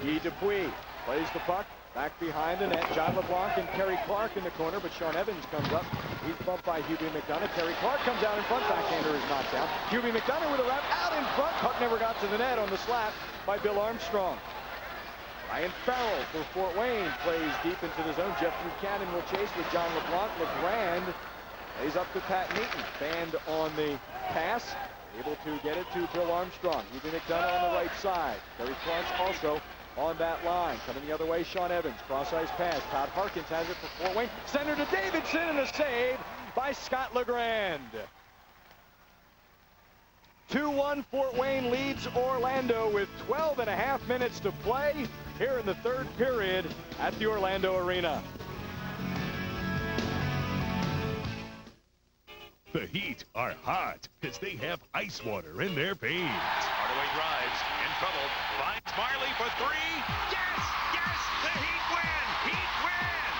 Guy Dupuis plays the puck back behind the net. John LeBlanc and Terry Clark in the corner, but Sean Evans comes up. He's bumped by Hubie McDonough. Terry Clark comes out in front. Backhander is knocked down. Hubie McDonough with a wrap out in front. Puck never got to the net on the slap by Bill Armstrong. Ryan Farrell for Fort Wayne plays deep into the zone. Jeff Buchanan will chase with John LeBlanc. LeGrand lays up to Pat Meaton. Band on the pass. Able to get it to Bill Armstrong. Hubie McDonough on the right side. Terry Clark also on that line. Coming the other way, Sean Evans. Cross-ice pass. Todd Harkins has it for Fort Wayne. Center to Davidson, and a save by Scott LeGrand. 2-1 Fort Wayne leads Orlando with 12.5 minutes to play here in the third period at the Orlando Arena. The Heat are hot because they have ice water in their veins. Hardaway drives, in trouble, finds Marley for 3. Yes! Yes! The Heat win! Heat win!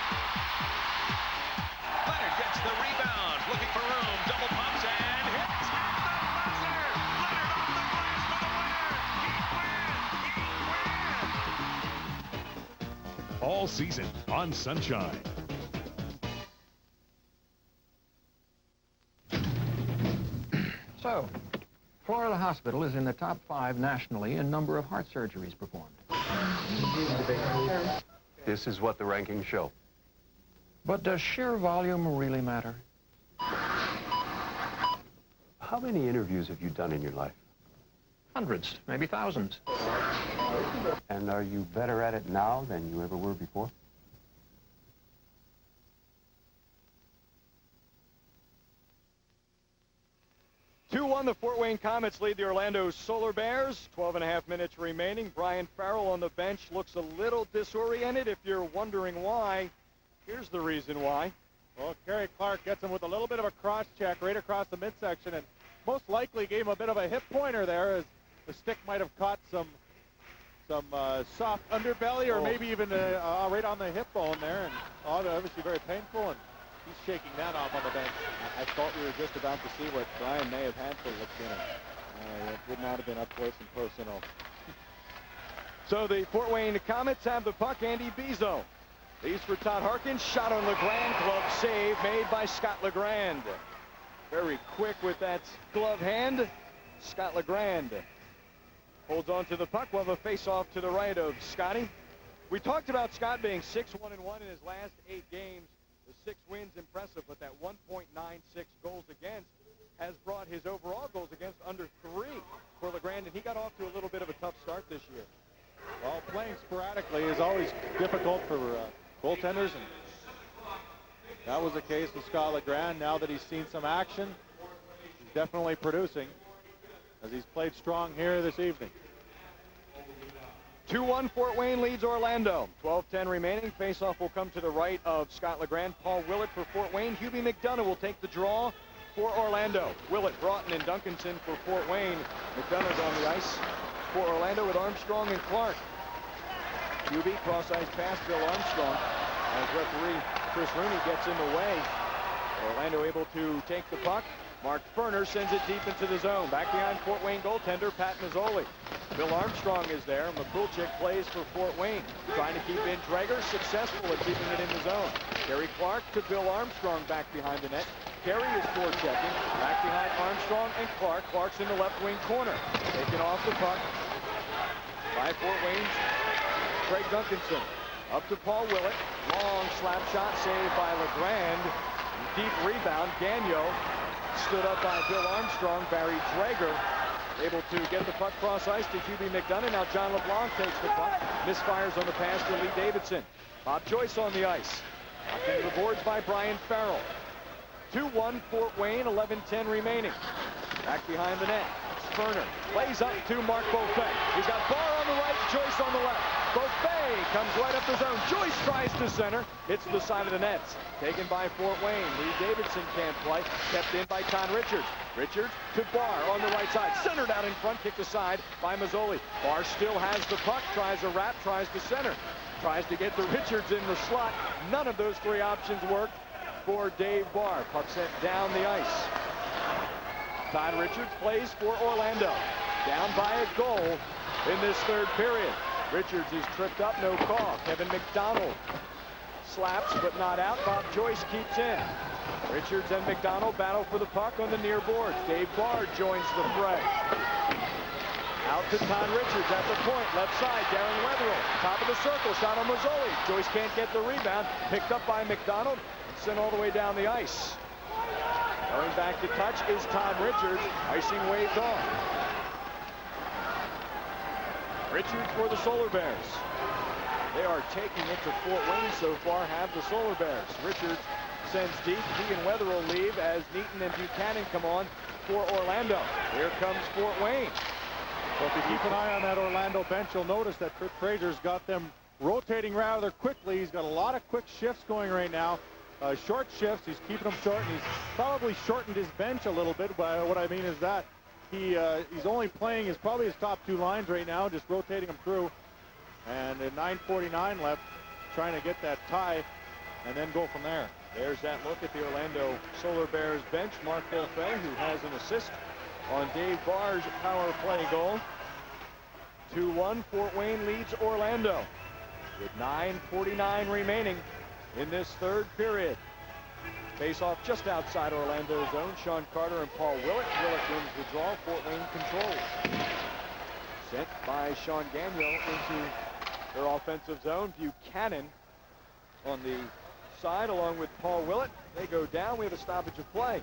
Leonard gets the rebound, looking for room, double pumps and hits at the buzzer! Leonard off the glass for the winner! Heat win! Heat win! All season on Sunshine. So, Florida Hospital is in the top 5 nationally in number of heart surgeries performed. This is what the rankings show. But does sheer volume really matter? How many interviews have you done in your life? Hundreds, maybe thousands. And are you better at it now than you ever were before? 2-1, the Fort Wayne Komets lead the Orlando Solar Bears. 12.5 minutes remaining. Brian Farrell on the bench looks a little disoriented. If you're wondering why, here's the reason why. Well, Kerry Clark gets him with a little bit of a cross check right across the midsection, and most likely gave him a bit of a hip pointer there, as the stick might have caught some soft underbelly, or maybe even right on the hip bone there, and obviously very painful, and he's shaking that off on the bench. I thought we were just about to see what Brian may have had for Lickman. It would not have been up close and personal. So the Fort Wayne Komets have the puck. Andy Bizzo. These for Todd Harkins. Shot on Legrand. Glove save made by Scott Legrand. Very quick with that glove hand. Scott Legrand holds on to the puck. We'll have a face-off to the right of Scotty. We talked about Scott being 6-1-1 in his last 8 games. The 6 wins impressive, but that 1.96 goals against has brought his overall goals against under 3 for Legrand, and he got off to a little bit of a tough start this year. Well, playing sporadically is always difficult for goaltenders, and that was the case with Scott Legrand. Now that he's seen some action, he's definitely producing, as he's played strong here this evening. 2-1, Fort Wayne leads Orlando. 12:10 remaining. Faceoff will come to the right of Scott Legrand. Paul Willett for Fort Wayne. Hubie McDonough will take the draw for Orlando. Willett, Broten, and Duncanson for Fort Wayne. McDonough's on the ice for Orlando with Armstrong and Clark. Hubie, cross-ice pass, Bill Armstrong, as referee Chris Rooney gets in the way. Orlando able to take the puck. Mark Ferner sends it deep into the zone. Back behind Fort Wayne goaltender Pat Mazzoli. Bill Armstrong is there. Mikulczyk plays for Fort Wayne, trying to keep in Drager, successful at keeping it in the zone. Kerry Clark to Bill Armstrong back behind the net. Kerry is forechecking, back behind Armstrong and Clark. Clark's in the left wing corner. Taken off the puck by Fort Wayne's Craig Duncanson. Up to Paul Willett. Long slap shot saved by Legrand. Deep rebound. Gagnon stood up by Bill Armstrong. Barry Drager able to get the puck cross ice to Hubie McDonough. Now John LeBlanc takes the puck. Misfires on the pass to Lee Davidson. Bob Joyce on the ice. Up into the boards by Brian Farrell. 2-1 Fort Wayne, 11:10 remaining. Back behind the net. Ferner plays up to Mark Beaufait. He's got Barr on the right, Joyce on the left. Beaufait comes right up the zone. Joyce tries to center. Hits the side of the nets. Taken by Fort Wayne. Lee Davidson can't play. Kept in by Con Richards. Richards to Barr on the right side. Centered out in front, kicked aside by Mazzoli. Barr still has the puck. Tries a wrap, tries to center. Tries to get to Richards in the slot. None of those 3 options worked for Dave Barr. Puck sent down the ice. Todd Richards plays for Orlando. Down by a goal in this 3rd period. Richards is tripped up, no call. Kevin McDonald slaps but not out. Bob Joyce keeps in. Richards and McDonald battle for the puck on the near boards. Dave Barr joins the fray. Out to Todd Richards at the point, left side. Darren Wetherill, top of the circle, shot on Mazzoli. Joyce can't get the rebound. Picked up by McDonald, sent all the way down the ice. Going back to touch is Todd Richards. Icing waved off. Richards for the Solar Bears. They are taking it to Fort Wayne so far, have the Solar Bears. Richards sends deep. He and Wetherill leave as Neaton and Buchanan come on for Orlando. Here comes Fort Wayne. So if you keep an eye on that Orlando bench, you'll notice that Kurt Fraser's got them rotating rather quickly. He's got a lot of quick shifts going right now. Short shifts. He's keeping them short, and he's probably shortened his bench a little bit. But what I mean is that he's only playing probably his top 2 lines right now, just rotating them through. And at 9:49 left, trying to get that tie and then go from there. There's that look at the Orlando Solar Bears bench. Mark Beaufait, who has an assist on Dave Barr's power play goal. 2-1, Fort Wayne leads Orlando with 9:49 remaining in this 3rd period. Face-off just outside Orlando's zone. Sean Carter and Paul Willett. Willett wins the draw. Fort Wayne controls. Sent by Sean Gagnon into their offensive zone. Buchanan on the side along with Paul Willett. They go down. We have a stoppage of play.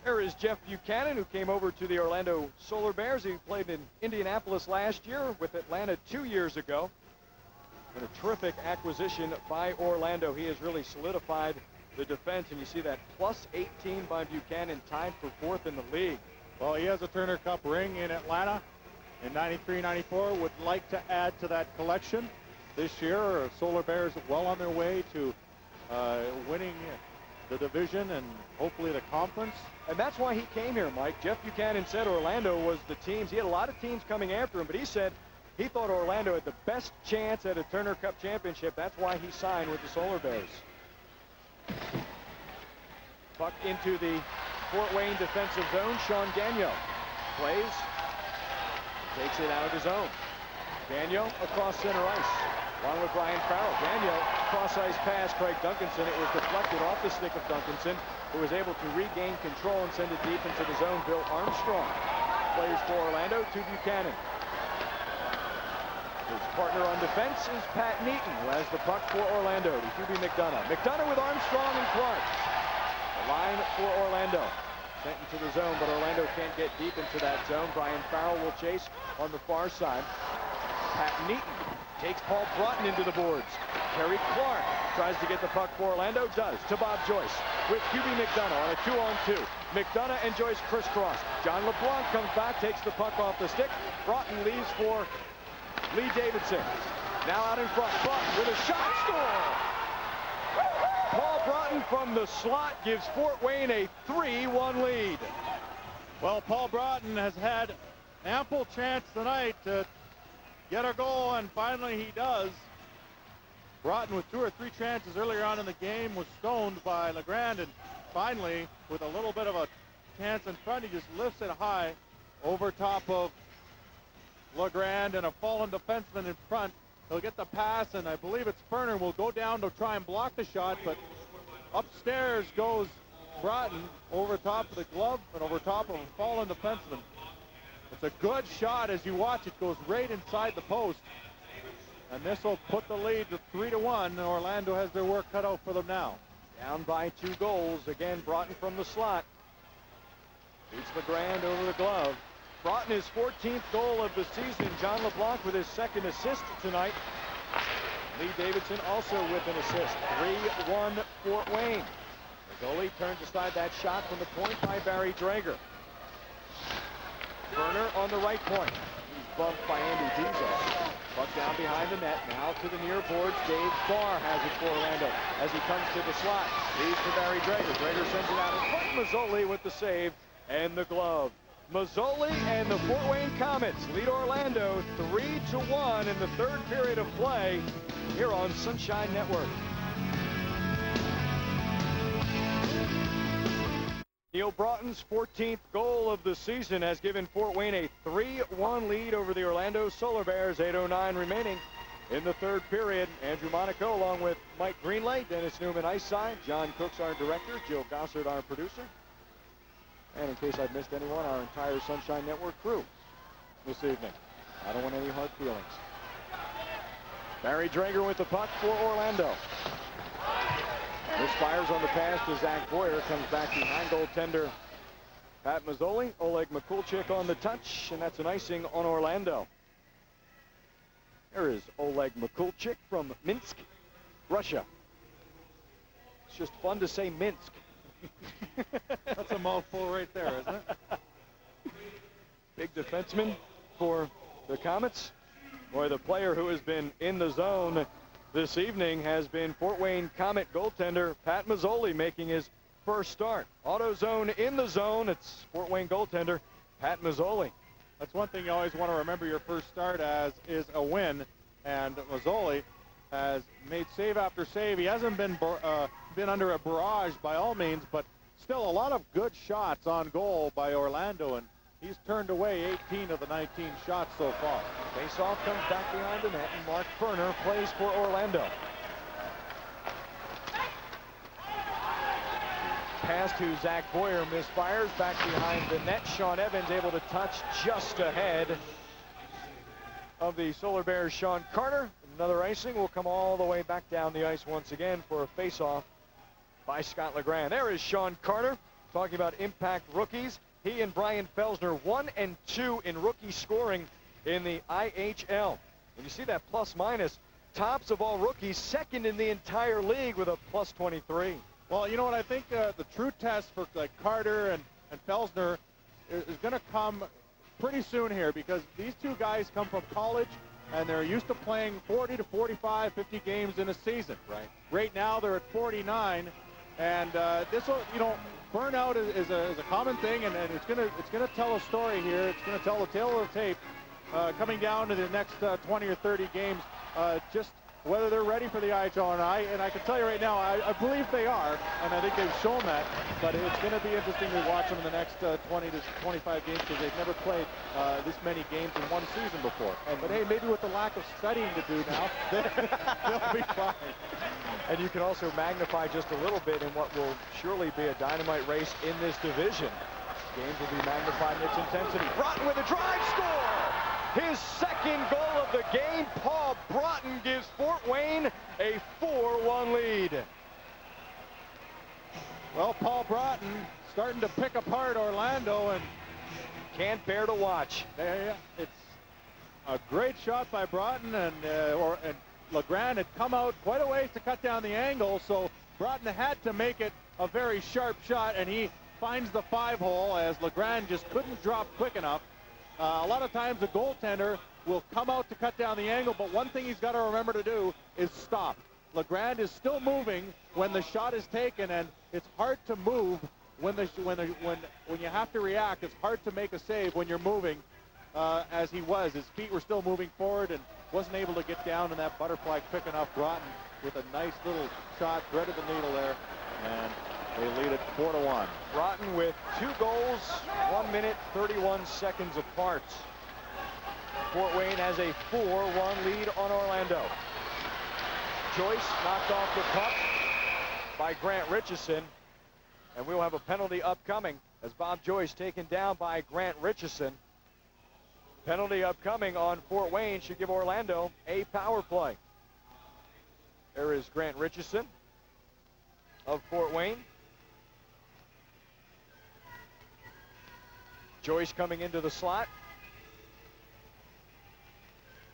There is Jeff Buchanan, who came over to the Orlando Solar Bears. He played in Indianapolis last year, with Atlanta 2 years ago. And a terrific acquisition by Orlando. He has really solidified the defense, and you see that plus 18 by Buchanan, tied for 4th in the league. Well, he has a Turner Cup ring in Atlanta in 93-94. Would like to add to that collection this year. Solar Bears well on their way to winning the division and hopefully the conference. And that's why he came here, Mike. Jeff Buchanan said Orlando was the teams. He had a lot of teams coming after him, but he said he thought Orlando had the best chance at a Turner Cup championship. That's why he signed with the Solar Bears. Puck into the Fort Wayne defensive zone. Sean Gagnon plays. Takes it out of his own. Gagnon across center ice. Along with Brian Farrell. Gagnon cross-ice pass. Craig Duncanson. It was deflected off the stick of Duncanson, who was able to regain control and send it deep into the zone. Bill Armstrong plays for Orlando to Buchanan. His partner on defense is Pat Neaton, who has the puck for Orlando to Hubie McDonough. McDonough with Armstrong and Clark. The line for Orlando. Sent into the zone, but Orlando can't get deep into that zone. Brian Farrell will chase on the far side. Pat Neaton takes Paul Broten into the boards. Terry Clark tries to get the puck for Orlando. Does to Bob Joyce with Hubie McDonough on a 2-on-2. McDonough and Joyce crisscross. John LeBlanc comes back, takes the puck off the stick. Broten leaves for Lee Davidson. Now out in front. Broten with a shot. Score! Paul Broten from the slot gives Fort Wayne a 3-1 lead. Well, Paul Broten has had ample chance tonight to get a goal, and finally he does. Broten with 2 or 3 chances earlier on in the game was stoned by LeGrand, and finally, with a little bit of a chance in front, he just lifts it high over top of LeGrand and a fallen defenseman in front. He'll get the pass, and I believe it's Ferner will go down to try and block the shot, but upstairs goes Broten over top of the glove and over top of a fallen defenseman. It's a good shot. As you watch, it goes right inside the post, and this will put the lead to 3-1. Orlando has their work cut out for them now. Down by 2 goals. Again, Broten from the slot. Beats LeGrand over the glove. Broten his 14th goal of the season. John LeBlanc with his 2nd assist tonight. Lee Davidson also with an assist. 3-1 Fort Wayne. The goalie turns aside that shot from the point by Barry Drager. Turner on the right point. He's bumped by Andy Diesel. Puck down behind the net. Now to the near boards. Dave Barr has it for Orlando as he comes to the slot. Leads to Barry Drager. Drager sends it out in front. Mazzoli with the save and the glove. Mazzoli and the Fort Wayne Komets lead Orlando 3-1 in the 3rd period of play here on Sunshine Network. Neil Broughton's 14th goal of the season has given Fort Wayne a 3-1 lead over the Orlando Solar Bears. 8:09 remaining in the 3rd period. Andrew Monaco along with Mike Greenlay, Dennis Newman ice side, John Cooks our director, Jill Gossard our producer. And in case I've missed anyone, our entire Sunshine Network crew this evening. I don't want any hard feelings. Barry Drager with the puck for Orlando. Misfires on the pass to Zach Boyer. Comes back behind goaltender Pat Mazzoli. Oleg Mikulchik on the touch, and that's an icing on Orlando. There is Oleg Mikulchik from Minsk, Russia. It's just fun to say Minsk. That's a mouthful right there, isn't it? Big defenseman for the Komets. Boy, the player who has been in the zone this evening has been Fort Wayne Komet goaltender Pat Mazzoli, making his first start. Auto zone in the zone. It's Fort Wayne goaltender Pat Mazzoli. That's one thing you always want to remember your first start as is a win. And Mazzoli has made save after save. He hasn't been under a barrage by all means, but still a lot of good shots on goal by Orlando, and he's turned away 18 of the 19 shots so far. Faceoff comes back behind the net, and Mark Ferner plays for Orlando. Pass to Zach Boyer, misfires back behind the net. Sean Evans able to touch just ahead of the Solar Bears' Sean Carter. Another icing will come all the way back down the ice once again for a face-off by Scott LeGrand. There is Sean Carter talking about impact rookies. He and Brian Felsner 1 and 2 in rookie scoring in the IHL. And you see that plus-minus. Tops of all rookies, 2nd in the entire league with a plus 23. Well, you know what, I think the true test for like Carter and Felsner is going to come pretty soon here, because these two guys come from college and they're used to playing 40 to 45, 50 games in a season. Right now they're at 49, and this will, you know, burnout is a common thing, and it's gonna tell a story here. It's gonna tell the tale of the tape coming down to the next 20 or 30 games. Just whether they're ready for the IHL or not. And I can tell you right now, I believe they are, and I think they've shown that. But it's going to be interesting to watch them in the next 20 to 25 games, because they've never played this many games in one season before. But hey, maybe with the lack of studying to do now, they'll be fine. And you can also magnify just a little bit in what will surely be a dynamite race in this division. Games will be magnified in its intensity. Broten with a drive, score! His second goal of the game. Paul Broten gives Fort Wayne a 4-1 lead. Well, Paul Broten starting to pick apart Orlando, and can't bear to watch. Yeah, it's a great shot by Broten, and LeBlanc had come out quite a ways to cut down the angle, so Broten had to make it a very sharp shot, and he finds the 5-hole as LeBlanc just couldn't drop quick enough. A lot of times the goaltender will come out to cut down the angle, but one thing he's got to remember to do is stop. LeBlanc is still moving when the shot is taken, and it's hard to move when you have to react. It's hard to make a save when you're moving, as he was. His feet were still moving forward and wasn't able to get down in that butterfly quick enough. Broten with a nice little shot, threaded the needle there, and they lead it 4-1. Broten with 2 goals, 1 minute, 31 seconds apart. Fort Wayne has a 4-1 lead on Orlando. Joyce knocked off the puck by Grant Richardson, and we'll have a penalty upcoming as Bob Joyce taken down by Grant Richardson. Penalty upcoming on Fort Wayne should give Orlando a power play. There is Grant Richardson of Fort Wayne. Joyce coming into the slot.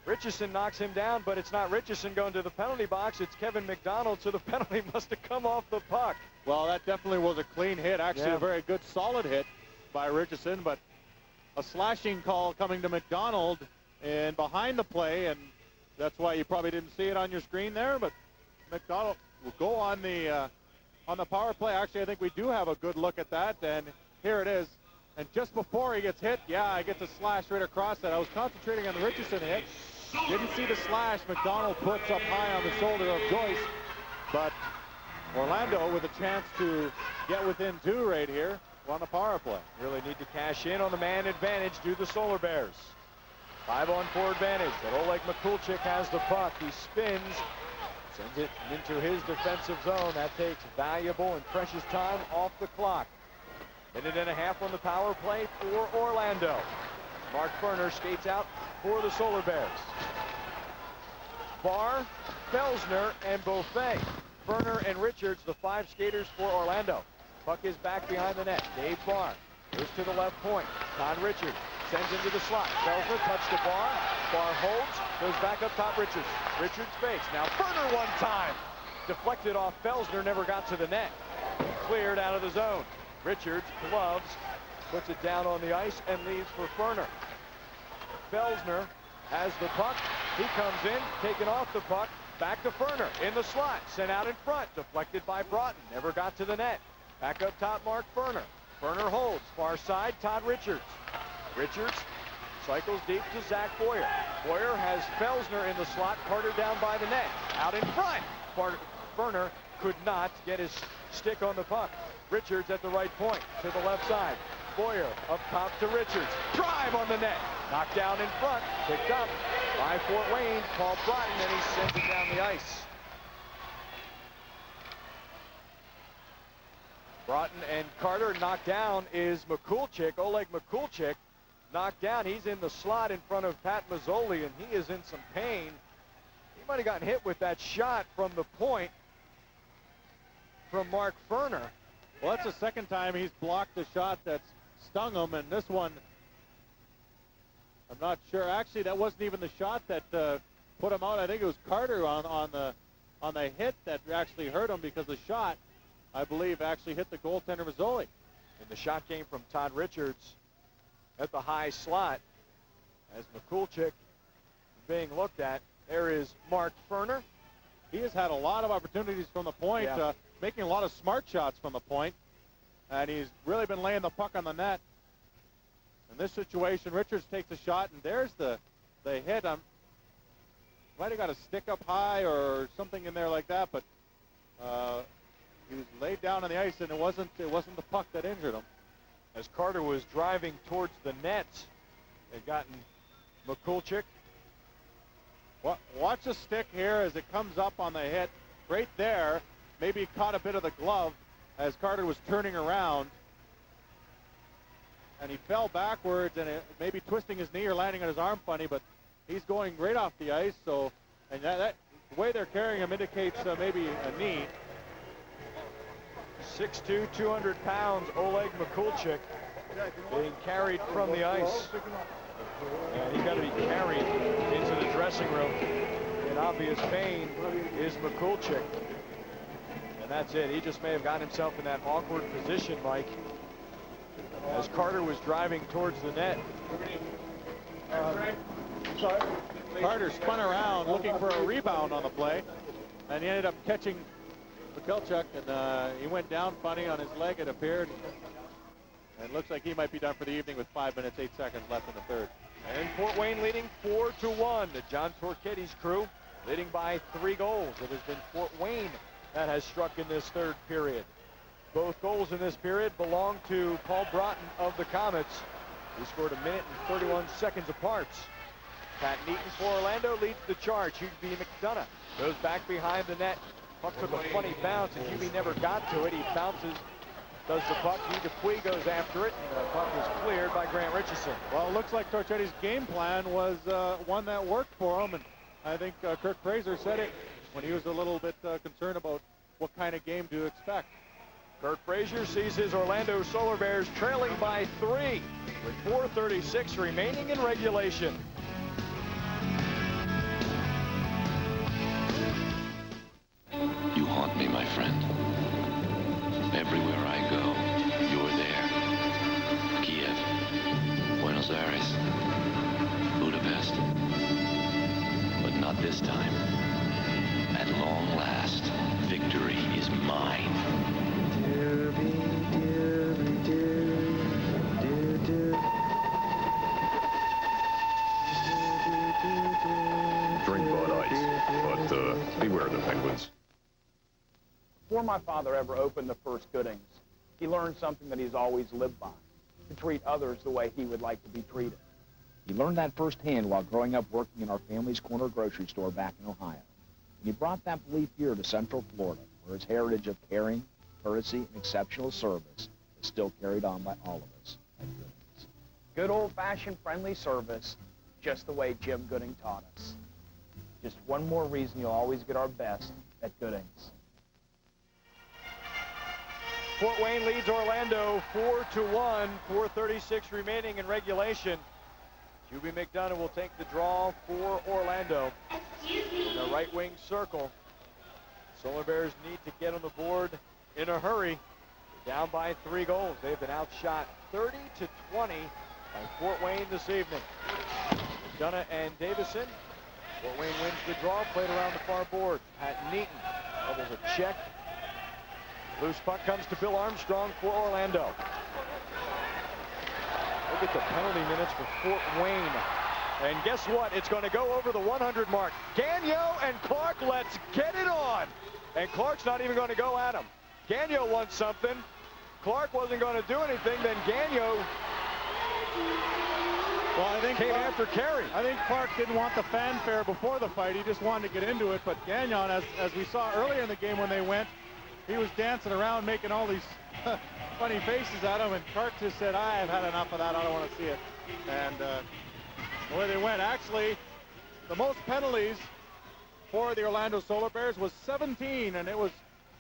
Richardson knocks him down, but it's not Richardson going to the penalty box. It's Kevin McDonald, so the penalty must have come off the puck. Well, that definitely was a clean hit. Actually, yeah. A very good, solid hit by Richardson, but a slashing call coming to McDonald and behind the play, and that's why you probably didn't see it on your screen there, but McDonald will go on the power play. Actually, I think we do have a good look at that, and here it is. And just before he gets hit, yeah, I get the slash right across that. I was concentrating on the Richardson hit. Didn't see the slash. McDonald puts up high on the shoulder of Joyce. But Orlando with a chance to get within 2 right here on the power play. Really need to cash in on the man advantage. Do the Solar Bears. 5-on-4 advantage. But Oleg Mikulchik has the puck. He spins. Sends it into his defensive zone. That takes valuable and precious time off the clock. Minute and a half on the power play for Orlando. Mark Ferner skates out for the Solar Bears. Barr, Felsner, and Beaufet. Ferner and Richards, the 5 skaters for Orlando. Puck is back behind the net. Dave Barr goes to the left point. Todd Richards sends into the slot. Felsner touch to Barr. Barr holds, goes back up top Richards. Richards fakes. Now Ferner one time. Deflected off Felsner, never got to the net. Cleared out of the zone. Richards gloves, puts it down on the ice, and leaves for Ferner. Felsner has the puck. He comes in, taken off the puck, back to Ferner in the slot, sent out in front, deflected by Broten, never got to the net. Back up top, Mark Ferner. Ferner holds, far side, Todd Richards. Richards cycles deep to Zach Boyer. Boyer has Felsner in the slot, Carter down by the net. Out in front, Ferner could not get his stick on the puck. Richards at the right point, to the left side. Boyer up top to Richards. Drive on the net. Knocked down in front. Picked up by Fort Wayne. Paul Broten, and he sends it down the ice. Broten and Carter knocked down is Mikulchik. Oleg Mikulchik knocked down. He's in the slot in front of Pat Mazzoli, and he is in some pain. He might have gotten hit with that shot from the point from Mark Ferner. Well, that's the second time he's blocked the shot that's stung him, and this one, I'm not sure. Actually, that wasn't even the shot that put him out. I think it was Carter on the hit that actually hurt him, because the shot, I believe, actually hit the goaltender Mazzoli. And the shot came from Todd Richards. at the high slot as Mikulczyk being looked at. There is Mark Ferner. He has had a lot of opportunities from the point, making a lot of smart shots from the point, and he's really been laying the puck on the net. In this situation, Richards takes a shot, and there's the hit. Might have got a stick up high or something in there like that, but he was laid down on the ice, and it wasn't the puck that injured him. As Carter was driving towards the net, they've gotten Mikulczyk. Watch the stick here as it comes up on the hit. Right there, maybe caught a bit of the glove as Carter was turning around. And he fell backwards and maybe twisting his knee or landing on his arm funny, but he's going right off the ice. So, and that the way they're carrying him indicates maybe a knee. 6'2", 200 pounds, Oleg Mikulczyk being carried from the ice. And he's got to be carried into the dressing room. In obvious pain is Mikulczyk. And that's it. He just may have gotten himself in that awkward position, Mike, as Carter was driving towards the net. Carter spun around looking for a rebound on the play, and he ended up catching Mikulczyk, and he went down funny on his leg, it appeared. And it looks like he might be done for the evening with 5 minutes, 8 seconds left in the third. And Fort Wayne leading 4-1. The John Torchetti's crew leading by 3 goals. It has been Fort Wayne that has struck in this third period. Both goals in this period belong to Paul Broten of the Komets. He scored 1 minute and 31 seconds apart. Pat Neaton for Orlando leads the charge. Hugh B. McDonough goes back behind the net. Puck took a funny bounce, and Hugh B. never got to it. He bounces, does the puck. Guy Dupuis goes after it, and the puck is cleared by Grant Richardson. Well, it looks like Torchetti's game plan was one that worked for him, and I think Kirk Fraser said it when he was a little bit concerned about what kind of game to expect. Kirk Fraser sees his Orlando Solar Bears trailing by 3 with 4:36 remaining in regulation. You haunt me, my friend. Everywhere I go, you're there. Kiev, Buenos Aires, Budapest. But not this time. At long last, victory is mine. Drink Bud Ice, but beware the penguins. Before my father ever opened the first Goodings, he learned something that he's always lived by, to treat others the way he would like to be treated. He learned that firsthand while growing up working in our family's corner grocery store back in Ohio. And he brought that belief here to Central Florida, where his heritage of caring, courtesy, and exceptional service is still carried on by all of us at Goodings. Good old-fashioned friendly service, just the way Jim Gooding taught us. Just one more reason you'll always get our best at Goodings. Fort Wayne leads Orlando 4-1, 4:36 remaining in regulation. Juby McDonough will take the draw for Orlando. In the right wing circle. Solar Bears need to get on the board in a hurry. Down by 3 goals. They've been outshot 30-20 by Fort Wayne this evening. McDonough and Davidson. Fort Wayne wins the draw, played around the far board. Pat Neaton doubles a check. Loose puck comes to Bill Armstrong for Orlando. Look at the penalty minutes for Fort Wayne. And guess what? It's going to go over the 100 mark. Gagnon and Clark, let's get it on. And Clark's not even going to go at him. Gagnon wants something. Clark wasn't going to do anything. Then Gagnon came after Carey. I think Clark didn't want the fanfare before the fight. He just wanted to get into it. But Gagnon, as we saw earlier in the game when they went, he was dancing around making all these funny faces at him, and Clark just said, I have had enough of that. I don't want to see it. And the way they went, actually, the most penalties for the Orlando Solar Bears was 17, and it was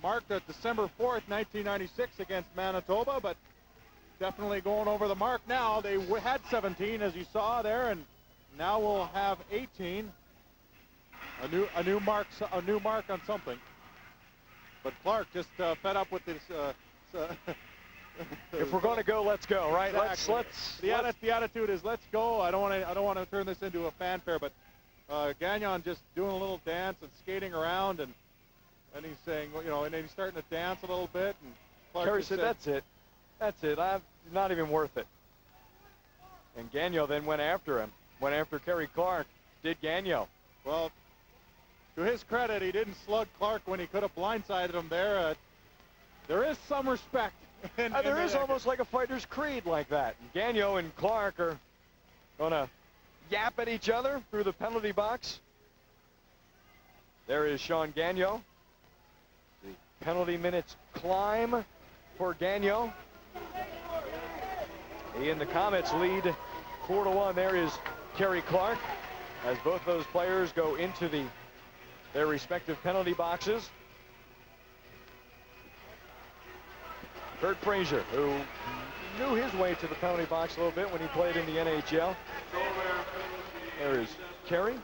marked at December 4th, 1996 against Manitoba, but definitely going over the mark now. They had 17, as you saw there, and now we'll have 18. A new mark on something. But Clark just fed up with this If we're going to go, let's go, right? Exactly. The attitude is let's go. I don't want to turn this into a fanfare, but Gagnon just doing a little dance and skating around, and he's saying, you know, and then he's starting to dance a little bit. And Clark Kerry said, "That's it. That's it. I'm not even worth it." And Gagnon then went after him. Went after Kerry Clark. Did Gagnon. Well, to his credit, he didn't slug Clark when he could have blindsided him there. There is some respect. There is almost like a fighter's creed like that. Gagnon and Clark are going to yap at each other through the penalty box. There is Sean Gagnon. The penalty minutes climb for Gagnon. He and the Komets lead 4-1. There is Kerry Clark as both those players go into their respective penalty boxes. Kurt Frazier, who knew his way to the penalty box a little bit when he played in the NHL. There is Kerry.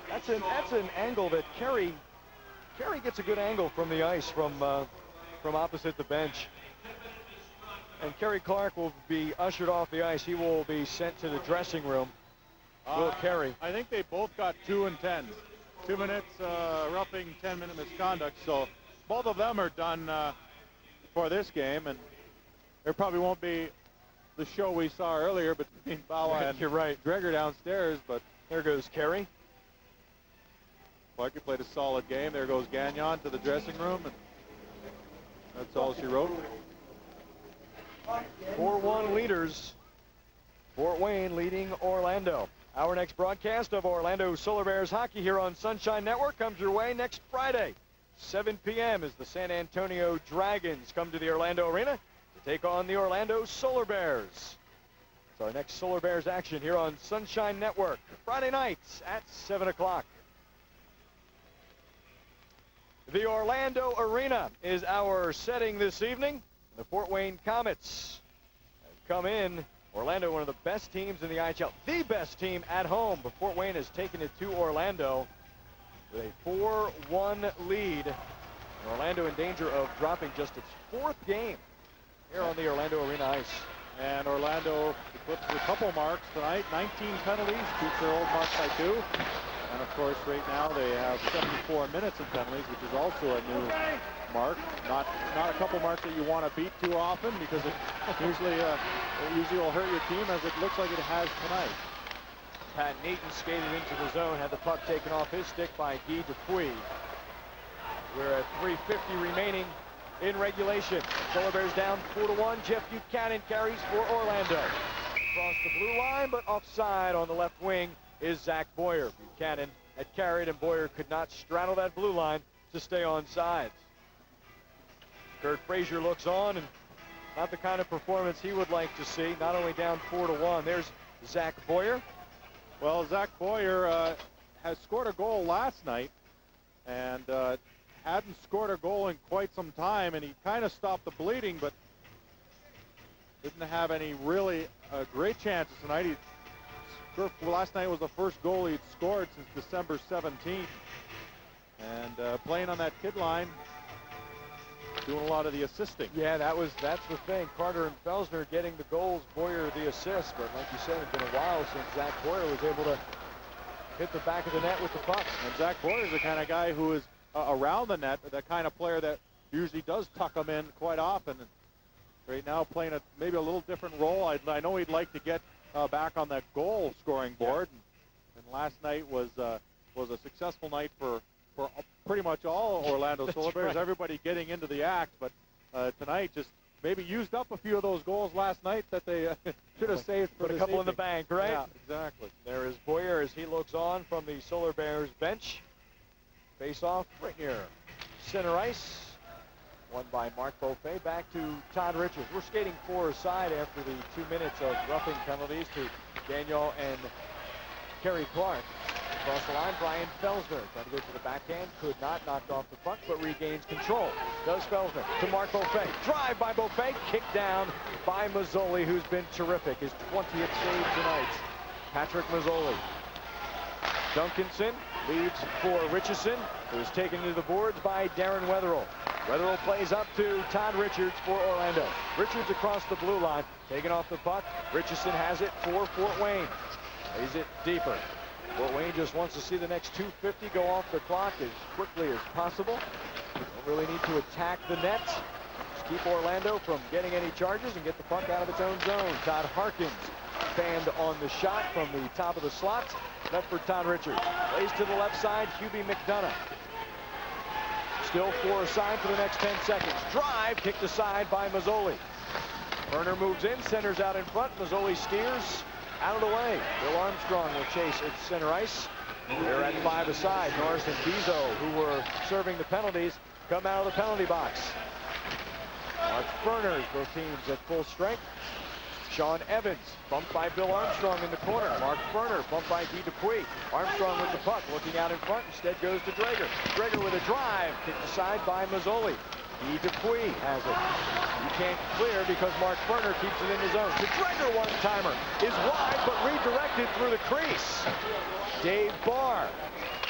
That's an angle that Kerry gets a good angle from the ice from opposite the bench. And Kerry Clark will be ushered off the ice. He will be sent to the dressing room. Will Kerry. I think they both got 2 and 10s. 2 minutes roughing, 10-minute misconduct. So both of them are done for this game, and there probably won't be the show we saw earlier between Bawa and you're right, Gregor downstairs. But there goes Kerry. Clark played a solid game. There goes Gagnon to the dressing room, and that's all she wrote. 4-1 leaders. Fort Wayne leading Orlando. Our next broadcast of Orlando Solar Bears hockey here on Sunshine Network comes your way next Friday, 7 p.m. as the San Antonio Dragons come to the Orlando Arena to take on the Orlando Solar Bears. It's our next Solar Bears action here on Sunshine Network, Friday nights at 7 o'clock. The Orlando Arena is our setting this evening. The Fort Wayne Komets have come in. Orlando, one of the best teams in the IHL, the best team at home, but Fort Wayne has taken it to Orlando with a 4-1 lead. And Orlando in danger of dropping just its 4th game here on the Orlando Arena ice. And Orlando eclipses a couple marks tonight, 19 penalties, beats their old mark by 2. And of course, right now they have 74 minutes in penalties, which is also a new mark. Not a couple marks that you want to beat too often, because it usually will hurt your team, as it looks like it has tonight. Pat Neaton skated into the zone, had the puck taken off his stick by Guy Dupuis. We're at 3:50 remaining in regulation. Solar Bears down 4-1. Jeff Buchanan carries for Orlando. Across the blue line, but offside on the left wing is Zach Boyer. Buchanan had carried, and Boyer could not straddle that blue line to stay on sides. Kurt Frazier looks on, and not the kind of performance he would like to see. Not only down 4-1. There's Zach Boyer. Well, Zach Boyer has scored a goal last night, and hadn't scored a goal in quite some time, and he kind of stopped the bleeding, but didn't have any really great chances tonight. Last night was the first goal he'd scored since December 17th. And playing on that kid line, doing a lot of the assisting. Yeah, that's the thing. Carter and Felsner getting the goals, Boyer the assists. But like you said, it's been a while since Zach Boyer was able to hit the back of the net with the puck. And Zach Boyer is the kind of guy who is around the net, the kind of player that usually does tuck them in quite often. And right now playing maybe a little different role. I know he'd like to get back on that goal scoring board. Yeah. And last night was a successful night for pretty much all Orlando Solar Bears. Right. Everybody getting into the act, but tonight just maybe used up a few of those goals last night that they should have saved for a couple evening in the bank, right? Yeah, exactly. There is Boyer as he looks on from the Solar Bears bench. Face off right near center ice. Won by Mark Beaufait. Back to Todd Richards. We're skating 4 aside after the 2 minutes of roughing penalties to Gagnon and Kerry Clark. Across the line, Brian Felsner trying to get to the backhand. Could not. Knocked off the puck, but regains control. Does Felsner to Mark Beaufait. Drive by Beaufait. Kicked down by Mazzoli, who's been terrific. His 20th save tonight. Patrick Mazzoli. Duncanson leads for Richardson, who's taken to the boards by Darren Wetherell. Wetherell plays up to Todd Richards for Orlando. Richards across the blue line, taking off the puck. Richardson has it for Fort Wayne. Lays it deeper. Fort Wayne just wants to see the next 2:50 go off the clock as quickly as possible. Don't really need to attack the nets. Just keep Orlando from getting any charges and get the puck out of its own zone. Todd Harkins banned on the shot from the top of the slot. Left for Todd Richards. Plays to the left side, Hubie McDonough. Still 4 aside for the next 10 seconds. Drive, kicked aside by Mazzoli. Werner moves in, centers out in front. Mazzoli steers out of the way. Bill Armstrong will chase at center ice. They're at 5 aside. Norris and Bezo, who were serving the penalties, come out of the penalty box. Mark Furners, both teams at full strength. Sean Evans, bumped by Bill Armstrong in the corner. Mark Furner, bumped by Guy Dupuis. Armstrong with the puck, looking out in front, instead goes to Drager. Drager with a drive, kicked aside by Mazzoli. Guy Dupuis has it. He can't clear because Mark Furner keeps it in his own. The Drager one-timer is wide, but redirected through the crease. Dave Barr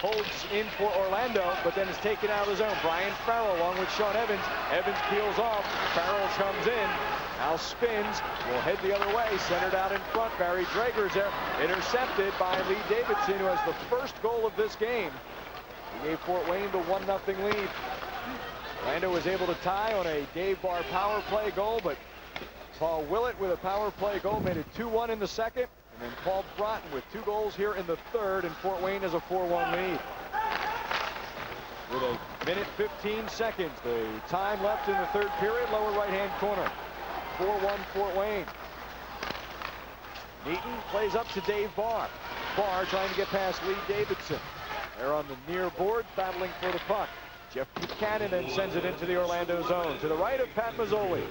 holds in for Orlando, but then is taken out of the zone. Brian Farrell along with Sean Evans. Evans peels off. Farrell comes in. Now spins, will head the other way, centered out in front. Barry Drager is there, intercepted by Lee Davidson, who has the first goal of this game. He gave Fort Wayne the 1-0 lead. Orlando was able to tie on a Dave Barr power play goal, but Paul Willett with a power play goal made it 2-1 in the second, and then Paul Broten with 2 goals here in the third, and Fort Wayne has a 4-1 lead. With a minute 15 seconds, the time left in the third period, lower right-hand corner. 4-1 Fort Wayne. Neaton plays up to Dave Barr. Barr trying to get past Lee Davidson. They're on the near board, battling for the puck. Jeff Buchanan then sends it into the Orlando zone. To the right of Pat Mazzoli.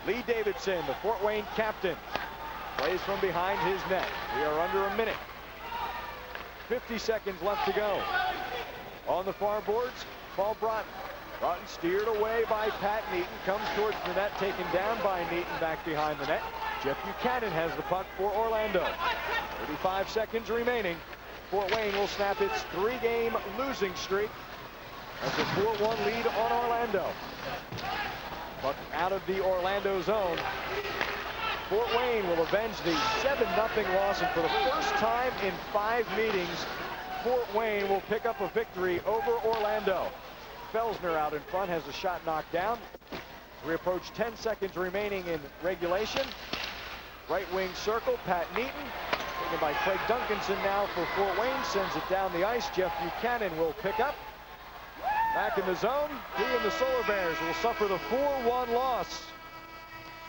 Lee Davidson, the Fort Wayne captain, plays from behind his net. We are under a minute. 50 seconds left to go. On the far boards, Paul Broten. Broten steered away by Pat Neaton, comes towards the net, taken down by Neaton back behind the net. Jeff Buchanan has the puck for Orlando. 35 seconds remaining. Fort Wayne will snap its 3-game losing streak. That's a 4-1 lead on Orlando. Puck out of the Orlando zone. Fort Wayne will avenge the 7-0 loss, and for the first time in 5 meetings, Fort Wayne will pick up a victory over Orlando. Felsner out in front has a shot knocked down. We approach 10 seconds remaining in regulation. Right wing circle, Pat Neaton. Taken by Craig Duncanson now for Fort Wayne. Sends it down the ice. Jeff Buchanan will pick up. Back in the zone. He and the Solar Bears will suffer the 4-1 loss.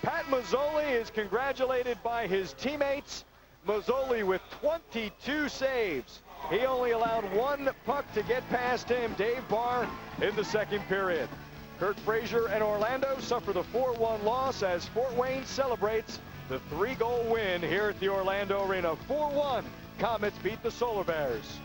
Pat Mazzoli is congratulated by his teammates. Mazzoli with 22 saves. He only allowed 1 puck to get past him, Dave Barr, in the second period. Kurt Frazier and Orlando suffer the 4-1 loss as Fort Wayne celebrates the 3-goal win here at the Orlando Arena. 4-1, Komets beat the Solar Bears.